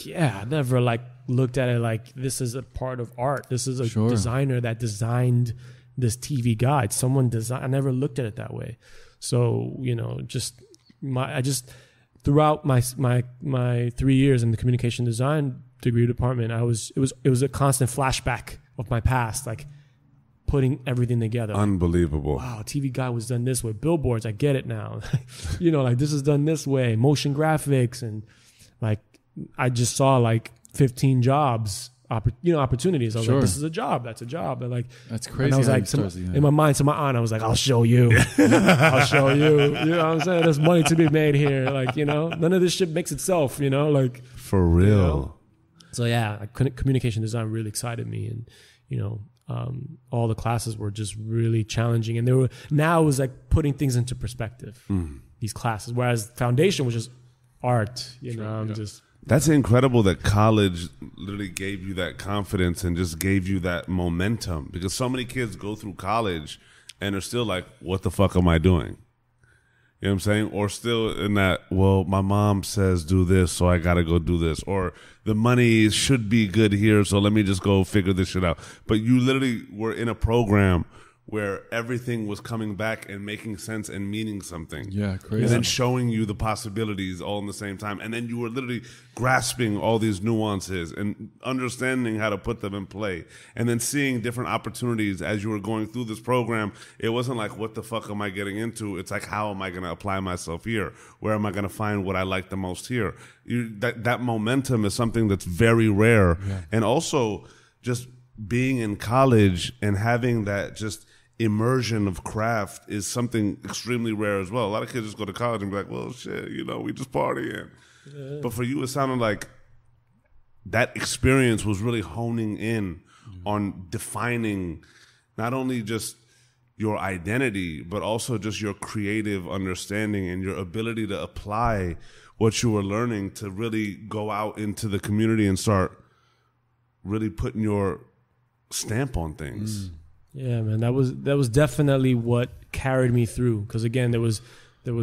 I never like looked at it like this is a part of art. This is a designer that designed this TV guide. Someone designed. I never looked at it that way. So, you know, throughout my 3 years in the communication design degree department, it was a constant flashback of my past, like putting everything together. Unbelievable. Wow, TV guide was done this way. Billboards, I get it now. You know, like this is done this way. Motion graphics, and like I just saw like 15 jobs, opportunities. I was like, this is a job. That's a job. And like, that's crazy. And I was like, in my mind, to my aunt, I was like, I'll show you. I'll show you. You know what I'm saying? There's money to be made here. Like, you know, none of this shit makes itself, you know, like. For real. You know? So yeah, communication design really excited me. And, you know, all the classes were just really challenging. And now it was like putting things into perspective, these classes. Whereas foundation was just art, you know, That's incredible that college literally gave you that confidence and just gave you that momentum, because so many kids go through college and are still like, what the fuck am I doing? You know what I'm saying? Or still in that, well, my mom says do this, so I got to go do this. Or the money should be good here, so let me just go figure this shit out. But you literally were in a program where everything was coming back and making sense and meaning something. Yeah, crazy. And then showing you the possibilities all in the same time. And then you were literally grasping all these nuances and understanding how to put them in play. And then seeing different opportunities as you were going through this program. It wasn't like, what the fuck am I getting into? It's like, how am I going to apply myself here? Where am I going to find what I like the most here? That momentum is something that's very rare. Yeah. And also just being in college and having that just immersion of craft is something extremely rare as well. A lot of kids just go to college and be like, well, shit, you know, we just partying. Yeah. But for you, it sounded like that experience was really honing in on defining not only just your identity, but also just your creative understanding and your ability to apply what you were learning to really go out into the community and start really putting your stamp on things. Yeah, man, that was definitely what carried me through. Because again, there was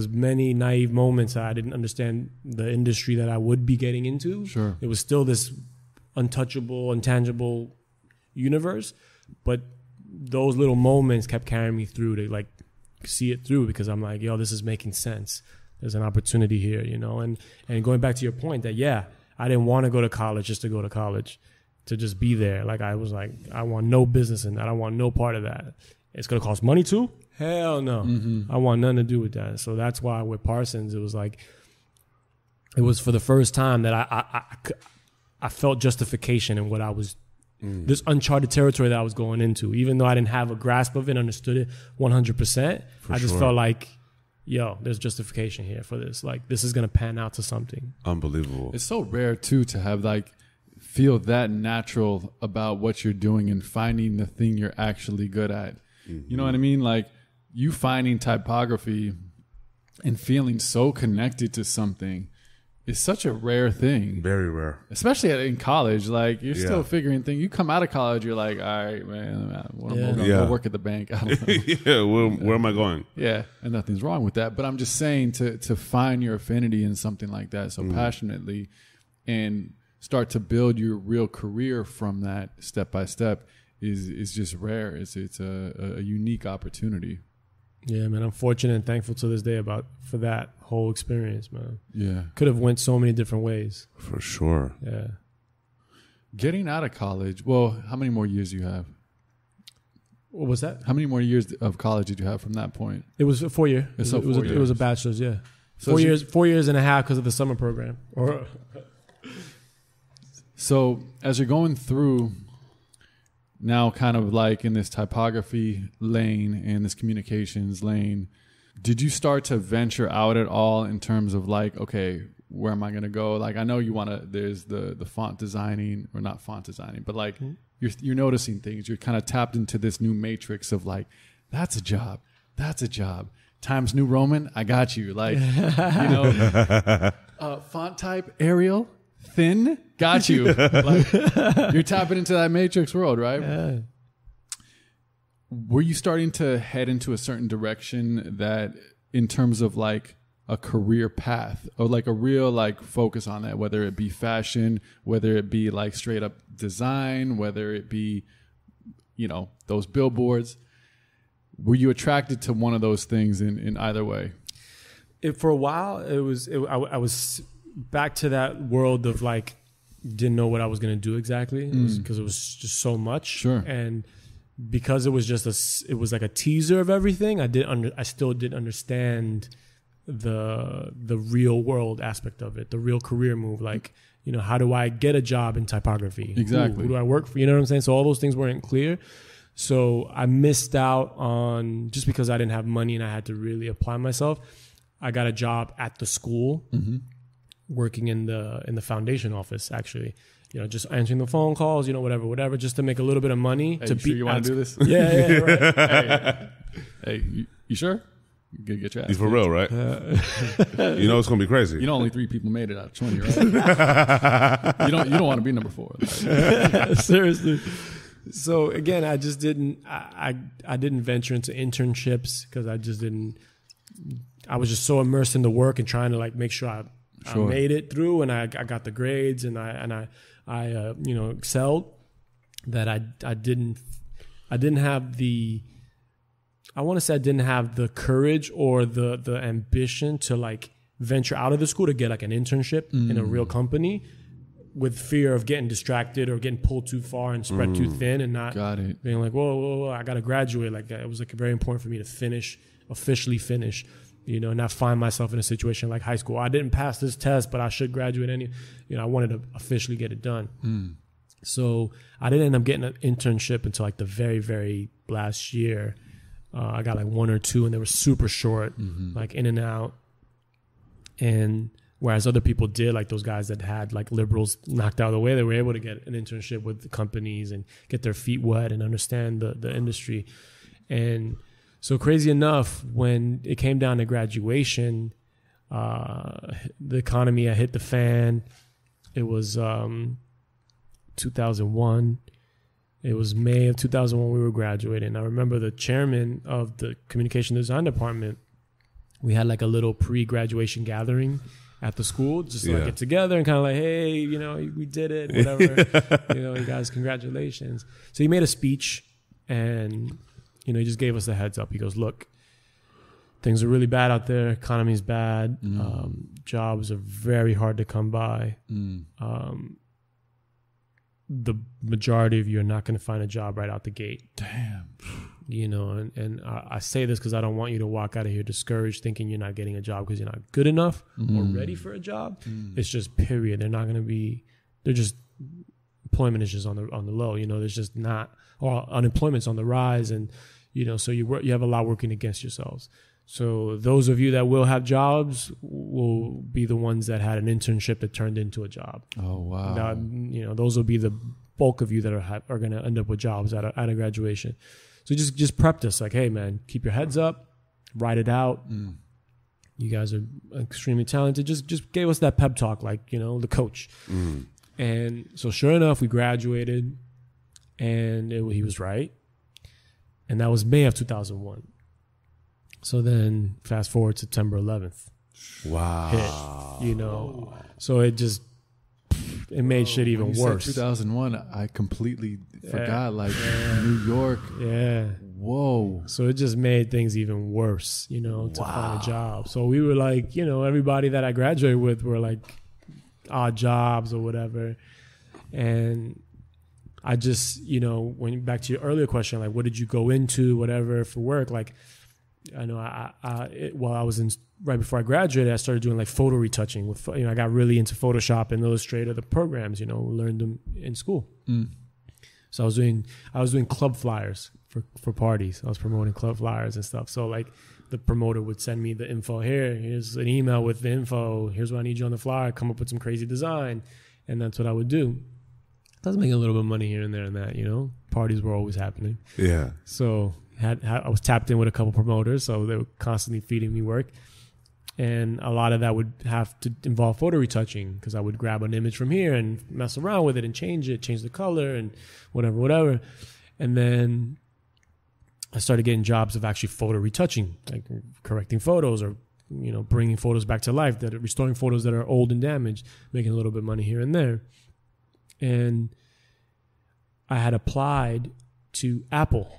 many naive moments that I didn't understand the industry that I would be getting into. Sure, it was still this untouchable, intangible universe, but those little moments kept carrying me through to like see it through, because I'm like, yo, this is making sense. There's an opportunity here, you know. And going back to your point that I didn't want to go to college just to go to college, to just be there. Like I was like, I want no business in that. I want no part of that. It's going to cost money too? Hell no. I want nothing to do with that. So that's why with Parsons, it was like, it was for the first time that I felt justification in what I was, this uncharted territory that I was going into. Even though I didn't have a grasp of it, understood it 100%, I just felt like, yo, there's justification here for this. Like, this is going to pan out to something. Unbelievable. It's so rare too to have like, feel that natural about what you're doing and finding the thing you're actually good at. You know what I mean? Like you finding typography and feeling so connected to something is such a rare thing. Very rare. Especially in college. Like you're still figuring things. You come out of college, you're like, all right, man, I'm going to go work at the bank. I don't know. Where am I going? Yeah, and nothing's wrong with that. But I'm just saying to find your affinity in something like that so passionately and start to build your real career from that step by step is just rare. It's a unique opportunity. Yeah, man. I'm fortunate and thankful to this day for that whole experience, man. Yeah. Could have went so many different ways. For sure. Yeah. Getting out of college, well, how many more years do you have? What was that? How many more years of college did you have from that point? It was a 4 year. It was a bachelor's, yeah. So 4 years and a half because of the summer program. So as you're going through now kind of like in this typography lane and this communications lane, did you start to venture out at all in terms of like, okay, where am I going to go? Like, I know you want to, there's the font designing, or not font designing, but like you're noticing things. You're kind of tapped into this new matrix of like, that's a job. That's a job. Times New Roman, I got you. Like, you know, font type, Arial, thin, got you. Like, you're tapping into that matrix world, right? Yeah. Were you starting to head into a certain direction that in terms of like a career path or like a real like focus on that, whether it be fashion, whether it be like straight up design, whether it be, you know, those billboards? Were you attracted to one of those things in either way? For a while, I was back to that world of like, didn't know what I was going to do exactly because it was just so much. Sure. And because it was just it was like a teaser of everything. I still didn't understand the real world aspect of it, the real career move. Like, you know, how do I get a job in typography? Exactly. Who do I work for? You know what I'm saying? So all those things weren't clear. So I missed out on, just because I didn't have money and I had to really apply myself. I got a job at the school, working in the foundation office, actually. You know, just answering the phone calls, you know, whatever, just to make a little bit of money. Hey, to you sure you want to do this? Yeah, right. Hey, you sure? You gotta get your ass. He's for real, right? You know it's gonna be crazy. You know, only 3 people made it out of 20, right? you don't want to be number 4. Like. Seriously. So again, I just didn't. I didn't venture into internships because I just didn't. I was just so immersed in the work and trying to like make sure I made it through and I got the grades and I you know, excelled, that I didn't have the. I want to say I didn't have the courage or the ambition to like venture out of the school to get like an internship in a real company, with fear of getting distracted or getting pulled too far and spread too thin and not being like, whoa, I got to graduate. Like, it was like very important for me to officially finish, you know, not find myself in a situation like high school. I didn't pass this test, but I should graduate you know, I wanted to officially get it done. So I didn't end up getting an internship until like the very, very last year. I got like 1 or 2 and they were super short, like in and out. And whereas other people did, like those guys that had like liberals knocked out of the way, they were able to get an internship with the companies and get their feet wet and understand the industry. And so crazy enough, when it came down to graduation, the economy had hit the fan. It was 2001. It was May of 2001 we were graduating. I remember the chairman of the communication design department, we had like a little pre-graduation gathering at the school, just to like get together and kind of like, hey, you know, we did it, whatever. You know, you guys, congratulations. So he made a speech and, you know, he just gave us the heads up. He goes, look, things are really bad out there. Economy's bad. Jobs are very hard to come by. The majority of you are not going to find a job right out the gate. Damn. You know, and I say this because I don't want you to walk out of here discouraged thinking you're not getting a job because you're not good enough or ready for a job. It's just period. They're not going to be, they're just, employment is just on the low. You know, there's just not, or unemployment's on the rise. And, you know, so you have a lot working against yourselves. So those of you that will have jobs will be the ones that had an internship that turned into a job. Oh, wow. Now, you know, those will be the bulk of you that are going to end up with jobs at a graduation. So just prepped us like, hey, man, keep your heads up, write it out. You guys are extremely talented. Just gave us that pep talk, like, you know, the coach. And so sure enough, we graduated and he was right. And that was May of 2001. So then fast forward September 11th. Wow. Hit, you know, so it made shit even worse. 2001, I completely forgot, like New York. Yeah. Whoa. So it just made things even worse, you know, to find a job. So we were like, you know, everybody that I graduated with were like odd jobs or whatever. And I just, you know, when back to your earlier question, like, what did you go into, whatever, for work? Like, I know while I was right before I graduated, I started doing like photo retouching with, you know, I got really into Photoshop and Illustrator, the programs, you know, learned them in school. So I was doing club flyers for parties. I was promoting club flyers and stuff. So like the promoter would send me the info. Here's an email with the info. Here's what I need you on the flyer. Come up with some crazy design. And that's what I would do. I was making a little bit of money here and there and that, you know, parties were always happening. Yeah. So I was tapped in with a couple promoters, so they were constantly feeding me work. And a lot of that would have to involve photo retouching because I would grab an image from here and mess around with it and change the color and whatever. And then I started getting jobs of actually photo retouching, like correcting photos or, bringing photos back to life, restoring photos that are old and damaged, making a little bit of money here and there. And I had applied to Apple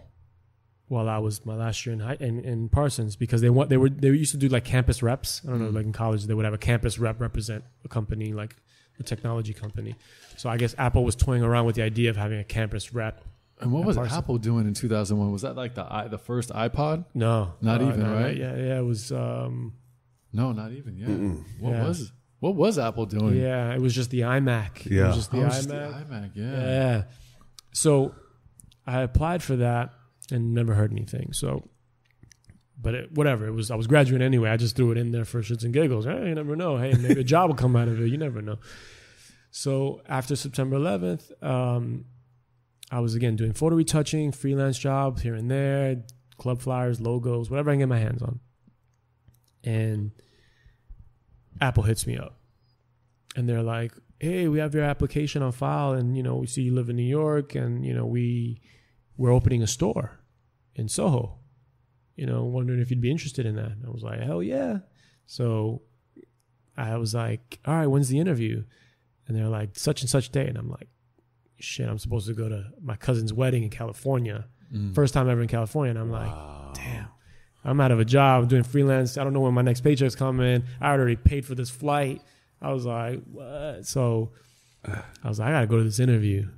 while I was my last year in Parsons because they used to do like campus reps. I don't know, like in college they would have a campus rep represent a company, like a technology company. So I guess Apple was toying around with the idea of having a campus rep. And what was Apple doing in 2001? Was that like the first iPod? No, not even, no, right? Yeah, it was. No, not even. Yeah. What was Apple doing? Yeah, it was just the iMac. Yeah, it was just the iMac. Just the iMac. Yeah. So I applied for that and never heard anything. So, but whatever. I was graduating anyway. I just threw it in there for shits and giggles. Hey, you never know. Hey, maybe a job will come out of it. You never know. So after September 11th, I was again doing photo retouching, freelance jobs here and there, club flyers, logos, whatever I can get my hands on. And Apple hits me up. And they're like, hey, we have your application on file and, we see you live in New York and, we're opening a store in Soho, wondering if you'd be interested in that. And I was like, hell yeah. So I was like, all right, when's the interview? And they're like, such and such day. And I'm like, shit, I'm supposed to go to my cousin's wedding in California. First time ever in California. And I'm like, damn, I'm out of a job doing freelance. I don't know when my next paycheck's coming. I already paid for this flight. I was like, what? So I was like, I got to go to this interview.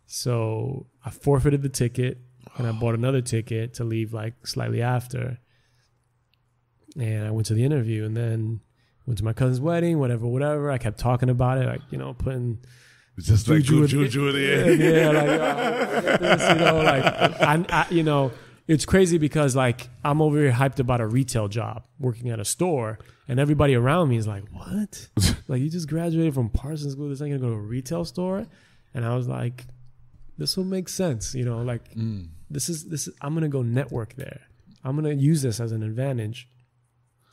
So I forfeited the ticket and I bought another ticket to leave like slightly after. And I went to the interview and then went to my cousin's wedding, whatever. I kept talking about it, like, putting just like juju in the air. Yeah, like, this, it's crazy because like I'm over here hyped about a retail job working at a store and everybody around me is like, what? Like you just graduated from Parsons School, this ain't gonna go to a retail store? And I was like, this will make sense, this is I'm gonna go network there. I'm gonna use this as an advantage.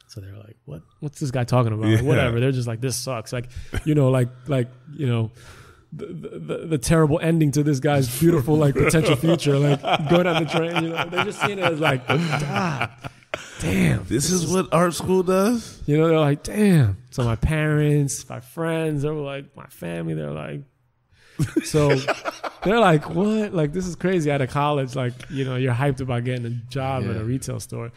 So they're like, what's this guy talking about? Yeah. Whatever. They're just like, this sucks. Like, the terrible ending to this guy's beautiful like potential future, like going on the train, they're just seeing it as like, God damn, this is what art school does. They're like, damn. So my parents, my friends, they were like, my family, they're like, so they're like, what? Like, this is crazy. Out of college, like, you're hyped about getting a job at a retail store.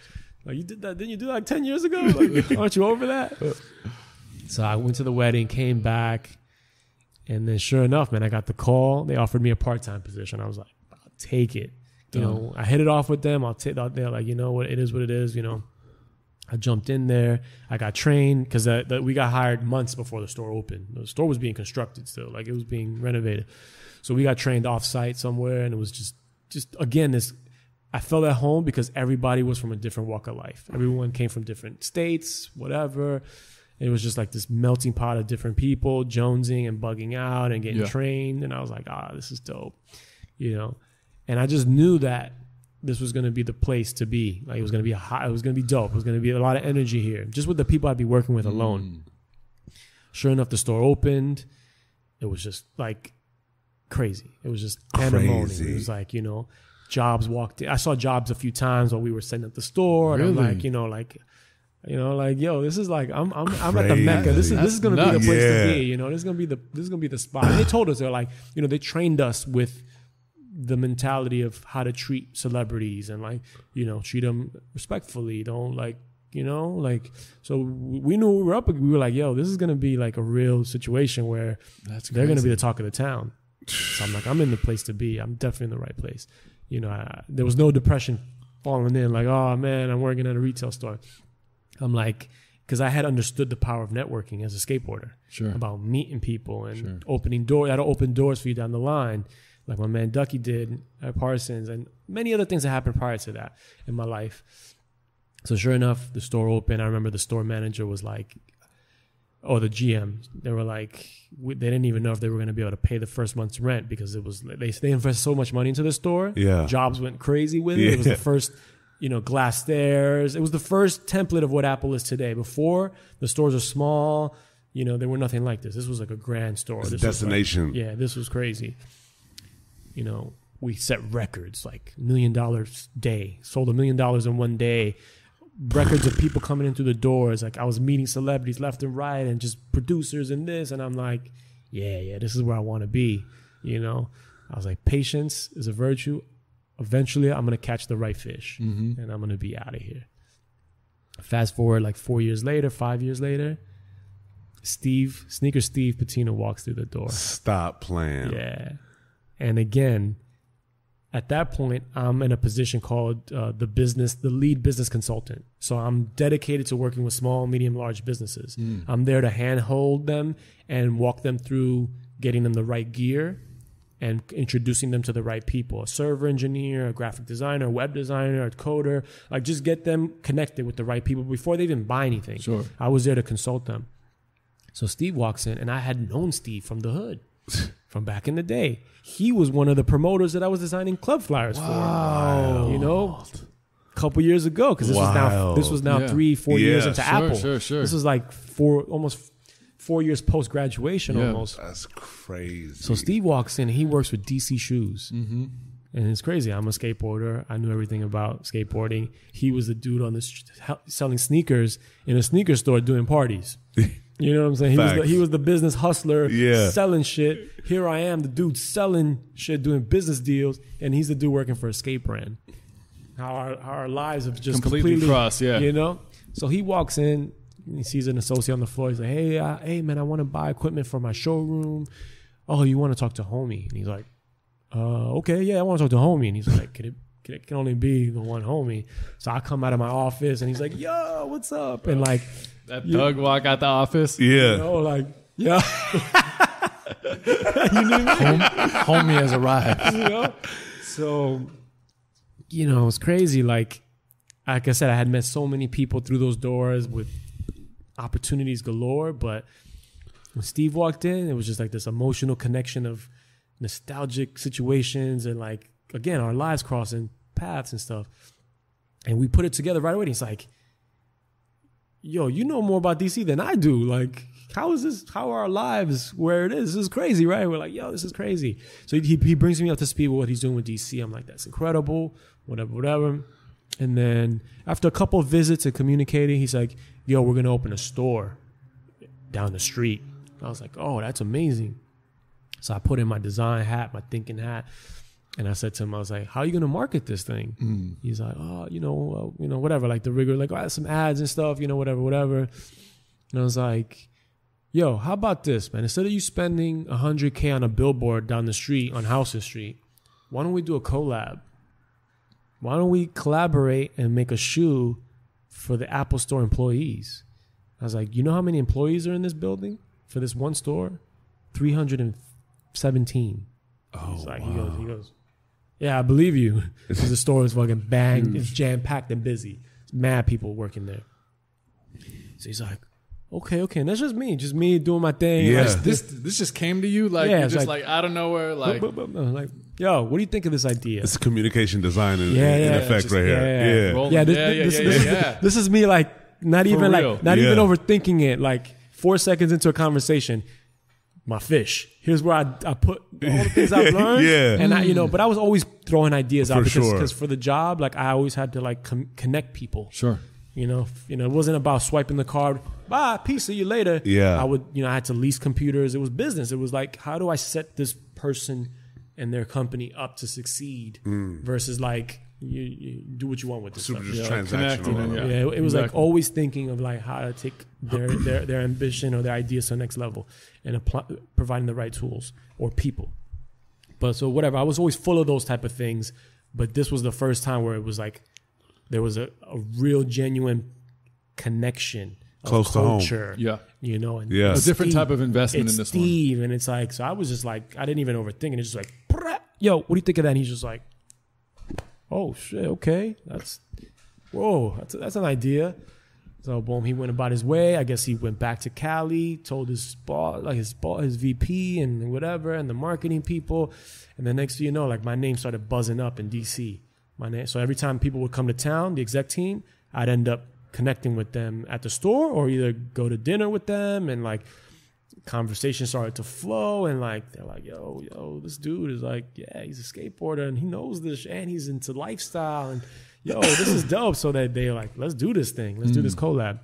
Like, you did that? Didn't you do that like 10 years ago? Like, aren't you over that? So I went to the wedding, came back, and then sure enough, man, I got the call. They offered me a part-time position. I was like, I'll take it. I hit it off with them. They're like, what? It is what it is. I jumped in there. I got trained because we got hired months before the store opened. The store was being constructed still, like it was being renovated. So we got trained off-site somewhere, and it was just again this. I felt at home because everybody was from a different walk of life. Everyone came from different states, whatever. It was just like this melting pot of different people jonesing and bugging out and getting trained. And I was like, this is dope, And I just knew that this was going to be the place to be. Like it was going to be it was going to be dope. It was going to be a lot of energy here, just with the people I'd be working with alone. Sure enough, the store opened. It was just like crazy. It was just pandemonium. It was like, Jobs walked in. I saw Jobs a few times while we were setting up the store. Really? And I'm like, yo, this is like I'm at the Mecca. This is gonna be the place to be. This is gonna be the spot. And they told us, they're like, they trained us with the mentality of how to treat celebrities and like, treat them respectfully. Don't like, so we knew we were up. We were like, yo, this is gonna be like a real situation where they're gonna be the talk of the town. So I'm like, I'm in the place to be. I'm definitely in the right place. There was no depression falling in like, oh man, I'm working at a retail store. I'm like, because I had understood the power of networking as a skateboarder. Sure. About meeting people and opening doors. That'll open doors for you down the line, like my man Ducky did at Parsons, and many other things that happened prior to that in my life. So sure enough, the store opened. I remember the store manager was like, or the GM, they were like, they didn't even know if they were going to be able to pay the first month's rent because it was they invested so much money into the store. Yeah. Jobs went crazy with it. It was the first glass stairs. It was the first template of what Apple is today. Before, the stores are small. They were nothing like this. This was like a grand store. It's a this destination. This was crazy. We set records like $1 million day. Sold $1 million in one day. Records of people coming in through the doors. Like I was meeting celebrities left and right and just producers and this. And I'm like, yeah, this is where I want to be. I was like, patience is a virtue. Eventually, I'm going to catch the right fish and I'm going to be out of here. Fast forward like 5 years later, Sneaker Steve Patino walks through the door. Stop playing. Yeah. And again, at that point, I'm in a position called the lead business consultant. So I'm dedicated to working with small, medium, large businesses. I'm there to handhold them and walk them through getting them the right gear and introducing them to the right people. A server engineer, a graphic designer, a web designer, a coder. Like just get them connected with the right people before they even buy anything. Sure. I was there to consult them. So Steve walks in, and I had known Steve from the hood. From back in the day. He was one of the promoters that I was designing club flyers for. A couple years ago, because this was now 3-4 years into Apple. Sure. This was like almost 4 years post graduation almost. That's crazy. So Steve walks in, he works with DC Shoes. And it's crazy. I'm a skateboarder. I knew everything about skateboarding. He was the dude on selling sneakers in a sneaker store doing parties. You know what I'm saying? He was the business hustler selling shit. Here I am, the dude selling shit, doing business deals, and he's the dude working for a skate brand. How our lives have just completely crossed, So he walks in, he sees an associate on the floor. He's like, hey man, I want to buy equipment for my showroom. Oh, you want to talk to Homie? And he's like, okay, yeah, I want to talk to Homie. And he's like, it can only be the one Homie. So I come out of my office, and he's like, yo, what's up? And like, that thug walk out the office. Yeah. Yeah. Homie has arrived. So, it's crazy. Like I said, I had met so many people through those doors with opportunities galore. But when Steve walked in, it was just like this emotional connection of nostalgic situations and like, again, our lives crossing paths and stuff. And we put it together right away. And he's like, yo, you know more about DC than I do. Like, how are our lives where it is? This is crazy, right? We're like, yo, this is crazy. So he brings me up to speed with what he's doing with DC. I'm like, that's incredible, whatever. And then after a couple of visits and communicating, he's like, yo, we're going to open a store down the street. I was like, oh, that's amazing. So I put in my design hat, my thinking hat. And I said to him, I was like, how are you going to market this thing? He's like, oh, whatever, like the rigor, like, some ads and stuff, whatever. And I was like, yo, how about this, man? Instead of you spending $100K on a billboard down the street on Houston Street, why don't we do a collab? Why don't we collaborate and make a shoe for the Apple Store employees? I was like, you know how many employees are in this building for this one store? 317. He's like, wow. He goes, yeah, I believe you. Because the store is fucking banged. It's jam-packed and busy. It's mad people working there. So he's like, okay. And that's just me doing my thing. Yeah. Like, This just came to you? Like, you're just like out of nowhere? Like, yo, what do you think of this idea? It's communication design in effect just, right here. This is me like not even overthinking it. Like 4 seconds into a conversation, my fish. Here's where I put all the things I've learned. And but I was always throwing ideas out because for the job, like I always had to like connect people. Sure. It wasn't about swiping the card. Bye, peace, see you later. Yeah. I had to lease computers. It was business. It was like, how do I set this person and their company up to succeed versus like you do what you want with this Super stuff. just transactional. It was like always thinking of like how to take their ambition or their ideas to the next level and providing the right tools or people. But so whatever, I was always full of those type of things. But this was the first time where it was like there was a real genuine connection of close culture, to home. And a different type of investment in this Steve, one. And it's like, so I was just like, I didn't even overthink it. It's just like, yo, what do you think of that? And he's just like, oh shit, okay, that's an idea. So boom, he went about his way. I guess he went back to Cali, told his boss, like his VP and whatever, and the marketing people. And the next thing you know, like my name started buzzing up in DC. So every time people would come to town, the exec team, I'd end up connecting with them at the store or either go to dinner with them, and like conversation started to flow, and like they're like, yo, this dude is like, yeah, he's a skateboarder and he knows this and he's into lifestyle, and yo, this is dope. So that they're like, let's do this thing. Let's do this collab.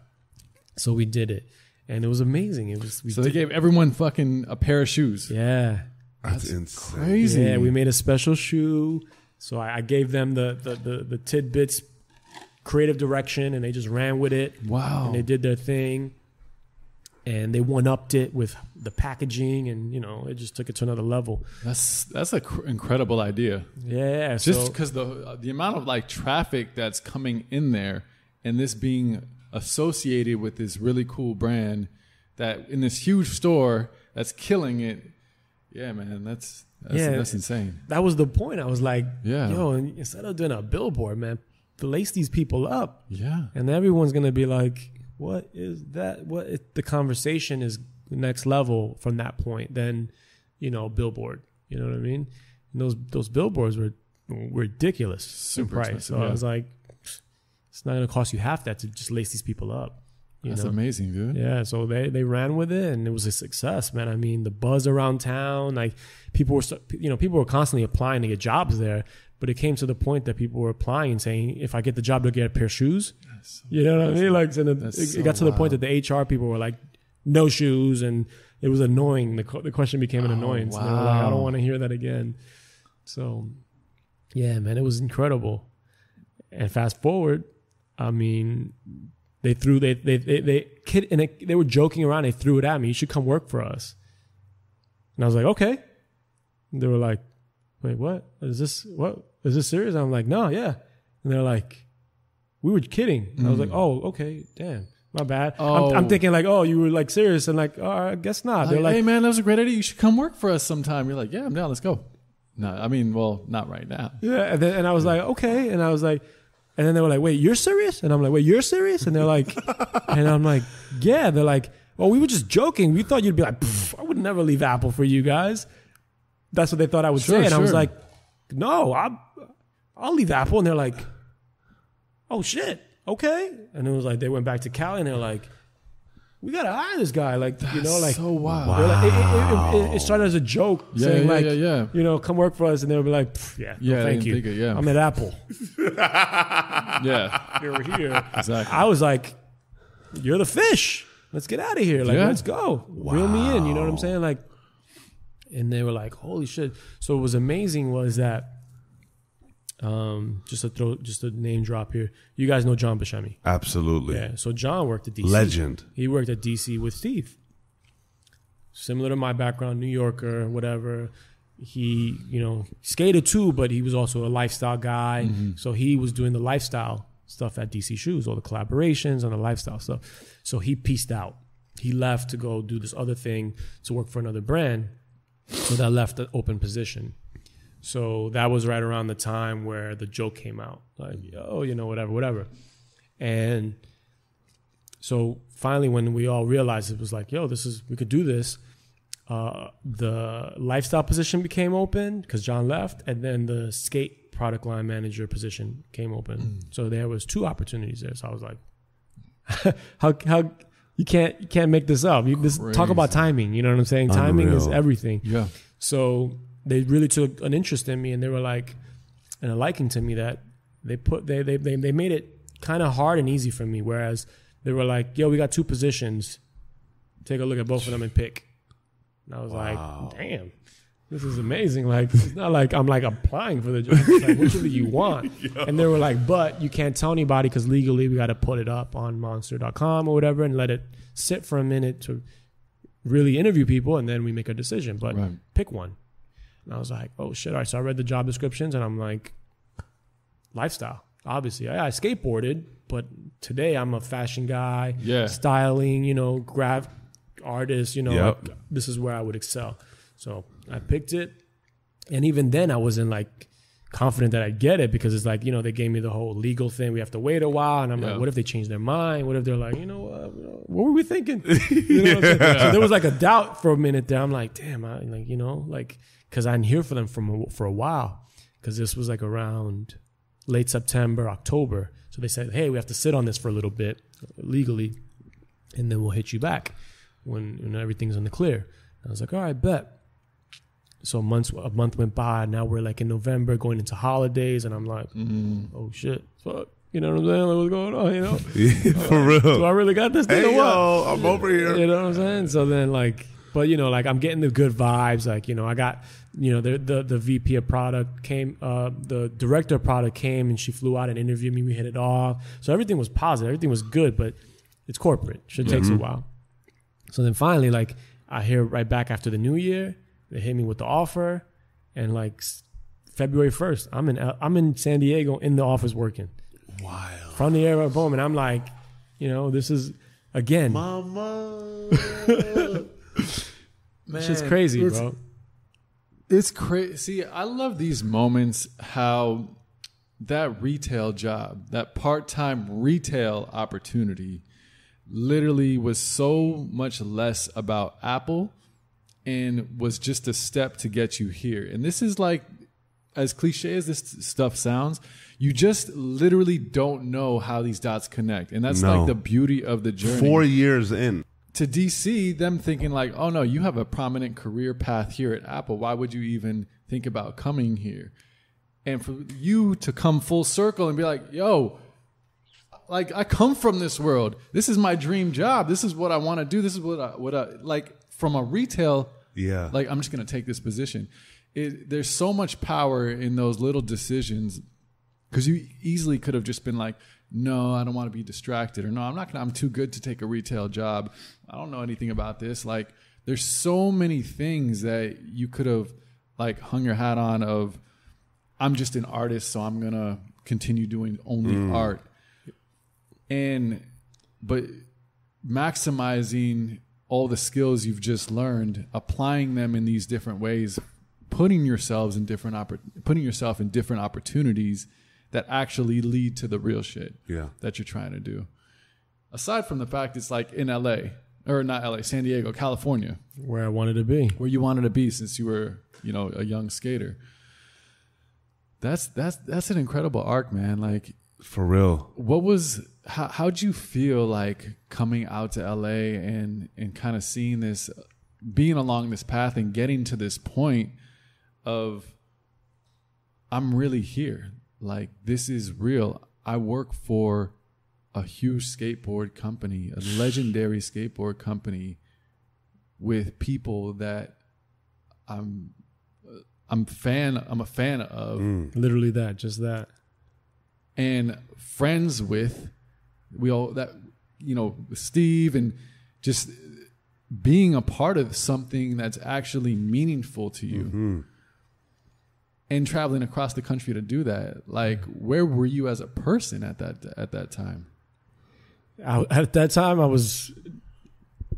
So we did it. And it was amazing. They gave everyone fucking a pair of shoes. Yeah. That's insane. Crazy. Yeah, we made a special shoe. So I gave them the tidbits, creative direction, and they just ran with it. Wow. And they did their thing. And they one-upped it with the packaging, and, you know, it just took it to another level. That's an incredible idea. Yeah. Just because the amount of like traffic that's coming in there, and this being associated with this really cool brand that in this huge store that's killing it. Yeah, man, that's insane. That was the point. I was like, yeah, yo, instead of doing a billboard, man, lace these people up. Yeah. And everyone's going to be like, what is that? The conversation is the next level from that point than, you know, billboard. You know what I mean? And those billboards were ridiculous. Super in price. expensive, So yeah. I was like, it's not going to cost you half that to just lace these people up. That's amazing, dude. Yeah, so they ran with it, and it was a success, man. I mean, the buzz around town, like people were constantly applying to get jobs there, but it came to the point that people were applying and saying, if I get the job, to get a pair of shoes. You know what I mean? Like, it got to the point that the HR people were like, no shoes, and it was annoying. The question became an annoyance. Wow. And they were like, I don't want to hear that again. So, yeah, man, it was incredible. And fast forward, I mean, they were joking around. They threw it at me. You should come work for us. And I was like, okay. And they were like, wait, what? Is this serious? I'm like, no, yeah. And they're like, we were kidding. And I was like, oh, okay, damn, my bad. Oh. I'm thinking like, oh, you were like serious, and like, oh, I guess not. They're like, hey man, that was a great idea. You should come work for us sometime. You're like, yeah, I'm down. Let's go. No, I mean, well, not right now. yeah. And I was like, okay. And I was like, and then they were like, wait, you're serious? And I'm like, wait, you're serious? And they're like, and I'm like, yeah. They're like, well, we were just joking. We thought you'd be like, I would never leave Apple for you guys. That's what they thought I would say. And I was like, no, I'll leave Apple. And they're like, oh shit, okay. And it was like, they went back to Cali and they're like, we gotta hire this guy. Like, that's, you know, like, so wild. Like, it started as a joke, saying like, yeah. you know, come work for us. And they would be like, yeah, no, thank you. I'm at Apple. Yeah. They were here. Exactly. I was like, you're the fish. Let's get out of here. Like, let's go. Reel me in. You know what I'm saying? Like, and they were like, holy shit. So what was amazing was that, just a name drop here. You guys know John Buscemi? Absolutely. Yeah. So John worked at DC. Legend. He worked at DC with Steve. Similar to my background, New Yorker, whatever. He, you know, skated too, but he was also a lifestyle guy. Mm-hmm. So he was doing the lifestyle stuff at DC Shoes, all the collaborations and the lifestyle stuff. So he pieced out. He left to go do this other thing to work for another brand. So that left an open position. So that was right around the time where the joke came out. Like, oh, you know, whatever. And so finally when we all realized it was like, yo, we could do this, the lifestyle position became open because John left, and then the skate product line manager position came open. So there was 2 opportunities there. So I was like, how you can't make this up. Talk about timing. You know what I'm saying? Unreal. Timing is everything. Yeah. So they really took an interest in me, and they were like, and a liking to me that they made it kind of hard and easy for me. Whereas they were like, yo, we got 2 positions. Take a look at both of them and pick. And I was like, damn, this is amazing. Like, it's not like I'm like applying for the job. It's like, which do you want? And they were like, but you can't tell anybody because legally we got to put it up on monster.com or whatever and let it sit for a minute to really interview people, and then we make a decision. But pick one. And I was like, oh shit. All right. So I read the job descriptions and I'm like, lifestyle. Obviously, I skateboarded, but today I'm a fashion guy, styling, you know, graphic artist, you know, like, this is where I would excel. So I picked it. And even then I wasn't like confident that I'd get it because it's like, you know, they gave me the whole legal thing. We have to wait a while. And I'm like, what if they change their mind? What if they're like, you know, what were we thinking? You know what I'm saying? So there was like a doubt for a minute there. I'm like, damn, because I didn't hear from them for a while. Because this was like around late September, October. So they said, hey, we have to sit on this for a little bit legally, and then we'll hit you back when everything's in the clear. I was like, all right, bet. So a month went by. Now we're like in November, going into holidays, and I'm like, oh shit, fuck. You know what I'm saying? Like, what's going on? You know, Yeah, for real. Do I really got this thing? Hey, or what? yo, I'm over here. You know what I'm saying? So then, like, but you know, like I'm getting the good vibes. Like, you know, I got, you know, the VP of product came, the director of product came, and she flew out and interviewed me. We hit it off. So everything was positive. Everything was good, but it's corporate. Shit takes a while. So then finally, like, I hear right back after the new year. They hit me with the offer, and like February 1st, I'm in San Diego in the office working. Wild. From the air home, and I'm like, you know, this is again, Mama. Man, shit's crazy, bro. It's crazy. See, I love these moments. How that retail job, that part-time retail opportunity, literally was so much less about Apple. And was just a step to get you here. And this is like, as cliche as this stuff sounds, you just literally don't know how these dots connect. And that's like the beauty of the journey. 4 years in. To DC, them thinking like, oh no, you have a prominent career path here at Apple. Why would you even think about coming here? And for you to come full circle and be like, yo, like I come from this world. This is my dream job. This is what I want to do. This is what I like. From a retail, like I'm just going to take this position. There's so much power in those little decisions, because you easily could have just been like, no, I don't want to be distracted, or no, I'm too good to take a retail job. I don't know anything about this. Like there's so many things that you could have like hung your hat on of, I'm just an artist, so I'm going to continue doing only art. But maximizing all the skills you've just learned, applying them in these different ways, putting yourself in different opportunities that actually lead to the real shit that you're trying to do. Aside from the fact it's like in San Diego, California, Where I wanted to be. where you wanted to be since you were, you know, a young skater. That's an incredible arc, man. Like, for real. How'd you feel like coming out to LA and kind of seeing this, being along this path and getting to this point of, I'm really here. Like, this is real. I work for a huge skateboard company, a legendary skateboard company with people that I'm a fan of. Literally that, just that. And friends with, Steve, and just being a part of something that's actually meaningful to you, and traveling across the country to do that. Like, where were you as a person at that time? At that time, I was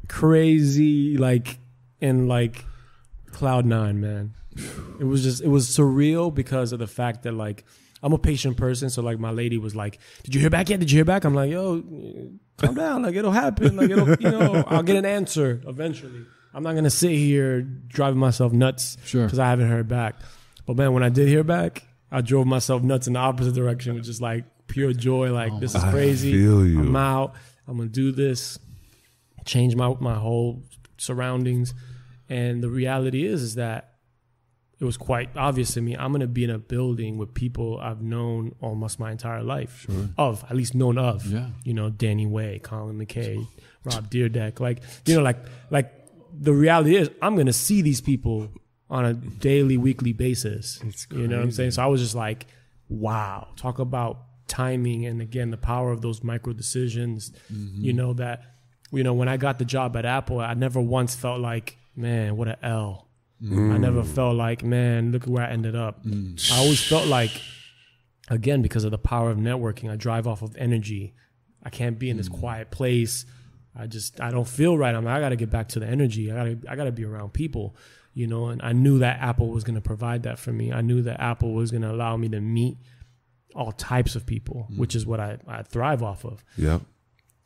crazy, like in like cloud nine, man. It was surreal because of the fact that like, I'm a patient person, so like my lady was like, "Did you hear back yet? Did you hear back?" I'm like, "Yo, calm down. Like it'll happen. Like I'll get an answer eventually. I'm not gonna sit here driving myself nuts because I haven't heard back." But man, when I did hear back, I drove myself nuts in the opposite direction, with just like pure joy. Like this is crazy. I feel you. I'm out. I'm gonna do this. Change my whole surroundings. And the reality is that it was quite obvious to me. I'm going to be in a building with people I've known almost my entire life. At least known of. Yeah. You know, Danny Way, Colin McKay, Rob Deerdeck. Like, you know, like the reality is I'm going to see these people on a daily, weekly basis. It's crazy. You know what I'm saying? So I was just like, wow, talk about timing. And again, the power of those micro decisions, you know, that, you know, when I got the job at Apple, I never once felt like, man, what an L. I never felt like, man, look at where I ended up. I always felt like, again, because of the power of networking, I drive off of energy. I can't be in this quiet place. I don't feel right. I got to get back to the energy. I got to be around people, you know, and I knew that Apple was going to provide that for me. I knew that Apple was going to allow me to meet all types of people, which is what I thrive off of. Yeah.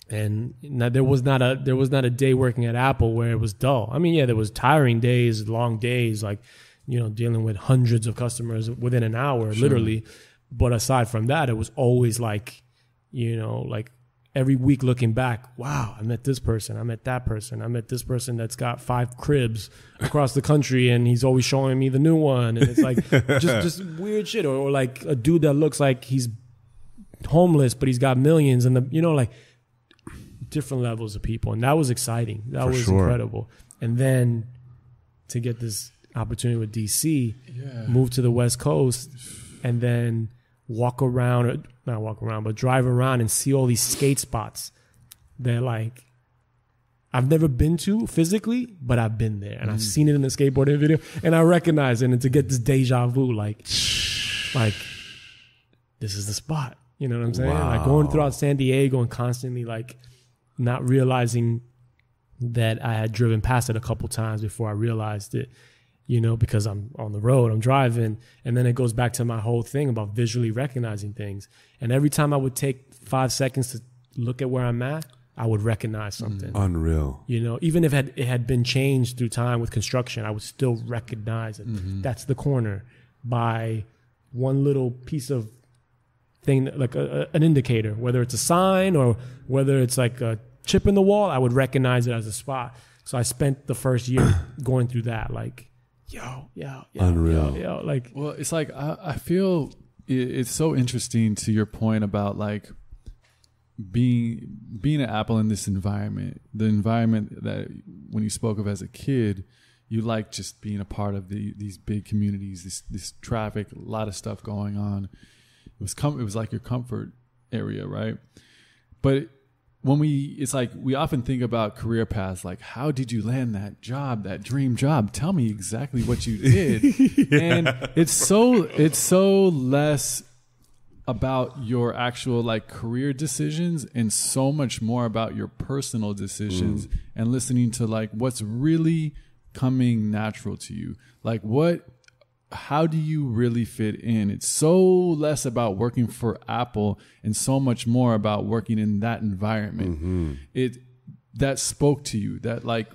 And there was not a day working at Apple where it was dull. I mean, yeah, there was tiring days, long days, like, you know, dealing with hundreds of customers within an hour, literally. But aside from that, it was always like, you know, like every week looking back, wow, I met this person, I met that person, I met this person that's got 5 cribs across the country, and he's always showing me the new one. And it's like just weird shit. Or like a dude that looks like he's homeless, but he's got millions, and you know, like different levels of people. And that was exciting. That was incredible. And then to get this opportunity with DC, move to the West Coast, and then drive around and see all these skate spots that like I've never been to physically, but I've been there and I've seen it in the skateboarding video and I recognize it. And to get this deja vu, like this is the spot. You know what I'm saying? Wow. Like going throughout San Diego and constantly like not realizing that I had driven past it a couple times before I realized it. You know, because I'm on the road, I'm driving. And then it goes back to my whole thing about visually recognizing things. And every time I would take 5 seconds to look at where I'm at, I would recognize something. Unreal. You know, even if it had been changed through time with construction, I would still recognize it. That's the corner by one little piece of thing, like an indicator, whether it's a sign or whether it's like a chip in the wall, I would recognize it as a spot. So I spent the first year going through that, like, yo, unreal. Like, well, it's like I feel it's so interesting to your point about like being an Apple in this environment, the environment that when you spoke of as a kid, you like just being a part of these big communities, this traffic, a lot of stuff going on. It was like your comfort area, right? But it's like we often think about career paths, like how did you land that job, that dream job? Tell me exactly what you did. And it's so less about your actual like career decisions and so much more about your personal decisions and listening to like what's really coming natural to you. Like how do you really fit in? It's so less about working for Apple and so much more about working in that environment. That spoke to you, that like,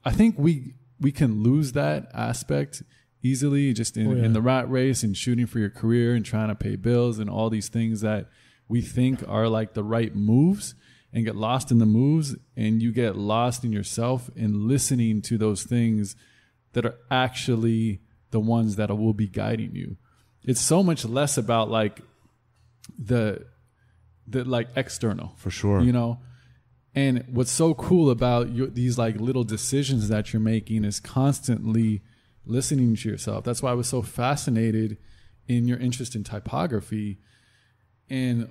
I think we can lose that aspect easily just in the rat race and shooting for your career and trying to pay bills and all these things that we think are like the right moves, and get lost in the moves, and you get lost in yourself and listening to those things that are actually the ones that will be guiding you. It's so much less about like the like external, for sure, you know. And what's so cool about these like little decisions that you're making is constantly listening to yourself. That's why I was so fascinated in your interest in typography and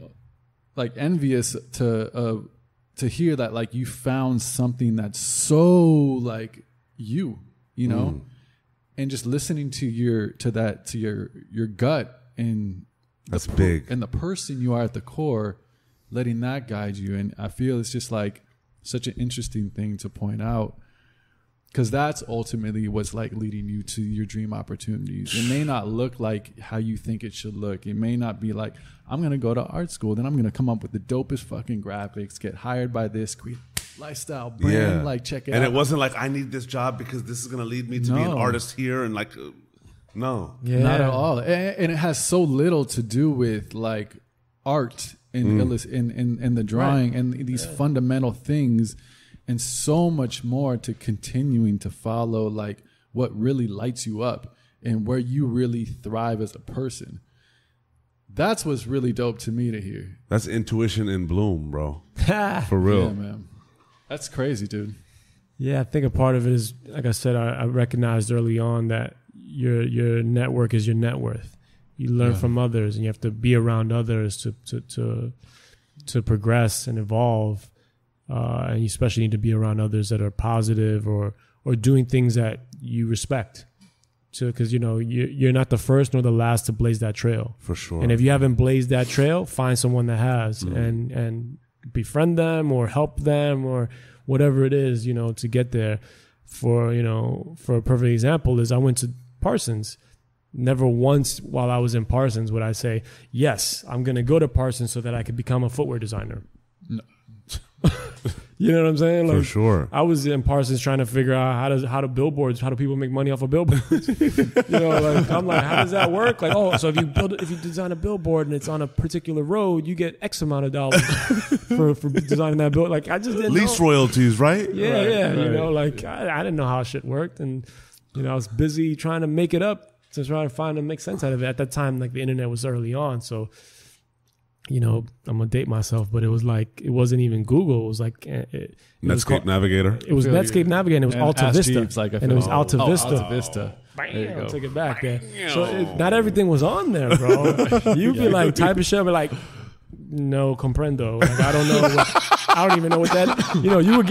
like envious to hear that like you found something that's so like you know. And just listening to your gut and that's big, and the person you are at the core, letting that guide you. And I feel it's just like such an interesting thing to point out, because that's ultimately what's like leading you to your dream opportunities. It may not look like how you think it should look. It may not be like, I'm going to go to art school, then I'm going to come up with the dopest fucking graphics, get hired by this lifestyle brand, like check it out. And it wasn't like I need this job because this is going to lead me to be an artist here, and like not at all. And it has so little to do with like art and and the drawing and these fundamental things, and so much more to continuing to follow like what really lights you up and where you really thrive as a person. That's what's really dope to me to hear. That's intuition in bloom, bro. For real. Yeah, man. That's crazy, dude. Yeah, I think a part of it is, like I said, I recognized early on that your network is your net worth. You learn from others, and you have to be around others to progress and evolve. And you especially need to be around others that are positive or doing things that you respect. Because you're not the first nor the last to blaze that trail. For sure. And if you haven't blazed that trail, find someone that has and befriend them or help them or whatever it is, to get there. For a perfect example is I went to Parsons. Never once while I was in Parsons would I say, yes, I'm going to go to Parsons so that I could become a footwear designer. No. You know what I'm saying? Like, For sure. I was in Parsons trying to figure out how do billboards, how do people make money off of billboards? Like I'm like, how does that work? Like, oh, so if you design a billboard and it's on a particular road, you get X amount of dollars for designing that billboard. Like I just didn't Lease know. royalties, right? Yeah, Right, yeah. right. You know, like I didn't know how shit worked, and I was busy trying to make it up to try to find and make sense out of it. At that time, like the internet was early on, so. I'm gonna date myself, but it was like it wasn't even Google. It was like Netscape Navigator. It was Netscape Navigator. And it was And Alta Ask Vista, Jeeves, like, I and it feel- was Alta Oh, Vista. Alta Vista. There you Bam, go. took it back there. So not everything was on there, bro. You'd be like typing shit, be like, no comprendo. Like, I don't know. I don't even know what that.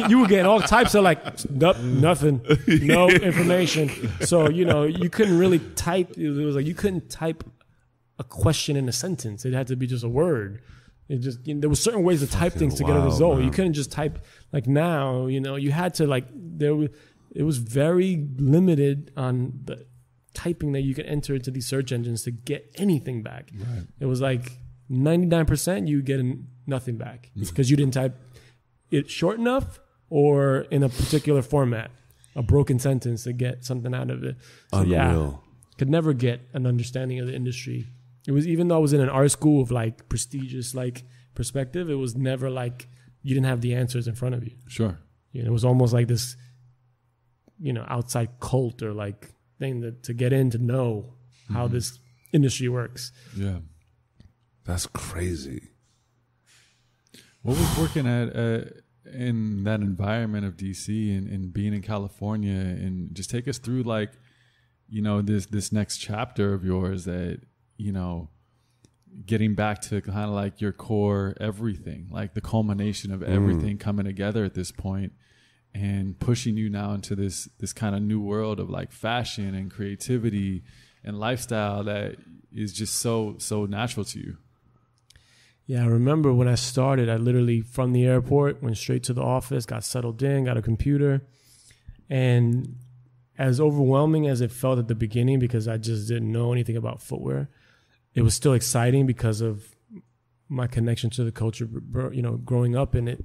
You were getting all types of like nothing, no information. So you couldn't really type. It was like you couldn't type a question in a sentence. It had to be just a word. It just there was certain ways to type things to get a wild, result. man. You couldn't just type like now. You had to like it was very limited on the typing that you could enter into these search engines to get anything back. Right. It was like 99% you get nothing back because you didn't type it short enough or in a particular format, a broken sentence to get something out of it. So Unreal. could never get an understanding of the industry. It was, even though I was in an art school of like prestigious like perspective, it was never like you didn't have the answers in front of you. Sure. It was almost like this, outside cult or like thing that to get in to know how this industry works. Yeah. That's crazy. What was working at in that environment of DC and being in California, and just take us through like, this next chapter of yours that, getting back to kind of like your core everything, like the culmination of everything coming together at this point and pushing you now into this kind of new world of like fashion and creativity and lifestyle that is just so natural to you. Yeah, I remember when I started, I literally from the airport went straight to the office, got settled in, got a computer. And as overwhelming as it felt at the beginning because I just didn't know anything about footwear, it was still exciting because of my connection to the culture, growing up in it,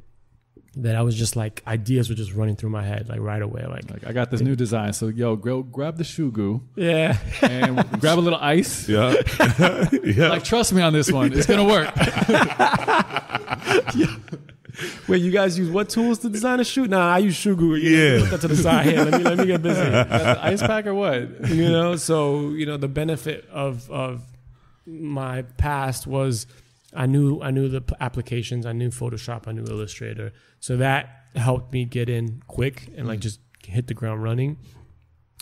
that I was just like, ideas were just running through my head like right away. Like I got this new design, so grab the shoe goo. Yeah. And grab a little ice. Yeah. Yeah. Like, trust me on this one. It's going to work. Wait, you guys use what tools to design a shoe? Nah, I use shoe glue. Yeah. Put that to the side here. Let me get busy. Got the ice pack or what? So the benefit of my past was I knew the applications. I knew Photoshop. I knew Illustrator. So that helped me get in quick and like just hit the ground running.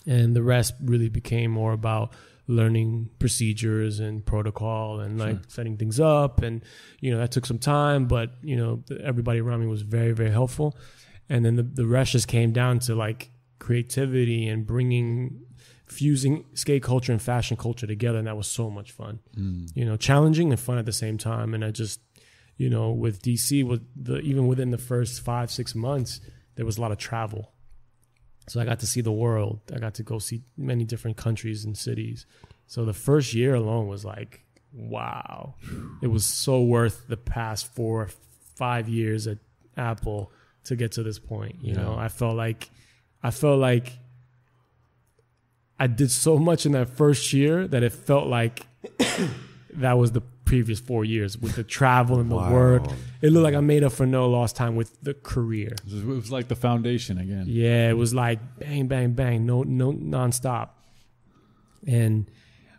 And the rest really became more about learning procedures and protocol and like setting things up. And, that took some time, but, everybody around me was very, very helpful. And then the rest just came down to like creativity and fusing skate culture and fashion culture together. And that was so much fun, challenging and fun at the same time. And I just, with DC, even within the first 5-6 months, there was a lot of travel. So I got to see the world. I got to go see many different countries and cities. So the first year alone was like, wow. It was so worth the past 4-5 years at Apple to get to this point. I felt like I did so much in that first year that it felt like that was the previous 4 years with the travel and the work. It looked like I made up for no lost time with the career. It was like the foundation again. Yeah, it was like bang, bang, bang, no nonstop. And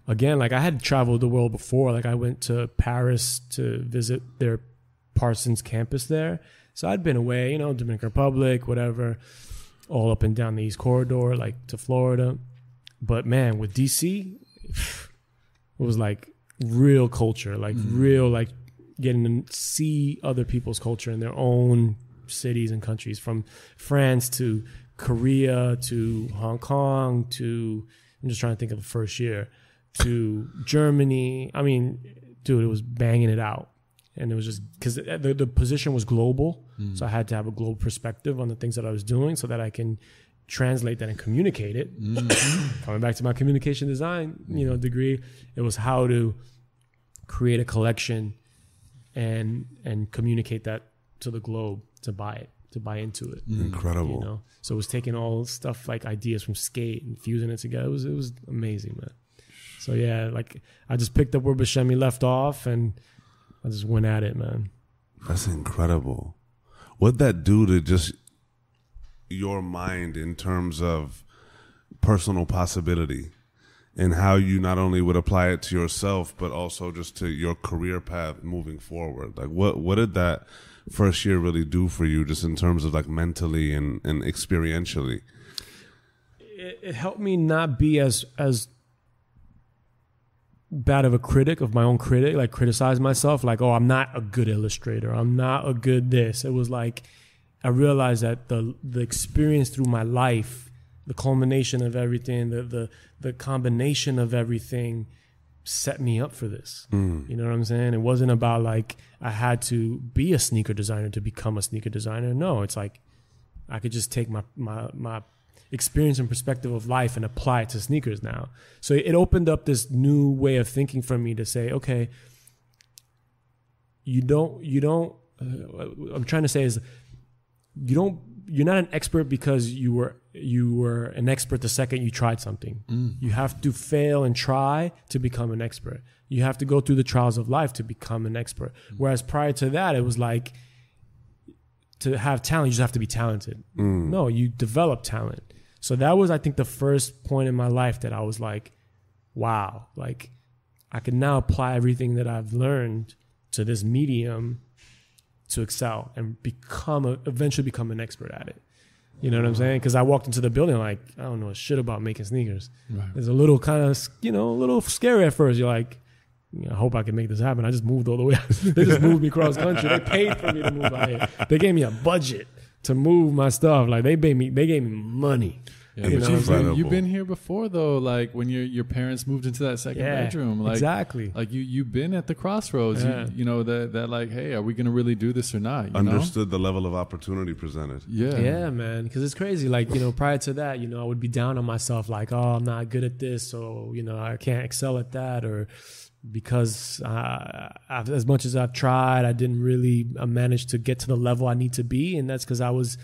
again, like I had traveled the world before. Like I went to Paris to visit their Parsons campus there. So I'd been away, Dominican Republic, whatever, all up and down the East Corridor, like to Florida. But man, with DC, it was like real culture, like real, like getting to see other people's culture in their own cities and countries, from France to Korea to Hong Kong to, I'm just trying to think of the first year, to Germany. I mean, dude, it was banging it out. And it was just because the position was global. So I had to have a global perspective on the things that I was doing so that I can translate that and communicate it. Coming back to my communication design, degree, it was how to create a collection and communicate that to the globe to buy into it. Incredible. You know, so it was taking all stuff like ideas from skate and fusing it together. It was amazing, man. So yeah, like I just picked up where Buscemi left off, and I just went at it, man. That's incredible. What'd that do to just your mind in terms of personal possibility and how you not only would apply it to yourself, but also just to your career path moving forward? Like what did that first year really do for you just in terms of like mentally and experientially? It helped me not be as bad of a critic of my own critic, like criticize myself, like, oh, I'm not a good illustrator, I'm not a good this. It was like I realized that the experience through my life, the culmination of everything, the combination of everything set me up for this. You know what I'm saying? It wasn't about like I had to be a sneaker designer to become a sneaker designer. No, it's like I could just take my experience and perspective of life and apply it to sneakers now. So it opened up this new way of thinking for me to say, okay, I'm trying to say is you're not an expert because you were an expert the second you tried something. You have to fail and try to become an expert. You have to go through the trials of life to become an expert. Whereas prior to that, it was like to have talent, you just have to be talented. No, you develop talent. So that was, I think, the first point in my life that I was like, wow, like I can now apply everything that I've learned to this medium to excel and eventually become an expert at it. You know what I'm saying? Because I walked into the building like, I don't know shit about making sneakers. Right. It's a little kind of, a little scary at first. You're like, I hope I can make this happen. I just moved all the way out. They just moved me cross country. They paid for me to move out here. They gave me a budget to move my stuff. Like they gave me money. Yeah, but you've been here before though, like when your parents moved into that second bedroom. Like, exactly. Like you've been at the crossroads. Yeah. You know that like, hey, are we gonna really do this or not? Understood the level of opportunity presented. Yeah, man. Because it's crazy. Like prior to that, I would be down on myself. Like, oh, I'm not good at this, so I can't excel at that, or because as much as I've tried, I didn't really manage to get to the level I need to be, and that's because I was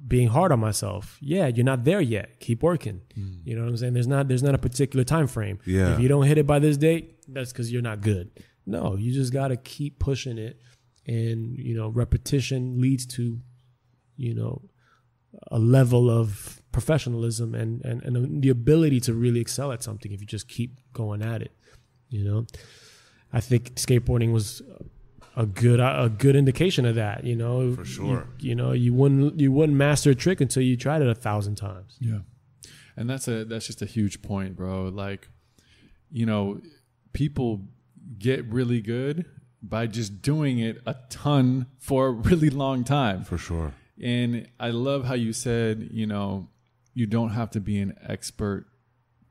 being hard on myself. Yeah, you're not there yet. Keep working. You know what I'm saying? There's not a particular time frame. Yeah. If you don't hit it by this date, that's because you're not good. No, you just got to keep pushing it, and repetition leads to a level of professionalism and the ability to really excel at something if you just keep going at it. I think skateboarding was a good indication of that. For sure. You wouldn't master a trick until you tried it 1,000 times. Yeah, and that's just a huge point, bro. Like, people get really good by just doing it a ton for a really long time. For sure. And I love how you said, you don't have to be an expert,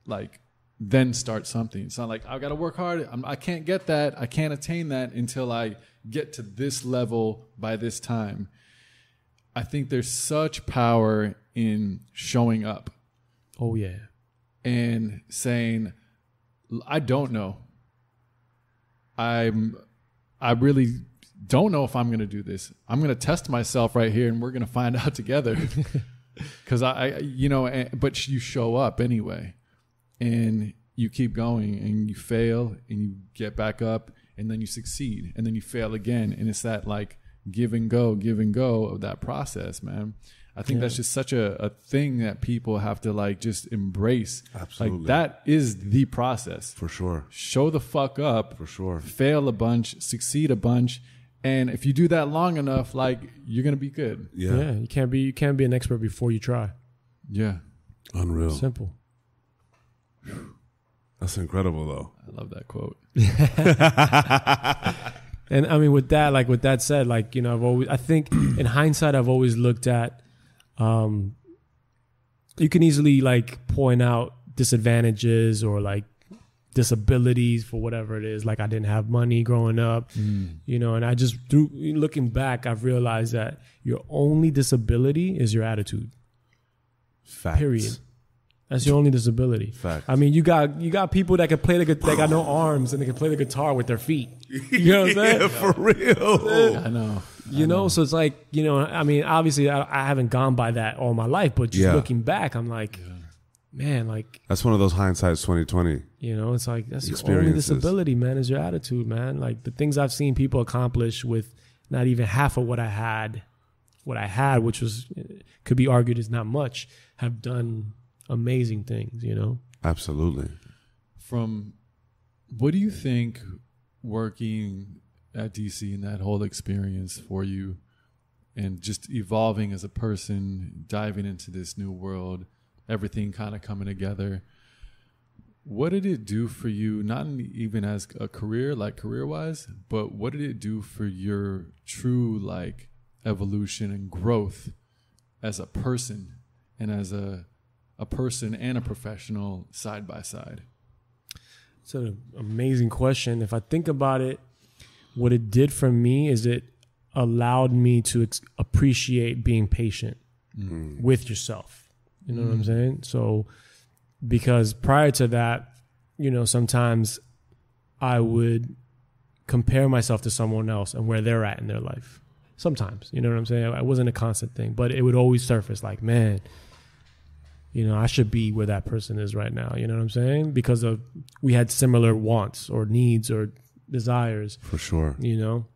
like, then start something. It's not like I've got to work hard. I can't get that. I can't attain that until I get to this level by this time. I think there's such power in showing up. Oh, yeah. And saying, I don't know. I really don't know if I'm going to do this. I'm going to test myself right here, and we're going to find out together. Because but you show up anyway. And you keep going, and you fail, and you get back up, and then you succeed, and then you fail again. And it's that like give and go of that process, man. I think that's just such a thing that people have to like just embrace. Absolutely. Like that is the process. For sure. Show the fuck up. For sure. Fail a bunch, succeed a bunch. And if you do that long enough, like you're going to be good. Yeah. You can't be an expert before you try. Yeah. Unreal. Simple. That's incredible, though. I love that quote. And I mean, with that said, like, I think in hindsight, I've always looked at, you can easily like point out disadvantages or like disabilities for whatever it is. Like I didn't have money growing up, and I just looking back, I've realized that your only disability is your attitude. Facts. Period. That's your only disability. Fact. I mean, you got people that can play they got no arms and they can play the guitar with their feet. You know what I'm saying? Yeah, for real. I know. You know, so it's like, you know, I mean, obviously I haven't gone by that all my life, but just looking back, I'm like, man, like, that's one of those hindsight's 2020. you know, it's like, that's your only disability, man, is your attitude, man. Like the things I've seen people accomplish with not even half of what I had, which was, could be argued is not much, have done amazing things, you know? Absolutely. From what do you think working at DC and that whole experience for you and just evolving as a person, diving into this new world, everything kind of coming together, what did it do for you, not even as a career, like career-wise, but what did it do for your true like evolution and growth as a person and as a person and a professional side by side? It's an amazing question. If I think about it, what it did for me is it allowed me to appreciate being patient with yourself. You know what I'm saying? So, because prior to that, you know, sometimes I would compare myself to someone else and where they're at in their life. Sometimes, you know what I'm saying? It wasn't a constant thing, but it would always surface like, man, you know, I should be where that person is right now. You know what I'm saying? Because we had similar wants or needs or desires. For sure. You know?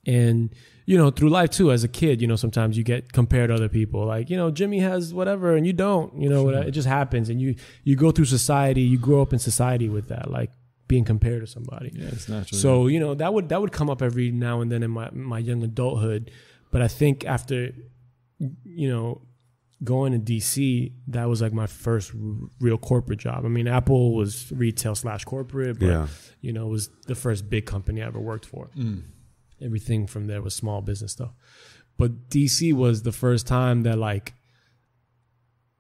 And, you know, through life too, as a kid, you know, sometimes you get compared to other people. Like, you know, Jimmy has whatever and you don't, you know, it just happens. And you go through society, you grow up in society with that, like being compared to somebody. Yeah, it's natural. So, you know, that would come up every now and then in my young adulthood. But I think after, you know, going to DC, that was like my first real corporate job. I mean, Apple was retail / corporate, but, you know, it was the first big company I ever worked for. Everything from there was small business stuff. But DC was the first time that like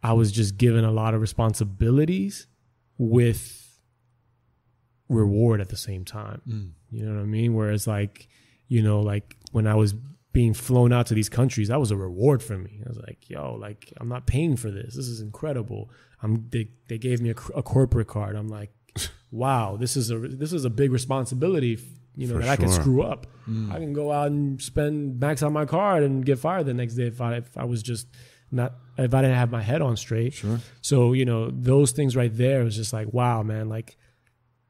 I was just given a lot of responsibilities with reward at the same time. You know what I mean? Whereas like, you know, like when I was being flown out to these countries, that was a reward for me. I was like, yo, like I'm not paying for this. This is incredible. They gave me a corporate card. I'm like, wow, this is a big responsibility, you know, that I can screw up. I can go out and max out my card and get fired the next day if I was just if I didn't have my head on straight. Sure. So, you know, those things right there was just like, wow, man, like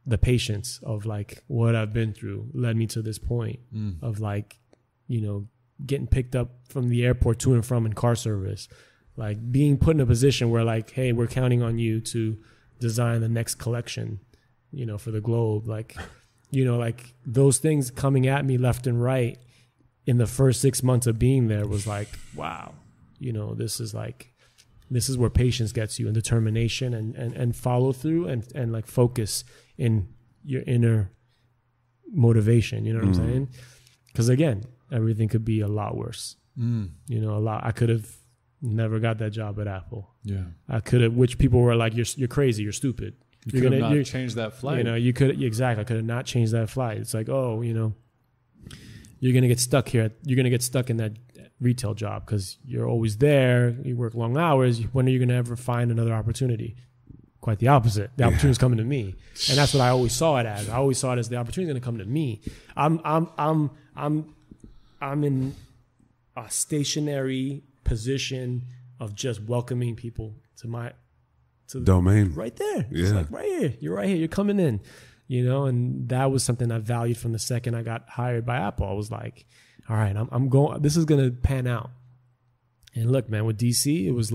the patience of like what I've been through led me to this point of like, you know, getting picked up from the airport to and from in car service, like being put in a position where like, hey, we're counting on you to design the next collection, you know, for the Globe. Like, you know, like those things coming at me left and right in the first 6 months of being there was like, wow, you know, this is where patience gets you and determination and follow through and like focus in your inner motivation. You know what I'm saying? Because again, everything could be a lot worse. You know, I could have never got that job at Apple. Yeah. I could have, which people were like, you're crazy, you're stupid. You could have not changed that flight. You know, I could have not changed that flight. It's like, oh, you know, you're going to get stuck here. You're going to get stuck in that retail job because you're always there. You work long hours. When are you going to ever find another opportunity? Quite the opposite. The opportunity's coming to me. And that's what I always saw it as. I always saw it as the opportunity's going to come to me. I'm in a stationary position of just welcoming people to the domain right there. It's like right here. You're right here. You're coming in, you know, and that was something I valued from the second I got hired by Apple. I was like, all right, I'm going, this is going to pan out. And look, man, with DC, it was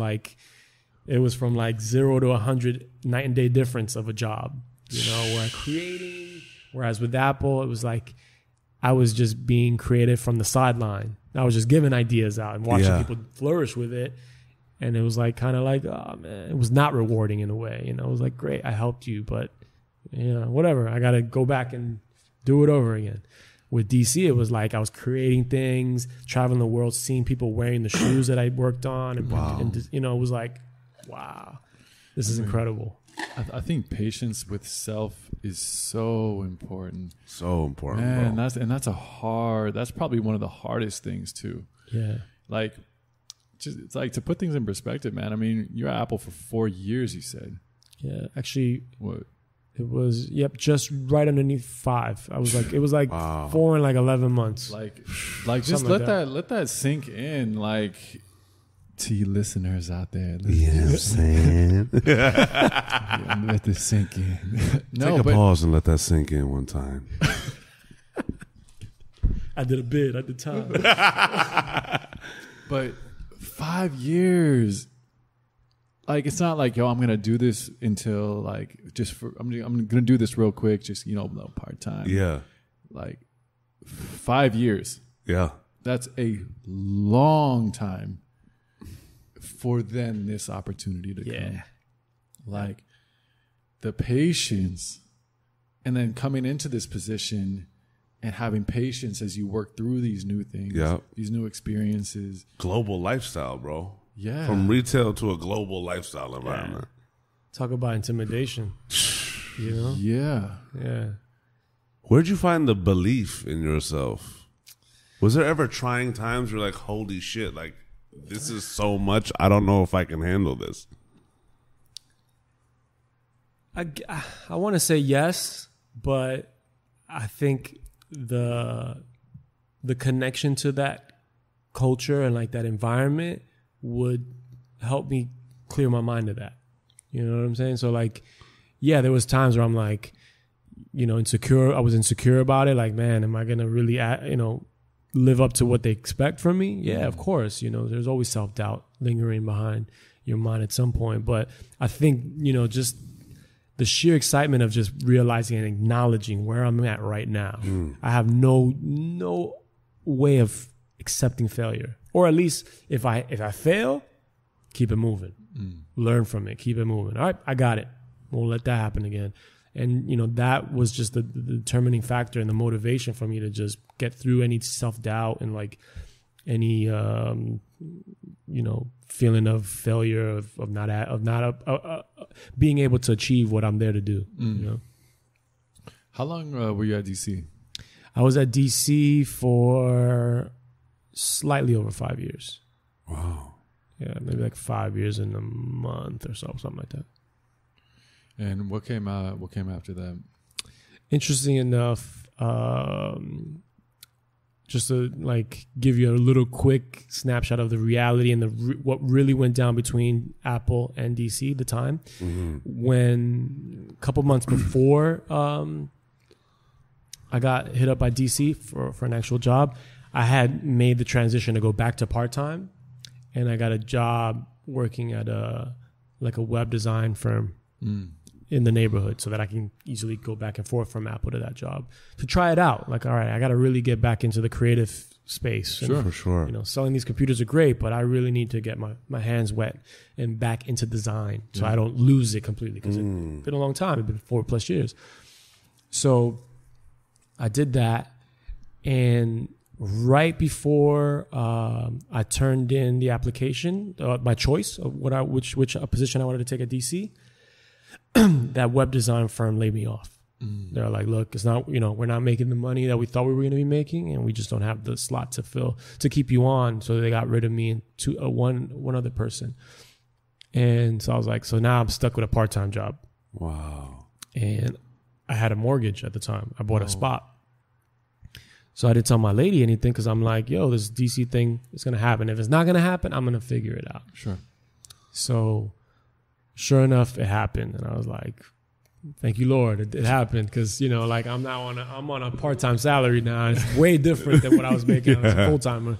from like 0 to 100 night and day difference of a job, you know, where creating, whereas with Apple, it was like, I was just being creative from the sideline. I was just giving ideas out and watching people flourish with it. And it was like, kind of like, oh man, it was not rewarding in a way. You know, it was like, great, I helped you, but you know, whatever. I got to go back and do it over again. With DC, it was like I was creating things, traveling the world, seeing people wearing the shoes that I worked on. And you know, it was like, wow, this is incredible. I think patience with self is so important. So important, man. Bro. That's probably one of the hardest things too. Yeah. Like it's like to put things in perspective, man. I mean, you're at Apple for 4 years, you said. Yeah, actually, What? it was just right underneath 5. I was like, it was like 4 and like 11 months. Like just Something like let that sink in, like to you listeners out there. You know what I'm saying? Yeah, let this sink in. Take a pause and let that sink in one time. I did a bid at the time. But 5 years, like it's not like, yo, I'm gonna do this until like I'm gonna do this real quick, just part time. Yeah. Like 5 years. Yeah. That's a long time for then this opportunity to come. Like the patience, and then coming into this position and having patience as you work through these new things, these new experiences. Global lifestyle, bro. Yeah. From retail to a global lifestyle environment. Talk about intimidation. Yeah. Yeah. Where'd you find the belief in yourself? Was there ever trying times where you're like, holy shit, like this is so much, I don't know if I can handle this? I want to say yes, but I think the connection to that culture and like that environment would help me clear my mind of that. You know what I'm saying? So like, yeah, there was times where I'm like, insecure. I was insecure about it. Like, man, am I going to really, live up to what they expect from me? Yeah, of course. There's always self-doubt lingering behind your mind at some point. But I think, just the sheer excitement of just realizing and acknowledging where I'm at right now. I have no way of accepting failure. Or at least if I fail, keep it moving. Learn from it. Keep it moving. All right, I got it. Won't let that happen again. And, that was just the determining factor and the motivation for me to just get through any self-doubt and like any, feeling of failure, of not being able to achieve what I'm there to do. How long were you at DC? I was at DC for slightly over 5 years. Wow. Yeah, maybe like 5 years and a month or so, something like that. And what came after that? Interesting enough, just to like give you a little quick snapshot of the reality and what really went down between Apple and DC at the time. When a couple months before I got hit up by DC for an actual job, I had made the transition to go back to part-time, and I got a job working at a web design firm in the neighborhood so that I can easily go back and forth from Apple to that job to try it out. Like, all right, I got to really get back into the creative space. Sure, for sure. Selling these computers are great, but I really need to get my hands wet and back into design so I don't lose it completely, because it's been a long time. It's been 4+ years. So I did that, and right before I turned in the application, my choice of which position I wanted to take at DC, that web design firm laid me off. They're like, look, it's not, we're not making the money that we thought we were going to be making, and we just don't have the slot to fill to keep you on. So they got rid of me and one other person. And so I was like, so now I'm stuck with a part-time job. Wow. And I had a mortgage at the time. I bought a spot. So I didn't tell my lady anything, because I'm like, yo, this DC thing is going to happen. If it's not going to happen, I'm going to figure it out. Sure. So sure enough, it happened. And I was like, thank you, Lord. It happened, because, like I'm on a part-time salary now. It's way different than what I was making as a full-timer.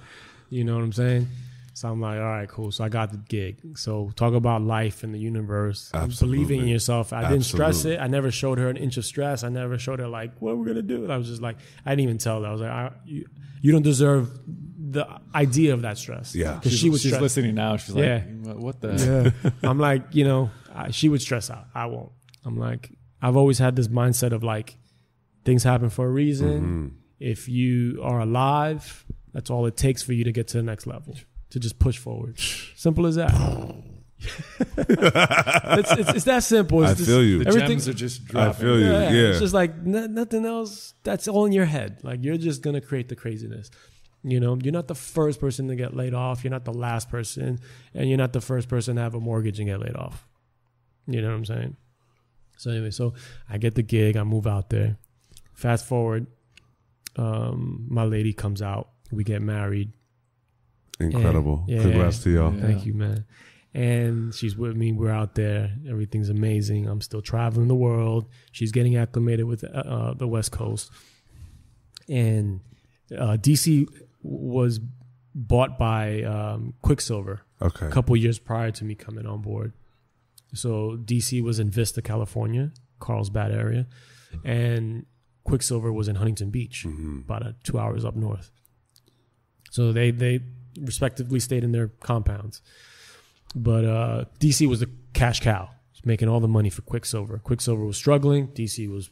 You know what I'm saying? So I'm like, all right, cool. So I got the gig. So talk about life in the universe. Absolutely. Believing in yourself. I didn't stress it. I never showed her an inch of stress. I never showed her like, what we're going to do. And I was just like, I didn't even tell her. I was like, you don't deserve the idea of that stress. Yeah. Because she's listening now. She's like, what the? Yeah. I'm like, she would stress out. I won't. I'm like, I've always had this mindset of like, things happen for a reason. If you are alive, that's all it takes for you to get to the next level. To just push forward. Simple as that. it's that simple. It's I feel you. The gems are just dropping. I feel you. Yeah. It's just like nothing else. That's all in your head. Like, you're just going to create the craziness. You know, you're not the first person to get laid off. You're not the last person. And you're not the first person to have a mortgage and get laid off. You know what I'm saying? So anyway, so I get the gig. I move out there. Fast forward, my lady comes out. We get married. Incredible. And, Congrats to y'all. Yeah. Thank you, man. And she's with me. We're out there. Everything's amazing. I'm still traveling the world. She's getting acclimated with the West Coast. And DC was bought by Quicksilver a couple years prior to me coming on board. So DC was in Vista, California, Carlsbad area. And Quicksilver was in Huntington Beach, about 2 hours up north. So they respectively stayed in their compounds. But DC was the cash cow, making all the money for Quicksilver. Quicksilver was struggling. DC was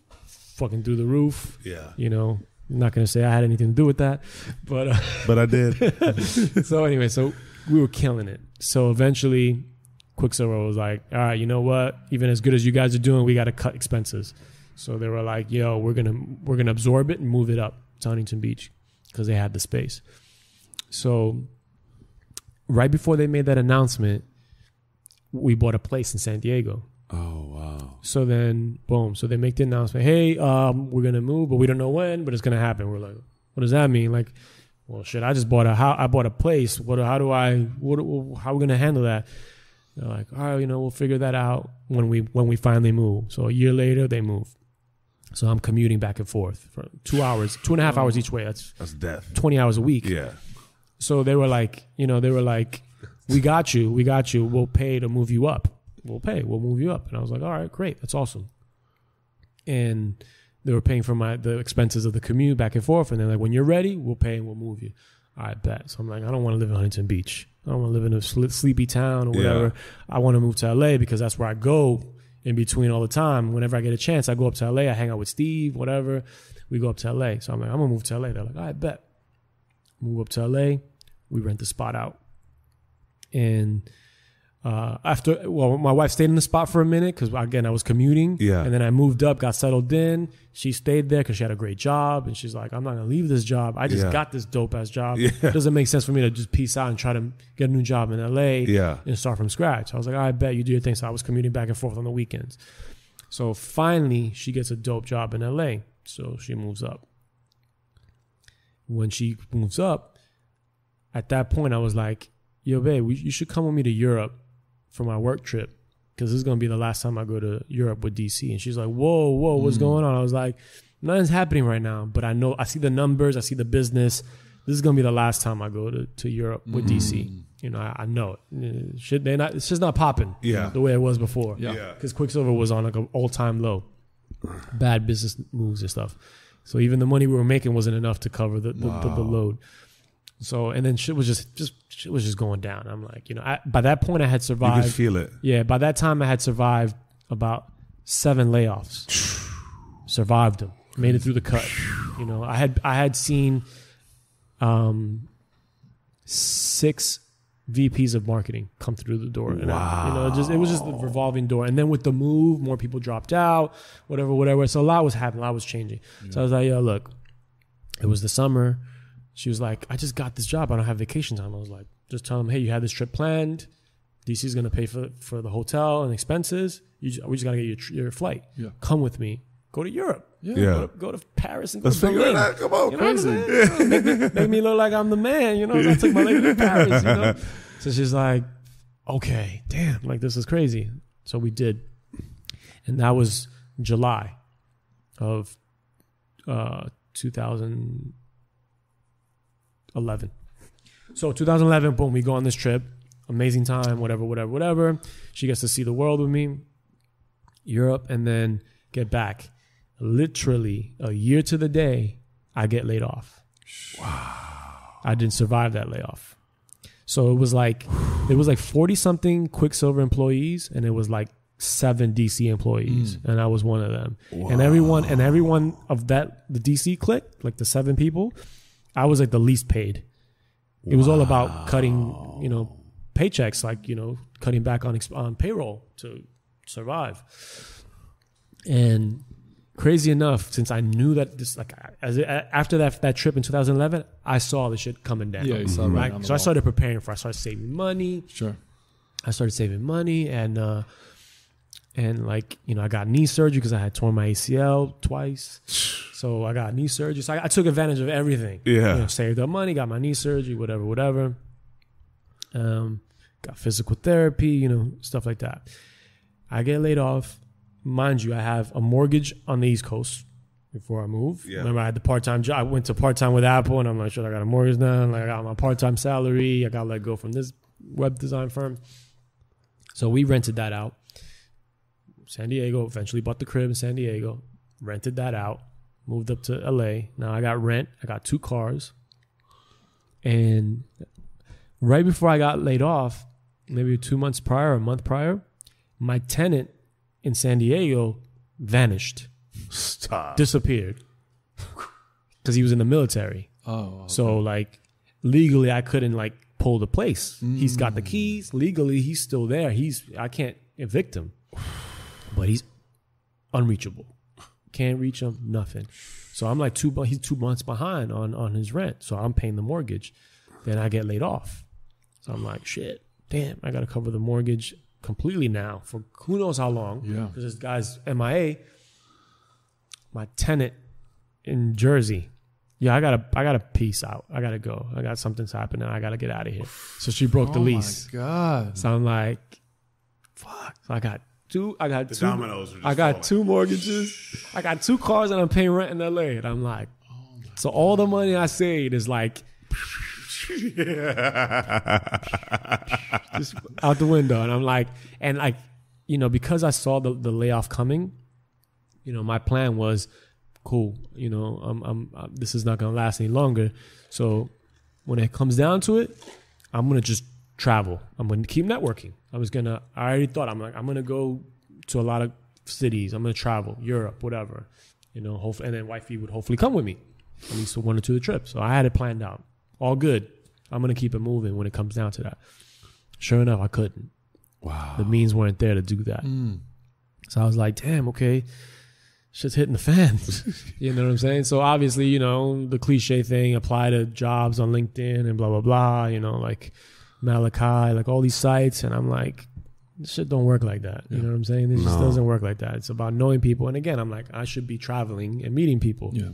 fucking through the roof. Yeah. You know, I'm not going to say I had anything to do with that. But I did. So anyway, so we were killing it. So eventually Quicksilver was like, all right, you know what? Even as good as you guys are doing, we got to cut expenses. So they were like, yo, we're gonna absorb it and move it up to Huntington Beach because they had the space. So right before they made that announcement, we bought a place in San Diego. Oh, wow. So then, boom. So they make the announcement, hey, we're going to move, but we don't know when, but it's going to happen. We're like, what does that mean? Like, well, shit, I just bought a place. How are we going to handle that? They're like, all right, you know, we'll figure that out when we finally move. So a year later, they move. So I'm commuting back and forth for 2 hours, 2.5 hours each way. That's death. 20 hours a week. Yeah. So they were like, we got you. We'll pay to move you up. We'll move you up. And I was like, all right, great. That's awesome. And they were paying for the expenses of the commute back and forth. And they're like, when you're ready, we'll pay and we'll move you. All right, bet. So I'm like, I don't want to live in Huntington Beach. I don't want to live in a sleepy town or whatever. Yeah. I want to move to LA because that's where I go in between all the time. Whenever I get a chance, I go up to LA. I hang out with Steve, whatever. We go up to LA. So I'm like, I'm going to move to LA. They're like, all right, bet. Move up to LA. We rent the spot out. And my wife stayed in the spot for a minute because, again, I was commuting. Yeah. And then I moved up, got settled in. She stayed there because she had a great job. And she's like, I'm not going to leave this job. I just got this dope-ass job. Yeah. It doesn't make sense for me to just peace out and try to get a new job in L.A. And start from scratch. I was like, I bet you do your thing. So I was commuting back and forth on the weekends. So finally, she gets a dope job in L.A. So she moves up. When she moves up, at that point, I was like, yo, babe, you should come with me to Europe for my work trip because this is going to be the last time I go to Europe with DC. And she's like, whoa, what's going on? I was like, nothing's happening right now, but I know, I see the numbers, I see the business. This is going to be the last time I go to Europe with DC. You know, I know it. It's just not popping the way it was before. Yeah. Because Quicksilver was on like an all-time low. Bad business moves and stuff. So even the money we were making wasn't enough to cover the load. So, and then shit was just going down. I'm like, you know, by that point I had survived. You could feel it. Yeah. By that time I had survived about 7 layoffs. Survived them. Made it through the cut. You know, I had seen 6 VPs of marketing come through the door. And it was just a revolving door. And then with the move, more people dropped out, whatever. So a lot was happening, a lot was changing. Yeah. So I was like, yo, look, it was the summer. She was like, I just got this job. I don't have vacation time. I was like, just tell them, hey, you had this trip planned. DC's going to pay for the hotel and expenses. We just got to get your flight. Yeah. Come with me. Go to Europe. Yeah. Go to Paris and go to Berlin. Let's figure it out. Come on. You know crazy. Make me look like I'm the man. You know, so I took my lady to Paris, you know. So she's like, okay, damn, like this is crazy. So we did. And that was July of 2011. So 2011, boom, we go on this trip. Amazing time, whatever. She gets to see the world with me, Europe, and then get back. Literally a year to the day, I get laid off. Wow. I didn't survive that layoff. So it was like 40-something Quicksilver employees, and it was like 7 DC employees, and I was one of them. Wow. And everyone of that, the DC clique, like the 7 people, I was like the least paid. It was all about cutting, you know, paychecks, like, you know, cutting back on payroll to survive. And crazy enough, since I knew that this, like, after that trip in 2011, I saw the shit coming down. Yeah, you saw right on the So I wall. started preparing for it. I started saving money. Sure. I started saving money, and like, you know, I got knee surgery because I had torn my ACL twice. So I got knee surgery. So I took advantage of everything. Yeah. You know, saved up money, got my knee surgery, whatever. Got physical therapy, you know, stuff like that. I get laid off. Mind you, I have a mortgage on the East Coast before I move. Yeah. Remember, I had the part-time job. I went to part-time with Apple, and I'm like, shit, I got a mortgage now. Like, I got my part-time salary. I got let go from this web design firm. So we rented that out. San Diego, eventually bought the crib in San Diego, rented that out, moved up to LA. Now I got rent. I got 2 cars. And right before I got laid off, maybe 2 months prior, a month prior, my tenant in San Diego vanished. Stop. Disappeared. Because he was in the military. Oh. Okay. So, like, legally, I couldn't, like, pull the place. He's got the keys. Legally, he's still there. I can't evict him. But he's unreachable. Can't reach him, nothing. So I'm like he's 2 months behind on his rent. So I'm paying the mortgage. Then I get laid off. So I'm like, shit, damn, I got to cover the mortgage completely now for who knows how long. Yeah. Because this guy's MIA. My tenant in Jersey. Yeah, I gotta peace out. I gotta go. I got something's happening. I gotta get out of here. So she broke the lease. Oh my God. So I'm like, fuck. So I got two dominoes are just I got falling. 2 mortgages. I got 2 cars and I'm paying rent in LA. And I'm like, so all the money I saved is like just out the window. And I'm like, you know, because I saw the layoff coming, you know, my plan was, cool, you know, I'm this is not gonna last any longer. So when it comes down to it, I'm gonna just travel. I'm gonna keep networking. I already thought I'm gonna go to a lot of cities. I'm gonna travel, Europe, whatever, you know. And then wifey would hopefully come with me, at least for 1 or 2 of the trips. So I had it planned out, all good. I'm gonna keep it moving when it comes down to that. Sure enough, I couldn't. Wow. The means weren't there to do that. So I was like, damn, okay. Shit's hitting the fan. You know what I'm saying? So obviously, you know, the cliche thing, apply to jobs on LinkedIn and blah, blah, blah, you know, like Malachi, like all these sites. And I'm like, this shit don't work like that. You know what I'm saying? This just doesn't work like that. It's about knowing people. And again, I'm like, I should be traveling and meeting people. Yeah.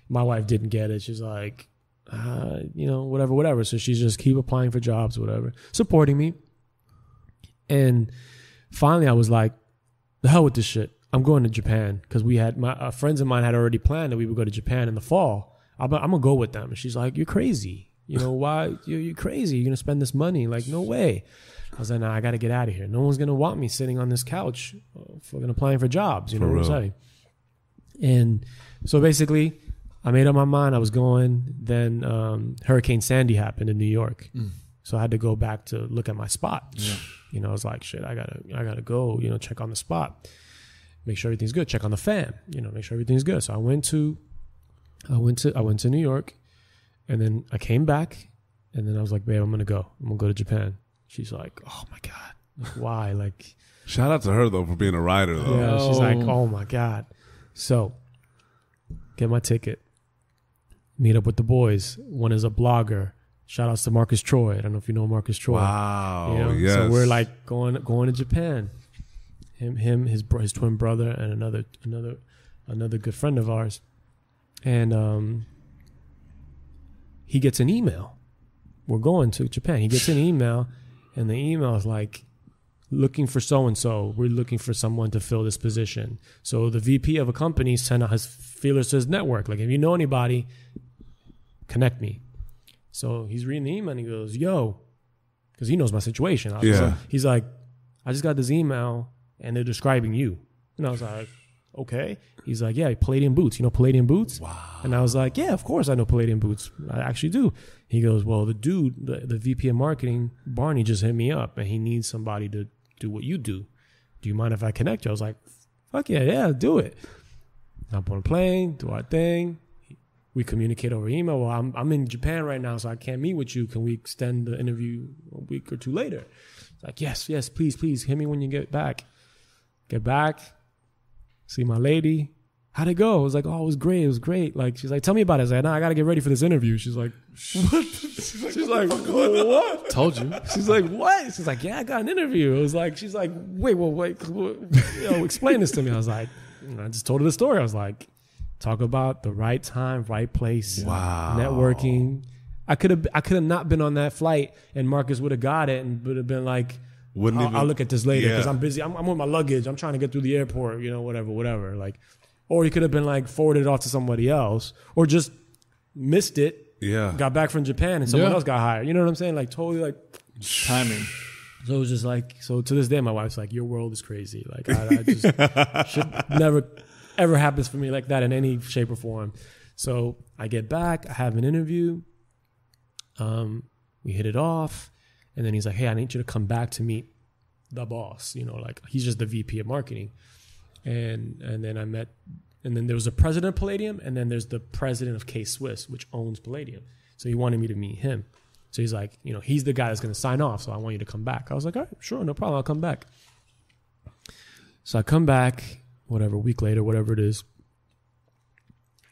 My wife didn't get it. She's like, you know, whatever. So she's just keep applying for jobs, whatever, supporting me. And finally I was like, the hell with this shit. I'm going to Japan because we had friends of mine had already planned that we would go to Japan in the fall. I'm gonna go with them. And she's like, "You're crazy. You know why? You're crazy. You're gonna spend this money? Like, no way." I was like, "Nah, I got to get out of here. No one's gonna want me sitting on this couch, fucking applying for jobs." You know what I'm saying? And so basically, I made up my mind. I was going. Then Hurricane Sandy happened in New York, so I had to go back to look at my spot. Yeah. You know, I was like, "Shit, I gotta go. You know, check on the spot." Make sure everything's good. Check on the fam. You know, make sure everything's good. So I went to New York, and then I came back, and then I was like, babe, I'm gonna go to Japan. She's like, oh my God, like, why? Like, Shout out to her though for being a writer though. yeah. She's like, oh my God. So get my ticket. Meet up with the boys. One is a blogger. Shout outs to Marcus Troy. I don't know if you know Marcus Troy. Wow. You know? Yes. So we're like going to Japan. Him, his twin brother, and another good friend of ours, and he gets an email. We're going to Japan. He gets an email, and the email is like, looking for so and so. We're looking for someone to fill this position. So the VP of a company sent out his feelers to his network. Like, if you know anybody, connect me. So he's reading the email and he goes, "Yo," because he knows my situation. He's like, "I just got this email and they're describing you." And I was like, okay. He's like, yeah, Palladium Boots. You know Palladium Boots? Wow. And I was like, yeah, of course I know Palladium Boots. I actually do. He goes, well, the dude, the VP of marketing, Barney, just hit me up and he needs somebody to do what you do. Do you mind if I connect you? I was like, fuck yeah, do it. Hop on a plane, do our thing. We communicate over email. Well, I'm in Japan right now, so I can't meet with you. Can we extend the interview a week or two later? It's like, yes, please, hit me when you get back. Get back, see my lady, how'd it go? I was like, oh, it was great. It was great. Like, she's like, tell me about it. I was like, nah, I got to get ready for this interview. She's like, what? She's like, what? Told you. She's like, what? She's like, yeah, I got an interview. It was like, she's like, wait, explain this to me. I was like, I just told her the story. I was like, talk about the right time, right place. Wow. Networking. I could have not been on that flight, and Marcus would have got it and would have been like, I'll look at this later because I'm busy. I'm with my luggage. I'm trying to get through the airport, whatever. Like, or he could have been like forwarded off to somebody else, or just missed it. Yeah. Got back from Japan and someone else got hired. You know what I'm saying? Like totally like timing. So it was just like, so to this day, my wife's like, your world is crazy. Like I just should never ever happens for me like that in any shape or form. So I get back, I have an interview. We hit it off. And then he's like, hey, I need you to come back to meet the boss. Like he's just the VP of marketing. And then I met, and then there was a president of Palladium, and then there's the president of K-Swiss, which owns Palladium. So he wanted me to meet him. So he's like, he's the guy that's going to sign off. So I want you to come back. I was like, all right, sure, no problem. I'll come back. So I come back, whatever, a week later, whatever it is.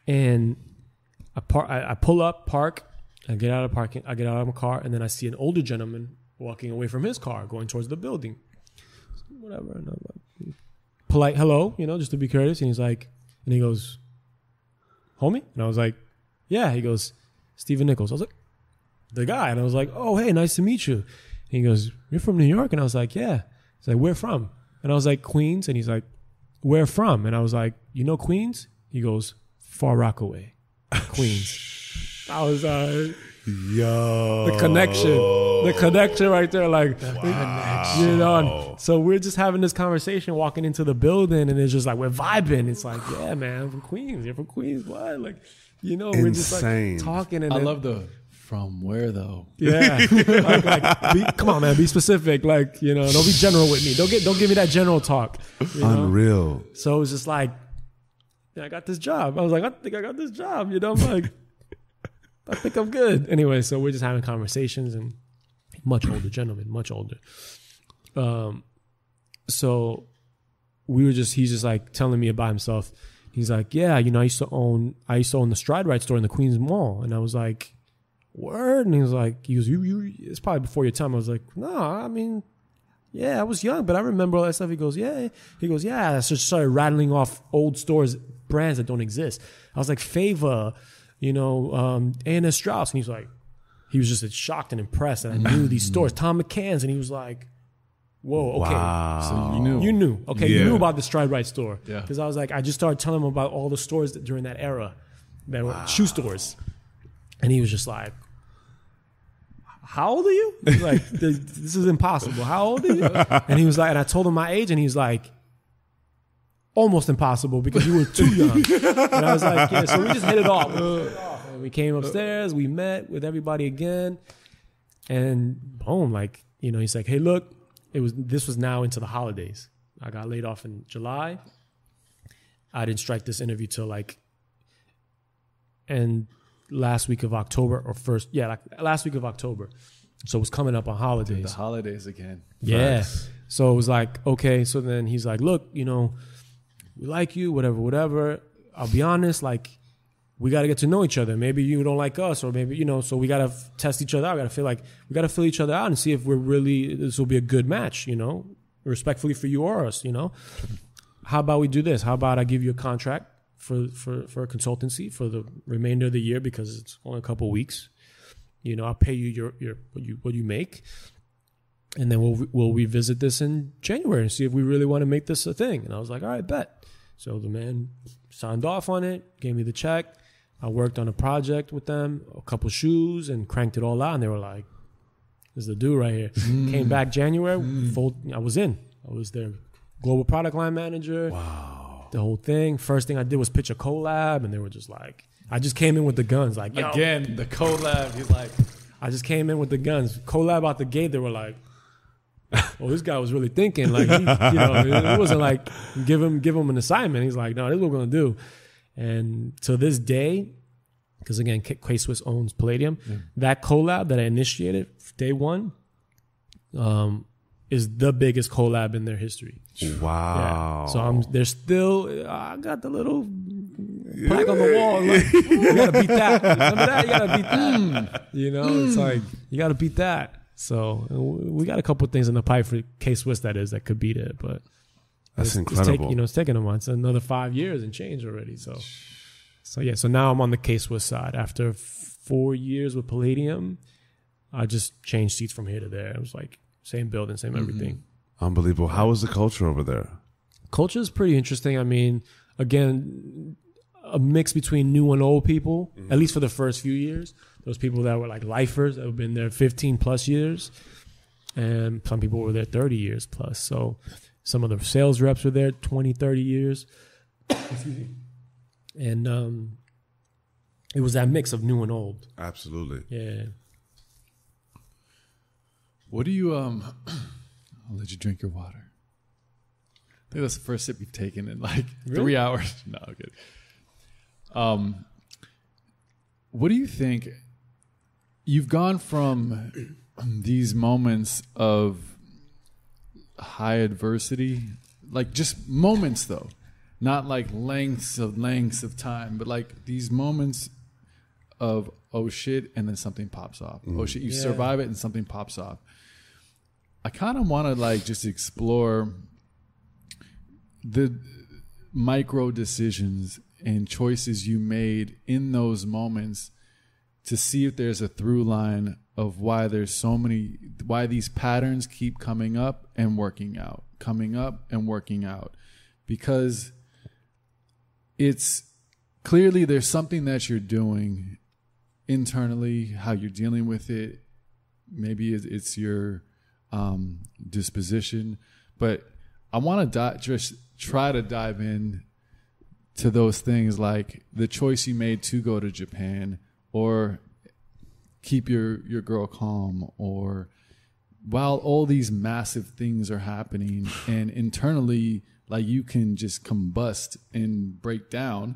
And I pull up, park, I get out of parking. I get out of my car, and then I see an older gentleman walking away from his car, going towards the building. Whatever. And I'm like, polite hello, just to be courteous. And he's like, and he goes, homie? And I was like, yeah. He goes, Stephen Nichols. I was like, the guy. And I was like, oh, hey, nice to meet you. And he goes, you're from New York? And I was like, yeah. He's like, where from? And I was like, Queens. And he's like, where from? And I was like, Queens? He goes, Far Rockaway, Queens. I was the connection right there, like, wow. And so we're just having this conversation, walking into the building, and it's just like we're vibing. It's like, yeah, man, I'm from Queens. You're from Queens, what? Like, we're just like talking. And I love the from where though. Yeah, come on, man, be specific. Like, don't be general with me. Don't give me that general talk. Unreal. So it was just like, I got this job. I was like, I think I got this job. I'm like, I think I'm good. Anyway, so we're just having conversations, and much older gentleman, much older. So he's just like telling me about himself. He's like, yeah, I used to own the Stride Ride store in the Queens Mall. And I was like, word? And he was like, it's probably before your time. I was like, no, I mean, yeah, I was young, but I remember all that stuff. He goes, yeah. I just started rattling off old stores, brands that don't exist. I was like, Favor, A&S Strauss. And he was just shocked and impressed. And I knew these stores, Tom McCann's. And he was like, whoa, okay. Wow. So you knew. You knew. Okay, Yeah. you knew about the Stride Right store. Yeah. Because I was like, I just started telling him about all the stores during that era that were shoe stores. And he was just like, how old are you? He's like, this is impossible. How old are you? And he was like, and I told him my age, and he's like, almost impossible because you were too young. And I was like, yeah. So we just hit it off. And we came upstairs, we met with everybody again, and boom, like, he's like, hey, look, this was now into the holidays. I got laid off in July. I didn't strike this interview till last week of October last week of October. So it was coming up on holidays. The holidays again. Yeah. Nice. So it was like, okay. So then he's like, look, we like you, whatever. I'll be honest, like, we got to get to know each other. Maybe you don't like us, or maybe, so we got to test each other out. We got to feel each other out and see if this will be a good match, respectfully for you or us, How about we do this? How about I give you a contract for a consultancy for the remainder of the year, because it's only a couple of weeks. I'll pay you what you make, and then we'll revisit this in January and see if we really want to make this a thing. And I was like, all right, bet. So the man signed off on it, gave me the check. I worked on a project with them, a couple shoes, and cranked it all out. And they were like, "This is the dude right here." Came back January. I was their global product line manager. Wow. The whole thing. First thing I did was pitch a collab, and they were just like, I just came in with the guns. Like, yo. Again, the collab. He's like, I just came in with the guns. Collab out the gate, they were like, well, this guy was really thinking. Like, it wasn't like give him an assignment. He's like, no, this is what we're going to do. And to this day, because again, K-Swiss owns Palladium, that collab that I initiated day one is the biggest collab in their history. Wow. Yeah. So I got the little plaque on the wall. Like, you gotta beat that. Remember that? You gotta beat that. You know, it's like you gotta beat that. So we got a couple of things in the pipe for K-Swiss that could beat it, but that's incredible. It's taken a month. It's another 5 years and change already. So yeah. So now I'm on the K-Swiss side. After 4 years with Palladium, I just changed seats from here to there. It was like same building, same everything. Unbelievable. How is the culture over there? Culture is pretty interesting. I mean, again, a mix between new and old people, at least for the first few years. Those people that were like lifers that have been there 15 plus years. And some people were there 30 years plus. So some of the sales reps were there 20, 30 years. Excuse me. And it was that mix of new and old. Absolutely. Yeah. What do you, I'll let you drink your water. I think that's the first sip you've taken in like 3 hours. No, good. What do you think? You've gone from these moments of high adversity, like just moments though, not like lengths of time, but like these moments of, oh shit, and then something pops off. Oh shit, you survive it and something pops off. I kind of want to like just explore the micro decisions and choices you made in those moments to see if there's a through line of why there's so many, why these patterns keep coming up and working out, because it's clearly there's something that you're doing internally, how you're dealing with it. Maybe it's your disposition, but I want to just try to dive in to those things, like the choice you made to go to Japan, or keep your girl calm, or while all these massive things are happening and internally, like you can just combust and break down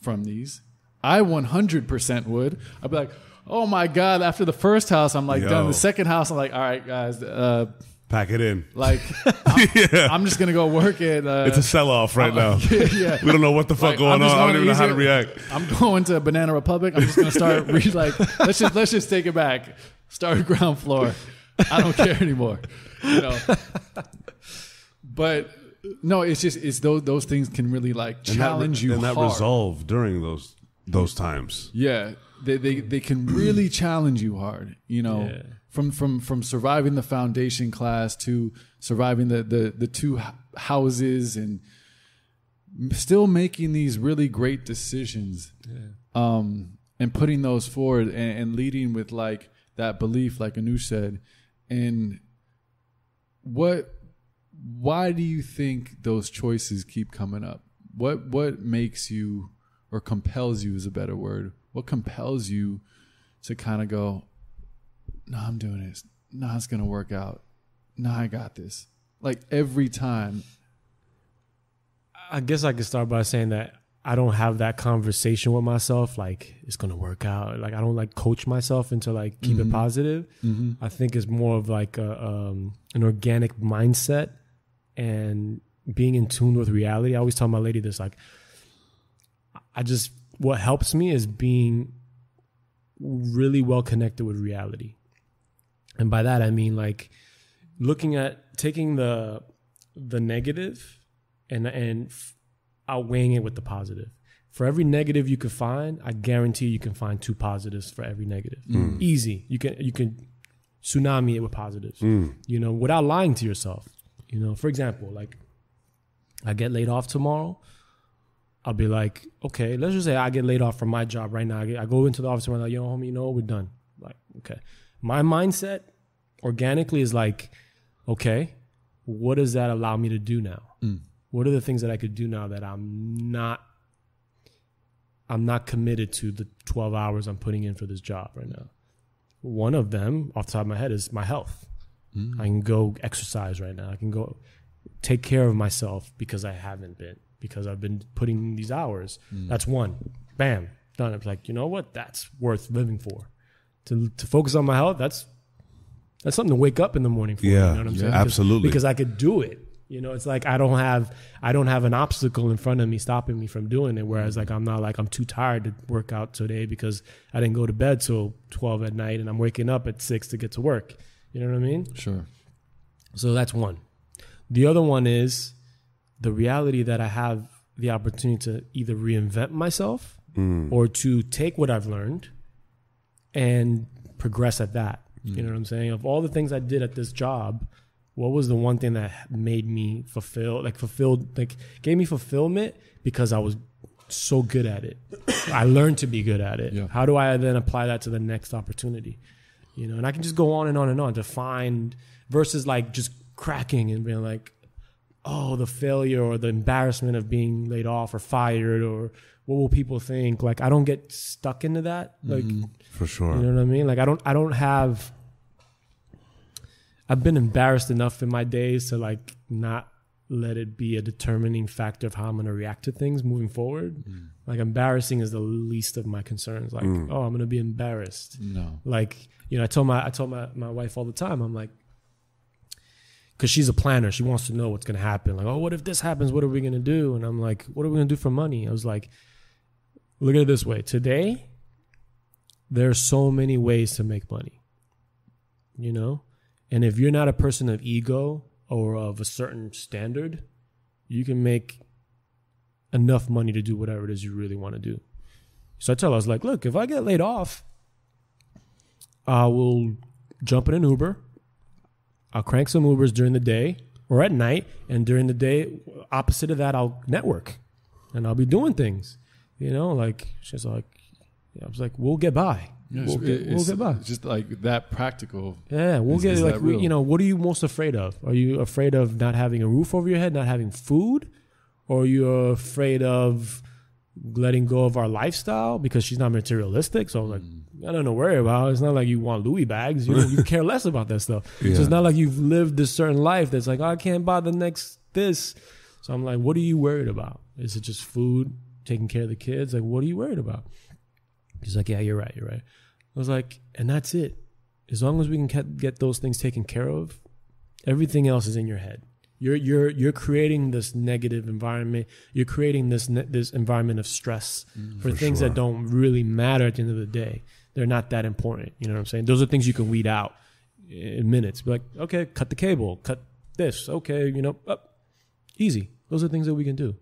from these. I 100% would. I'd be like, oh my God, after the first house, I'm like done. The second house, I'm like, all right, guys, pack it in. Like, I'm just going to go work at... it's a sell-off right now. Yeah. We don't know what the fuck going on. I don't even know how to react. I'm going to Banana Republic. I'm just going to start let's just take it back. Start ground floor. I don't care anymore. You know. But no, it's those things can really like challenge you and that hard. resolve during those times. Yeah. They can really challenge you hard, you know. Yeah. From surviving the foundation class to surviving the two houses and still making these really great decisions, and putting those forward and leading with like that belief, like Anush said. And why do you think those choices keep coming up? What makes you, or compels you is a better word, what compels you to kind of go, no, I'm doing this. No, it's going to work out. No, I got this. Like every time. I guess I could start by saying that I don't have that conversation with myself. Like it's going to work out. Like I don't like coach myself into like keep it positive. Mm-hmm. I think it's more of like an organic mindset and being in tune with reality. I always tell my lady this, like, what helps me is being really well connected with reality. And by that, I mean like taking the negative and outweighing it with the positive. For every negative you can find, I guarantee you can find 2 positives for every negative. Easy. You can tsunami it with positives, you know, without lying to yourself. You know, for example, like I get laid off tomorrow. I'll be like, okay, let's just say I get laid off from my job right now. I go into the office and I'm like, yo, homie, you know what? We're done. Like, okay. My mindset organically is like, okay, what does that allow me to do now? What are the things that I could do now that I'm not committed to the 12 hours I'm putting in for this job right now? One of them, off the top of my head, is my health. I can go exercise right now. I can go take care of myself because I haven't been. Because I've been putting in these hours. That's one. Bam. Done. It's like, you know what? That's worth living for. To focus on my health, that's something to wake up in the morning for. Yeah, You know what I'm saying? Absolutely. Because I could do it. You know, it's like I don't have an obstacle in front of me stopping me from doing it. Whereas like I'm not like I'm too tired to work out today because I didn't go to bed till 12 at night and I'm waking up at 6 to get to work. You know what I mean? Sure. So that's one. The other one is the reality that I have the opportunity to either reinvent myself or to take what I've learned and progress at that. You know what I'm saying? Of all the things I did at this job, what was the one thing that made me gave me fulfillment because I was so good at it. I learned to be good at it. Yeah. How do I then apply that to the next opportunity? You know, and I can just go on and on and on to find versus like just cracking and being like, oh, the failure or the embarrassment of being laid off or fired or what will people think? Like, I don't get stuck into that. Like, for sure. You know what I mean? Like, I've been embarrassed enough in my days to like not let it be a determining factor of how I'm going to react to things moving forward. Like embarrassing is the least of my concerns. Like, oh, I'm going to be embarrassed. No. Like, you know, I told my wife all the time, I'm like, cause she's a planner. She wants to know what's going to happen. Like, oh, what if this happens? What are we going to do? And I'm like, what are we going to do for money? I was like, look at it this way. Today, there are so many ways to make money, you know? And if you're not a person of ego or of a certain standard, you can make enough money to do whatever it is you really want to do. So I tell her, I was like, look, if I get laid off, I will jump in an Uber. I'll crank some Ubers during the day or at night. And during the day, opposite of that, I'll network and I'll be doing things, you know, like she's like, I was like, we'll get by. Yeah, we'll get by. Just like that practical. Yeah, we'll get like you know. What are you most afraid of? Are you afraid of not having a roof over your head, not having food, or are you afraid of letting go of our lifestyle because she's not materialistic? So like, I don't know worry about. It's not like you want Louis bags. You know, you care less about that stuff. Yeah. So it's not like you've lived this certain life that's like, oh, I can't buy the next this. So I'm like, what are you worried about? Is it just food, taking care of the kids? Like, what are you worried about? He's like, yeah, you're right. I was like, and that's it. As long as we can get those things taken care of, everything else is in your head. You're creating this negative environment. You're creating this environment of stress for things that don't really matter at the end of the day. They're not that important. You know what I'm saying? Those are things you can weed out in minutes. Be like, okay, cut the cable, cut this. Okay, you know, easy. Those are things that we can do.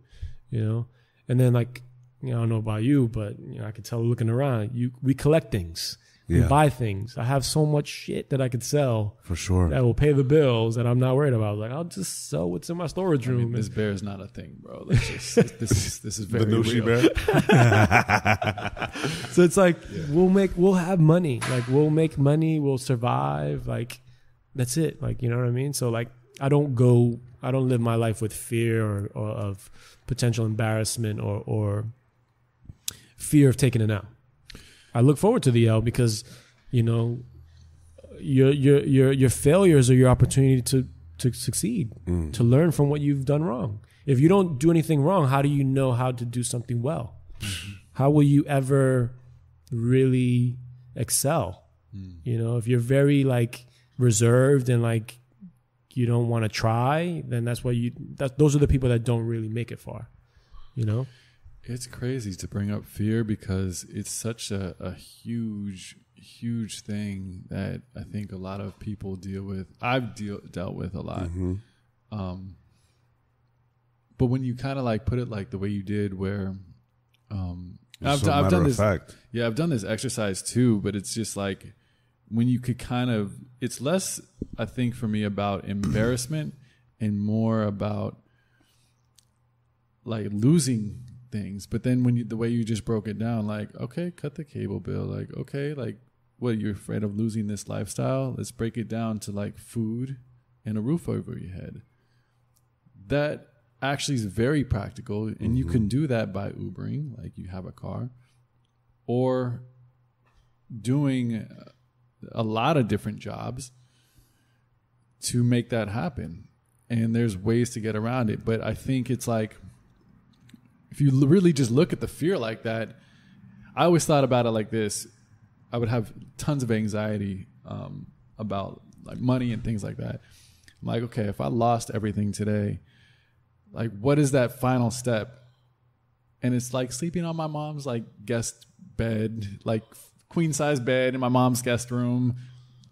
You know, and then like, you know, I don't know about you, but you know, I can tell looking around. We collect things. We buy things. I have so much shit that I could sell for sure that will pay the bills that I'm not worried about. Like, I'll just sell what's in my storage room. This bear is not a thing, bro. This is very the real. Bear. So it's like we'll have money. Like we'll make money. We'll survive. Like that's it. Like you know what I mean. So like I don't live my life with fear or of potential embarrassment or fear of taking an L. I look forward to the L because, you know, your failures are your opportunity to succeed, to learn from what you've done wrong. If you don't do anything wrong, how do you know how to do something well? How will you ever really excel? You know, if you're very like reserved and like you don't want to try, then that's why those are the people that don't really make it far, you know? It's crazy to bring up fear because it's such a huge thing that I think a lot of people deal with. I've dealt with a lot. But when you kind of like put it like the way you did where I've done this. Yeah, I've done this exercise too, but it's just like when you could kind of, it's less, I think for me, about embarrassment and more about like losing things. But then when the way you just broke it down, like, okay, cut the cable bill. Like, okay, like what, you're afraid of losing this lifestyle? Let's break it down to like food and a roof over your head. That actually is very practical. And you can do that by Ubering, like you have a car, or doing a lot of different jobs to make that happen. And there's ways to get around it. But I think it's like, if you really just look at the fear like that, I always thought about it like this. I would have tons of anxiety about like money and things like that. I'm like, okay, if I lost everything today, like, what is that final step? And it's like sleeping on my mom's like guest bed, like queen size bed in my mom's guest room,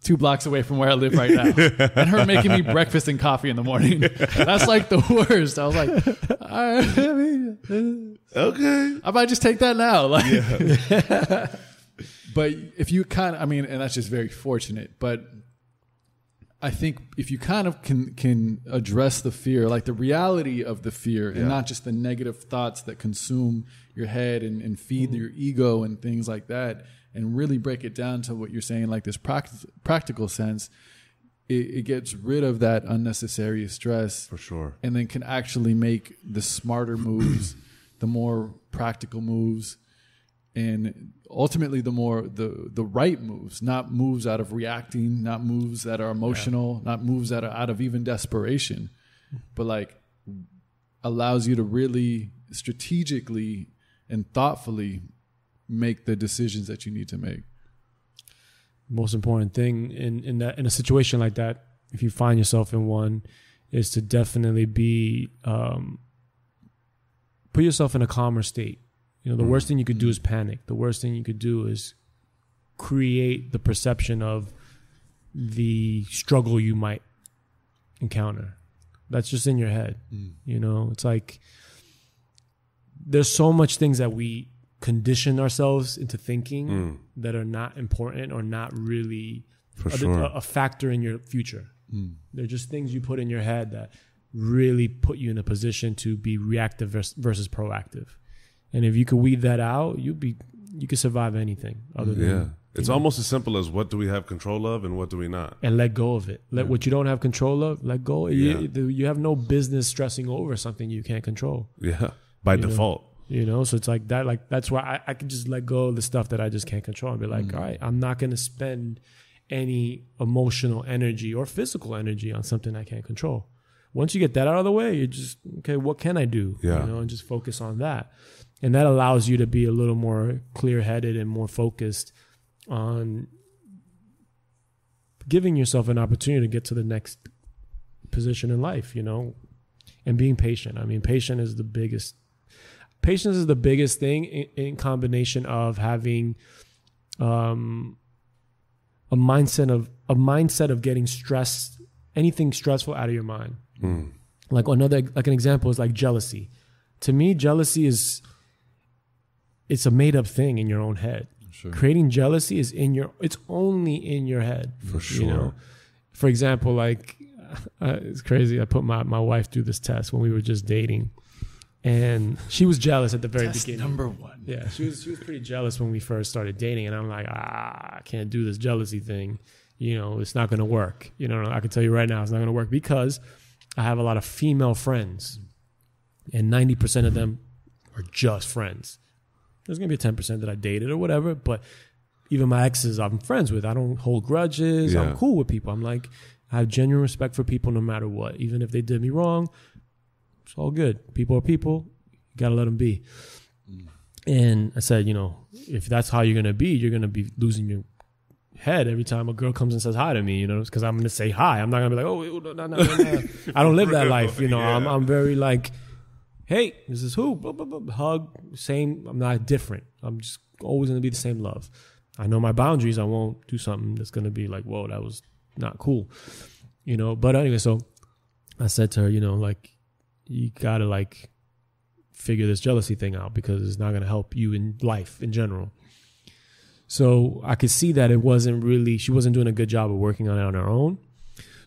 2 blocks away from where I live right now, and her making me breakfast and coffee in the morning. That's like the worst. I was like, Okay. I might just take that now. Like, but if you kind of, I mean, and that's just very fortunate, but I think if you kind of can address the fear, like the reality of the fear, and not just the negative thoughts that consume your head and feed your ego and things like that, and really break it down to what you're saying, like this practical sense, it gets rid of that unnecessary stress. For sure. And then can actually make the smarter moves, the more practical moves, and ultimately the right moves, not moves out of reacting, not moves that are emotional, not moves that are out of even desperation, but like allows you to really strategically and thoughtfully make the decisions that you need to make. Most important thing in a situation like that, if you find yourself in one, is to definitely be put yourself in a calmer state. You know, the worst thing you could do is panic. The worst thing you could do is create the perception of the struggle you might encounter. That's just in your head. You know, it's like there's so much things that we condition ourselves into thinking that are not important or not really a factor in your future. They're just things you put in your head that really put you in a position to be reactive versus proactive. And if you could weed that out, you could survive anything other than It's almost as simple as what do we have control of and what do we not, and let go of it. Let what you don't have control of, let go. You have no business stressing over something you can't control. By default. You know, so it's like that. Like that's why I can just let go of the stuff that I just can't control and be like, all right, I'm not going to spend any emotional energy or physical energy on something I can't control. Once you get that out of the way, you're just, okay, what can I do? You know, and just focus on that. And that allows you to be a little more clear-headed and more focused on giving yourself an opportunity to get to the next position in life, you know, and being patient. I mean, patience is the biggest thing in combination of having a mindset of getting stressed, anything stressful out of your mind. Like an example is like jealousy. To me, jealousy it's a made up thing in your own head. Sure. Creating jealousy is it's only in your head. For sure. You know? For example, like it's crazy. I put my wife through this test when we were just dating, and she was jealous at the very beginning. Number one. Yeah, she was pretty jealous when we first started dating, and I'm like, I can't do this jealousy thing. You know, it's not going to work. You know, I can tell you right now, it's not going to work because I have a lot of female friends, and 90% of them are just friends. There's going to be a 10% that I dated or whatever, but even my exes I'm friends with. I don't hold grudges. I'm cool with people. I'm like, I have genuine respect for people no matter what. Even if they did me wrong, it's all good. People are people. You got to let them be. And I said, you know, if that's how you're going to be losing your head every time a girl comes and says hi to me, you know, because I'm going to say hi. I'm not going to be like, oh, no. I don't live that life. You know, I'm very like, hey, this is who? Blah, blah, blah. Hug, same. I'm not different. I'm just always going to be the same love. I know my boundaries. I won't do something that's going to be like, whoa, that was not cool. You know, but anyway, so I said to her, you know, like, you got to like figure this jealousy thing out because it's not going to help you in life in general. So I could see that she wasn't doing a good job of working on it on her own.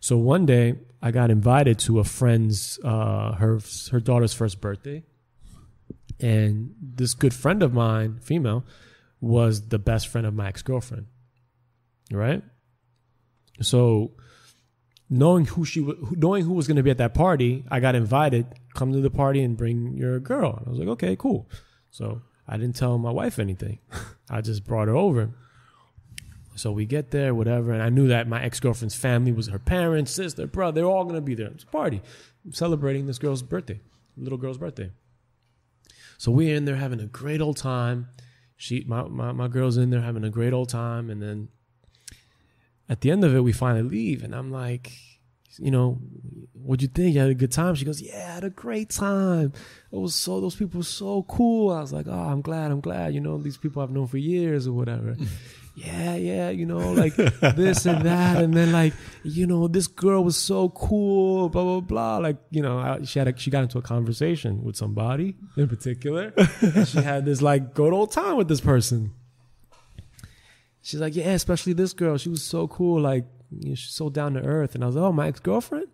So one day I got invited to a friend's, her daughter's first birthday. And this good friend of mine, female, was the best friend of my ex-girlfriend. Right? So knowing who was going to be at that party, I got invited, come to the party and bring your girl. I was like, okay, cool. So I didn't tell my wife anything. I just brought her over. So we get there, whatever, and I knew that my ex-girlfriend's family was her parents, sister, brother. They're all going to be there. It's a party. I'm celebrating this girl's birthday, little girl's birthday. So we're in there having a great old time. My girl's in there having a great old time, and then at the end of it, we finally leave, and I'm like, you know, what'd you think? You had a good time? She goes, yeah, I had a great time. Those people were so cool. I was like, oh, I'm glad. You know, these people I've known for years or whatever. Yeah, you know, like this and that. And then like, you know, this girl was so cool, blah, blah, blah. Like, you know, she got into a conversation with somebody in particular. And she had this like good old time with this person. She's like, yeah, especially this girl. She was so cool. Like, you know, she's so down to earth. And I was like, oh, my ex-girlfriend?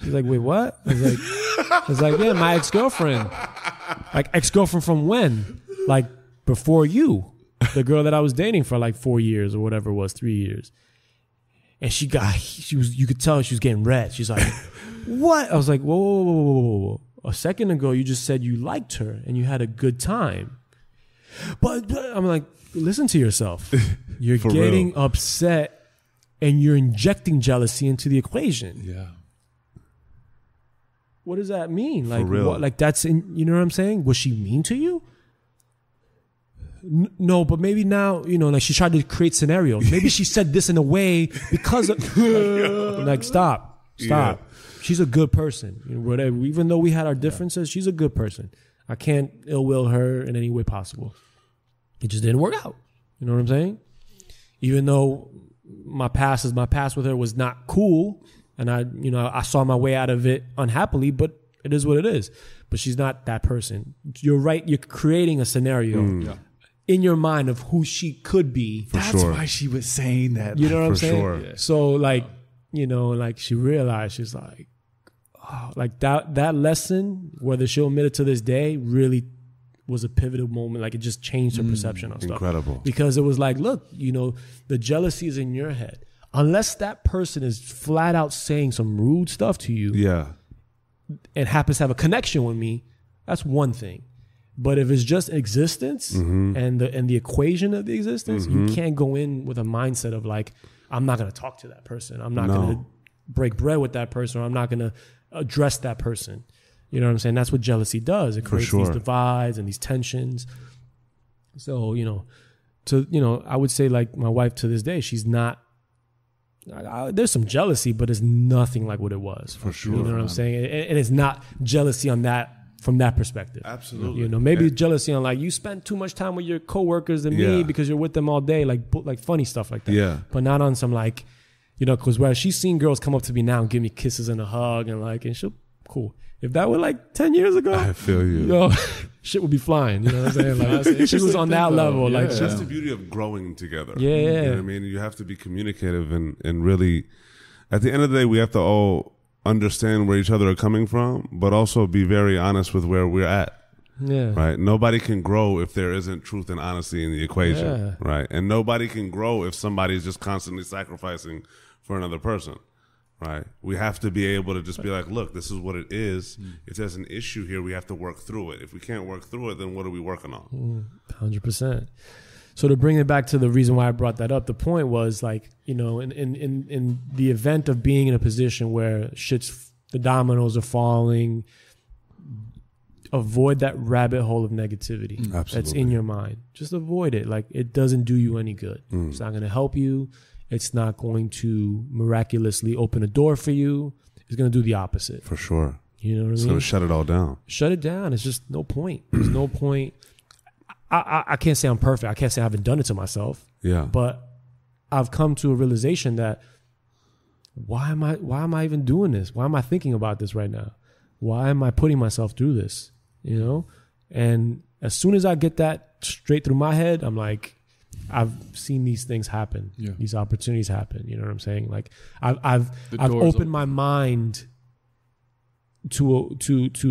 She's like, wait, what? I was like, yeah, my ex-girlfriend. Like, ex-girlfriend from when? Like, before you. The girl that I was dating for like 4 years or whatever it was, 3 years. And you could tell she was getting red. She's like, what? I was like, whoa. A second ago, you just said you liked her and you had a good time. But I'm like, listen to yourself. You're getting upset and you're injecting jealousy into the equation. Yeah. What does that mean? Like, for real. what, like that's in, you know what I'm saying? Was she mean to you? No, but maybe now, you know, like she tried to create scenarios. Maybe she said this in a way because of, like, stop. Yeah. She's a good person. You know, whatever. Even though we had our differences, she's a good person. I can't ill will her in any way possible. It just didn't work out. You know what I'm saying? Even though my past with her was not cool, and I saw my way out of it unhappily, but it is what it is. But she's not that person. You're right. You're creating a scenario in your mind of who she could be. That's why she was saying that. You know what I'm saying? Sure. Yeah. So like, you know, like she realized, she's like, oh, like that lesson, whether she'll admit it to this day, really was a pivotal moment. Like it just changed her perception of stuff. Incredible. Because it was like, look, you know, the jealousy is in your head. Unless that person is flat out saying some rude stuff to you, and happens to have a connection with me, that's one thing. But if it's just existence and the equation of the existence, you can't go in with a mindset of like, I'm not going to talk to that person. I'm not going to break bread with that person, or I'm not going to address that person. You know what I'm saying? That's what jealousy does. It creates these divides and these tensions. So, you know, I would say like my wife to this day, she's not, there's some jealousy, but it's nothing like what it was. For sure. You know what I'm saying? And it's not jealousy on that, from that perspective. Absolutely. You know, maybe jealousy on like, you spend too much time with your coworkers than me because you're with them all day, like funny stuff like that. Yeah. But not on some like, you know, because whereas she's seen girls come up to me now and give me kisses and a hug and like, and she'll, cool. If that were like 10 years ago, I feel you. Yo, shit would be flying. You know what I'm saying? Like, she was on that level. Like, that's the beauty of growing together. Yeah. You know what I mean? You have to be communicative and really, at the end of the day, we have to all understand where each other are coming from, but also be very honest with where we're at. Yeah. Right? Nobody can grow if there isn't truth and honesty in the equation. Yeah. Right? And nobody can grow if somebody's just constantly sacrificing for another person. Right. We have to be able to just be like, look, this is what it is. If there's an issue here, we have to work through it. If we can't work through it, then what are we working on? 100%. So to bring it back to the reason why I brought that up, the point was like, you know, in the event of being in a position where the dominoes are falling, avoid that rabbit hole of negativity that's in your mind. Just avoid it. Like it doesn't do you any good. It's not going to help you. It's not going to miraculously open a door for you. It's going to do the opposite. For sure. You know what I mean? It's going to shut it all down. Shut it down. It's just no point. There's no point. I can't say I'm perfect. I can't say I haven't done it to myself. Yeah. But I've come to a realization that why am I even doing this? Why am I thinking about this right now? Why am I putting myself through this? You know? And as soon as I get that straight through my head, I'm like, I've seen these things happen. Yeah. These opportunities happen. You know what I'm saying? Like I've opened my mind to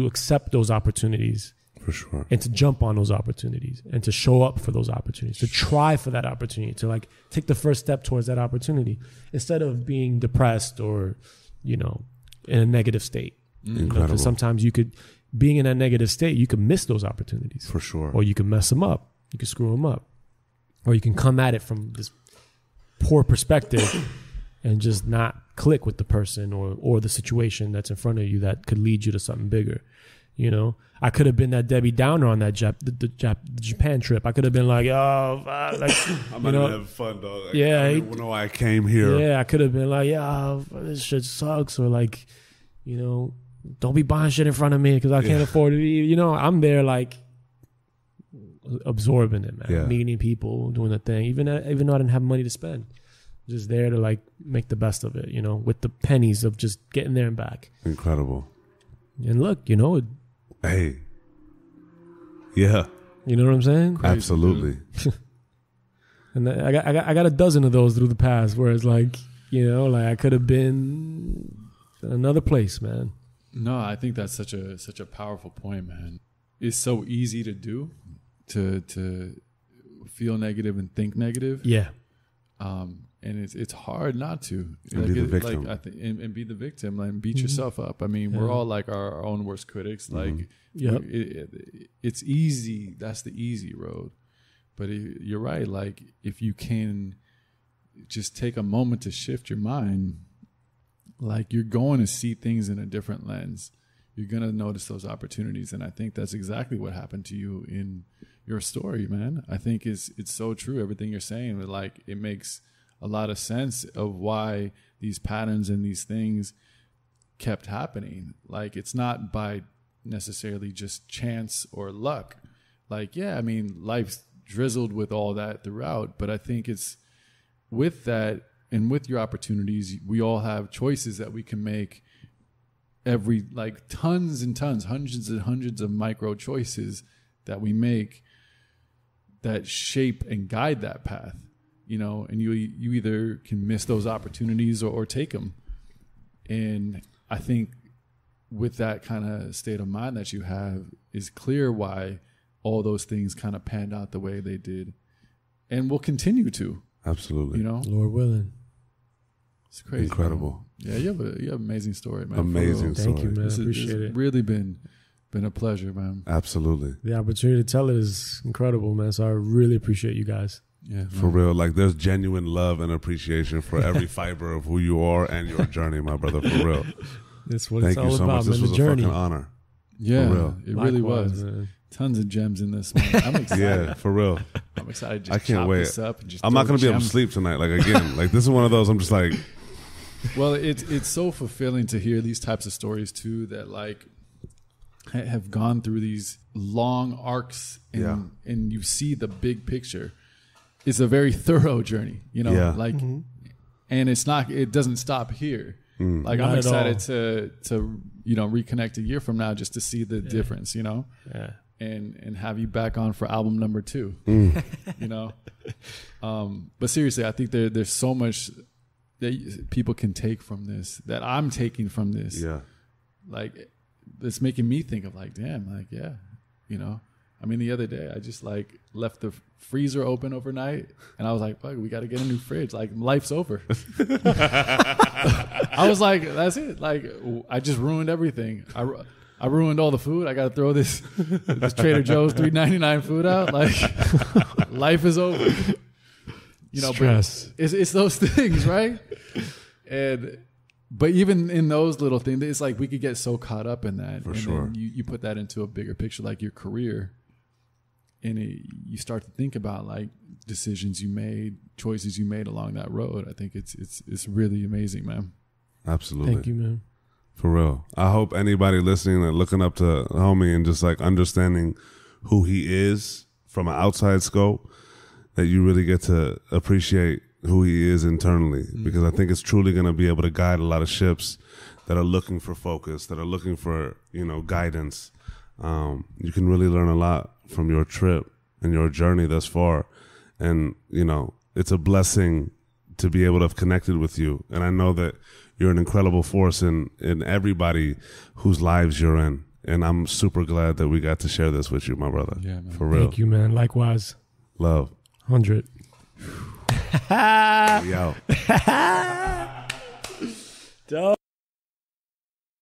accept those opportunities. For sure. And to jump on those opportunities and to show up for those opportunities, to try for that opportunity, to like take the first step towards that opportunity instead of being depressed or, you know, in a negative state. Incredible. Because sometimes being in that negative state, you can miss those opportunities. For sure. Or you can mess them up. You can screw them up. Or you can come at it from this poor perspective and just not click with the person or the situation that's in front of you that could lead you to something bigger. You know, I could have been that Debbie Downer on that the Japan trip. I could have been like, oh, like, I'm gonna have fun, dog. Like, yeah, I don't even know why I came here. Yeah, I could have been like, yeah, this shit sucks, or like, you know, don't be buying shit in front of me because I can't afford it. You know, I'm there like absorbing it, man. Meeting people, doing the thing, even though I didn't have money to spend. Just there to like make the best of it, you know, with the pennies of just getting there and back. Incredible. And look, you know, hey, yeah, you know what I'm saying? Crazy, absolutely. And I got a dozen of those through the past, where it's like, you know, like I could have been in another place, man. No, I think that's such a powerful point, man. It's so easy to do, to feel negative and think negative. Yeah. And it's hard not to. And be the victim. Like, and be the victim and beat yourself up. I mean, we're all like our own worst critics. Like, it's easy. That's the easy road. But you're right. Like, if you can just take a moment to shift your mind, like, you're going to see things in a different lens. You're going to notice those opportunities. And I think that's exactly what happened to you in your story, man. I think it's so true. Everything you're saying, like, it makes a lot of sense of why these patterns and these things kept happening. Like, it's not by necessarily just chance or luck. Like, yeah, I mean, life's drizzled with all that throughout, but I think it's with that and with your opportunities, we all have choices that we can make like tons and tons, hundreds and hundreds of micro choices that we make that shape and guide that path. You know, and you either can miss those opportunities or take them. And I think with that kind of state of mind that you have, is clear why all those things kind of panned out the way they did, and will continue to. Absolutely. You know, Lord willing. It's crazy. Incredible. Man. Yeah, you have an amazing story, man. Amazing story. Thank you, man. Appreciate it. Really been a pleasure, man. Absolutely. The opportunity to tell it is incredible, man. So I really appreciate you guys. Yeah, for real. Like, there's genuine love and appreciation for every fiber of who you are and your journey, my brother. For real. That's what Thank it's you all so about, much. This man. was The a journey. fucking honor. Yeah, for real. It really was. Man. Tons of gems in this, man. I'm excited. Yeah, for real. I'm excited. I can't wait. This up and just I'm not going to be able to gems. sleep tonight. Like, again, like, this is one of those I'm just like. Well, it's so fulfilling to hear these types of stories too, that like have gone through these long arcs and you see the big picture. It's a very thorough journey, you know, like, and it doesn't stop here. Like, Not I'm at excited all. to, you know, reconnect a year from now just to see the difference, you know, and have you back on for album number 2, you know? But seriously, I think there's so much that people can take from this, that I'm taking from this. Yeah. Like, it's making me think of like, damn, like, yeah, you know, I mean, the other day I just like left the freezer open overnight and I was like, fuck, we got to get a new fridge. Like, life's over. I was like, that's it. Like, I just ruined everything. I ruined all the food. I got to throw this Trader Joe's $3.99 food out. Like, life is over. You know, Stress. But it's those things, right? But even in those little things, it's like we could get so caught up in that. For and sure. then you put that into a bigger picture, like your career, and you start to think about like decisions you made, choices you made along that road. I think it's really amazing, man. Absolutely. Thank you, man. For real. I hope anybody listening and looking up to Homie and just like understanding who he is from an outside scope, that you really get to appreciate who he is internally, because I think it's truly going to be able to guide a lot of ships that are looking for focus, that are looking for, you know, guidance. You can really learn a lot from your trip and your journey thus far. And, you know, it's a blessing to be able to have connected with you. And I know that you're an incredible force in everybody whose lives you're in. And I'm super glad that we got to share this with you, my brother. Yeah, man. For real. Thank you, man. Likewise. Love. 100. We out. Dope.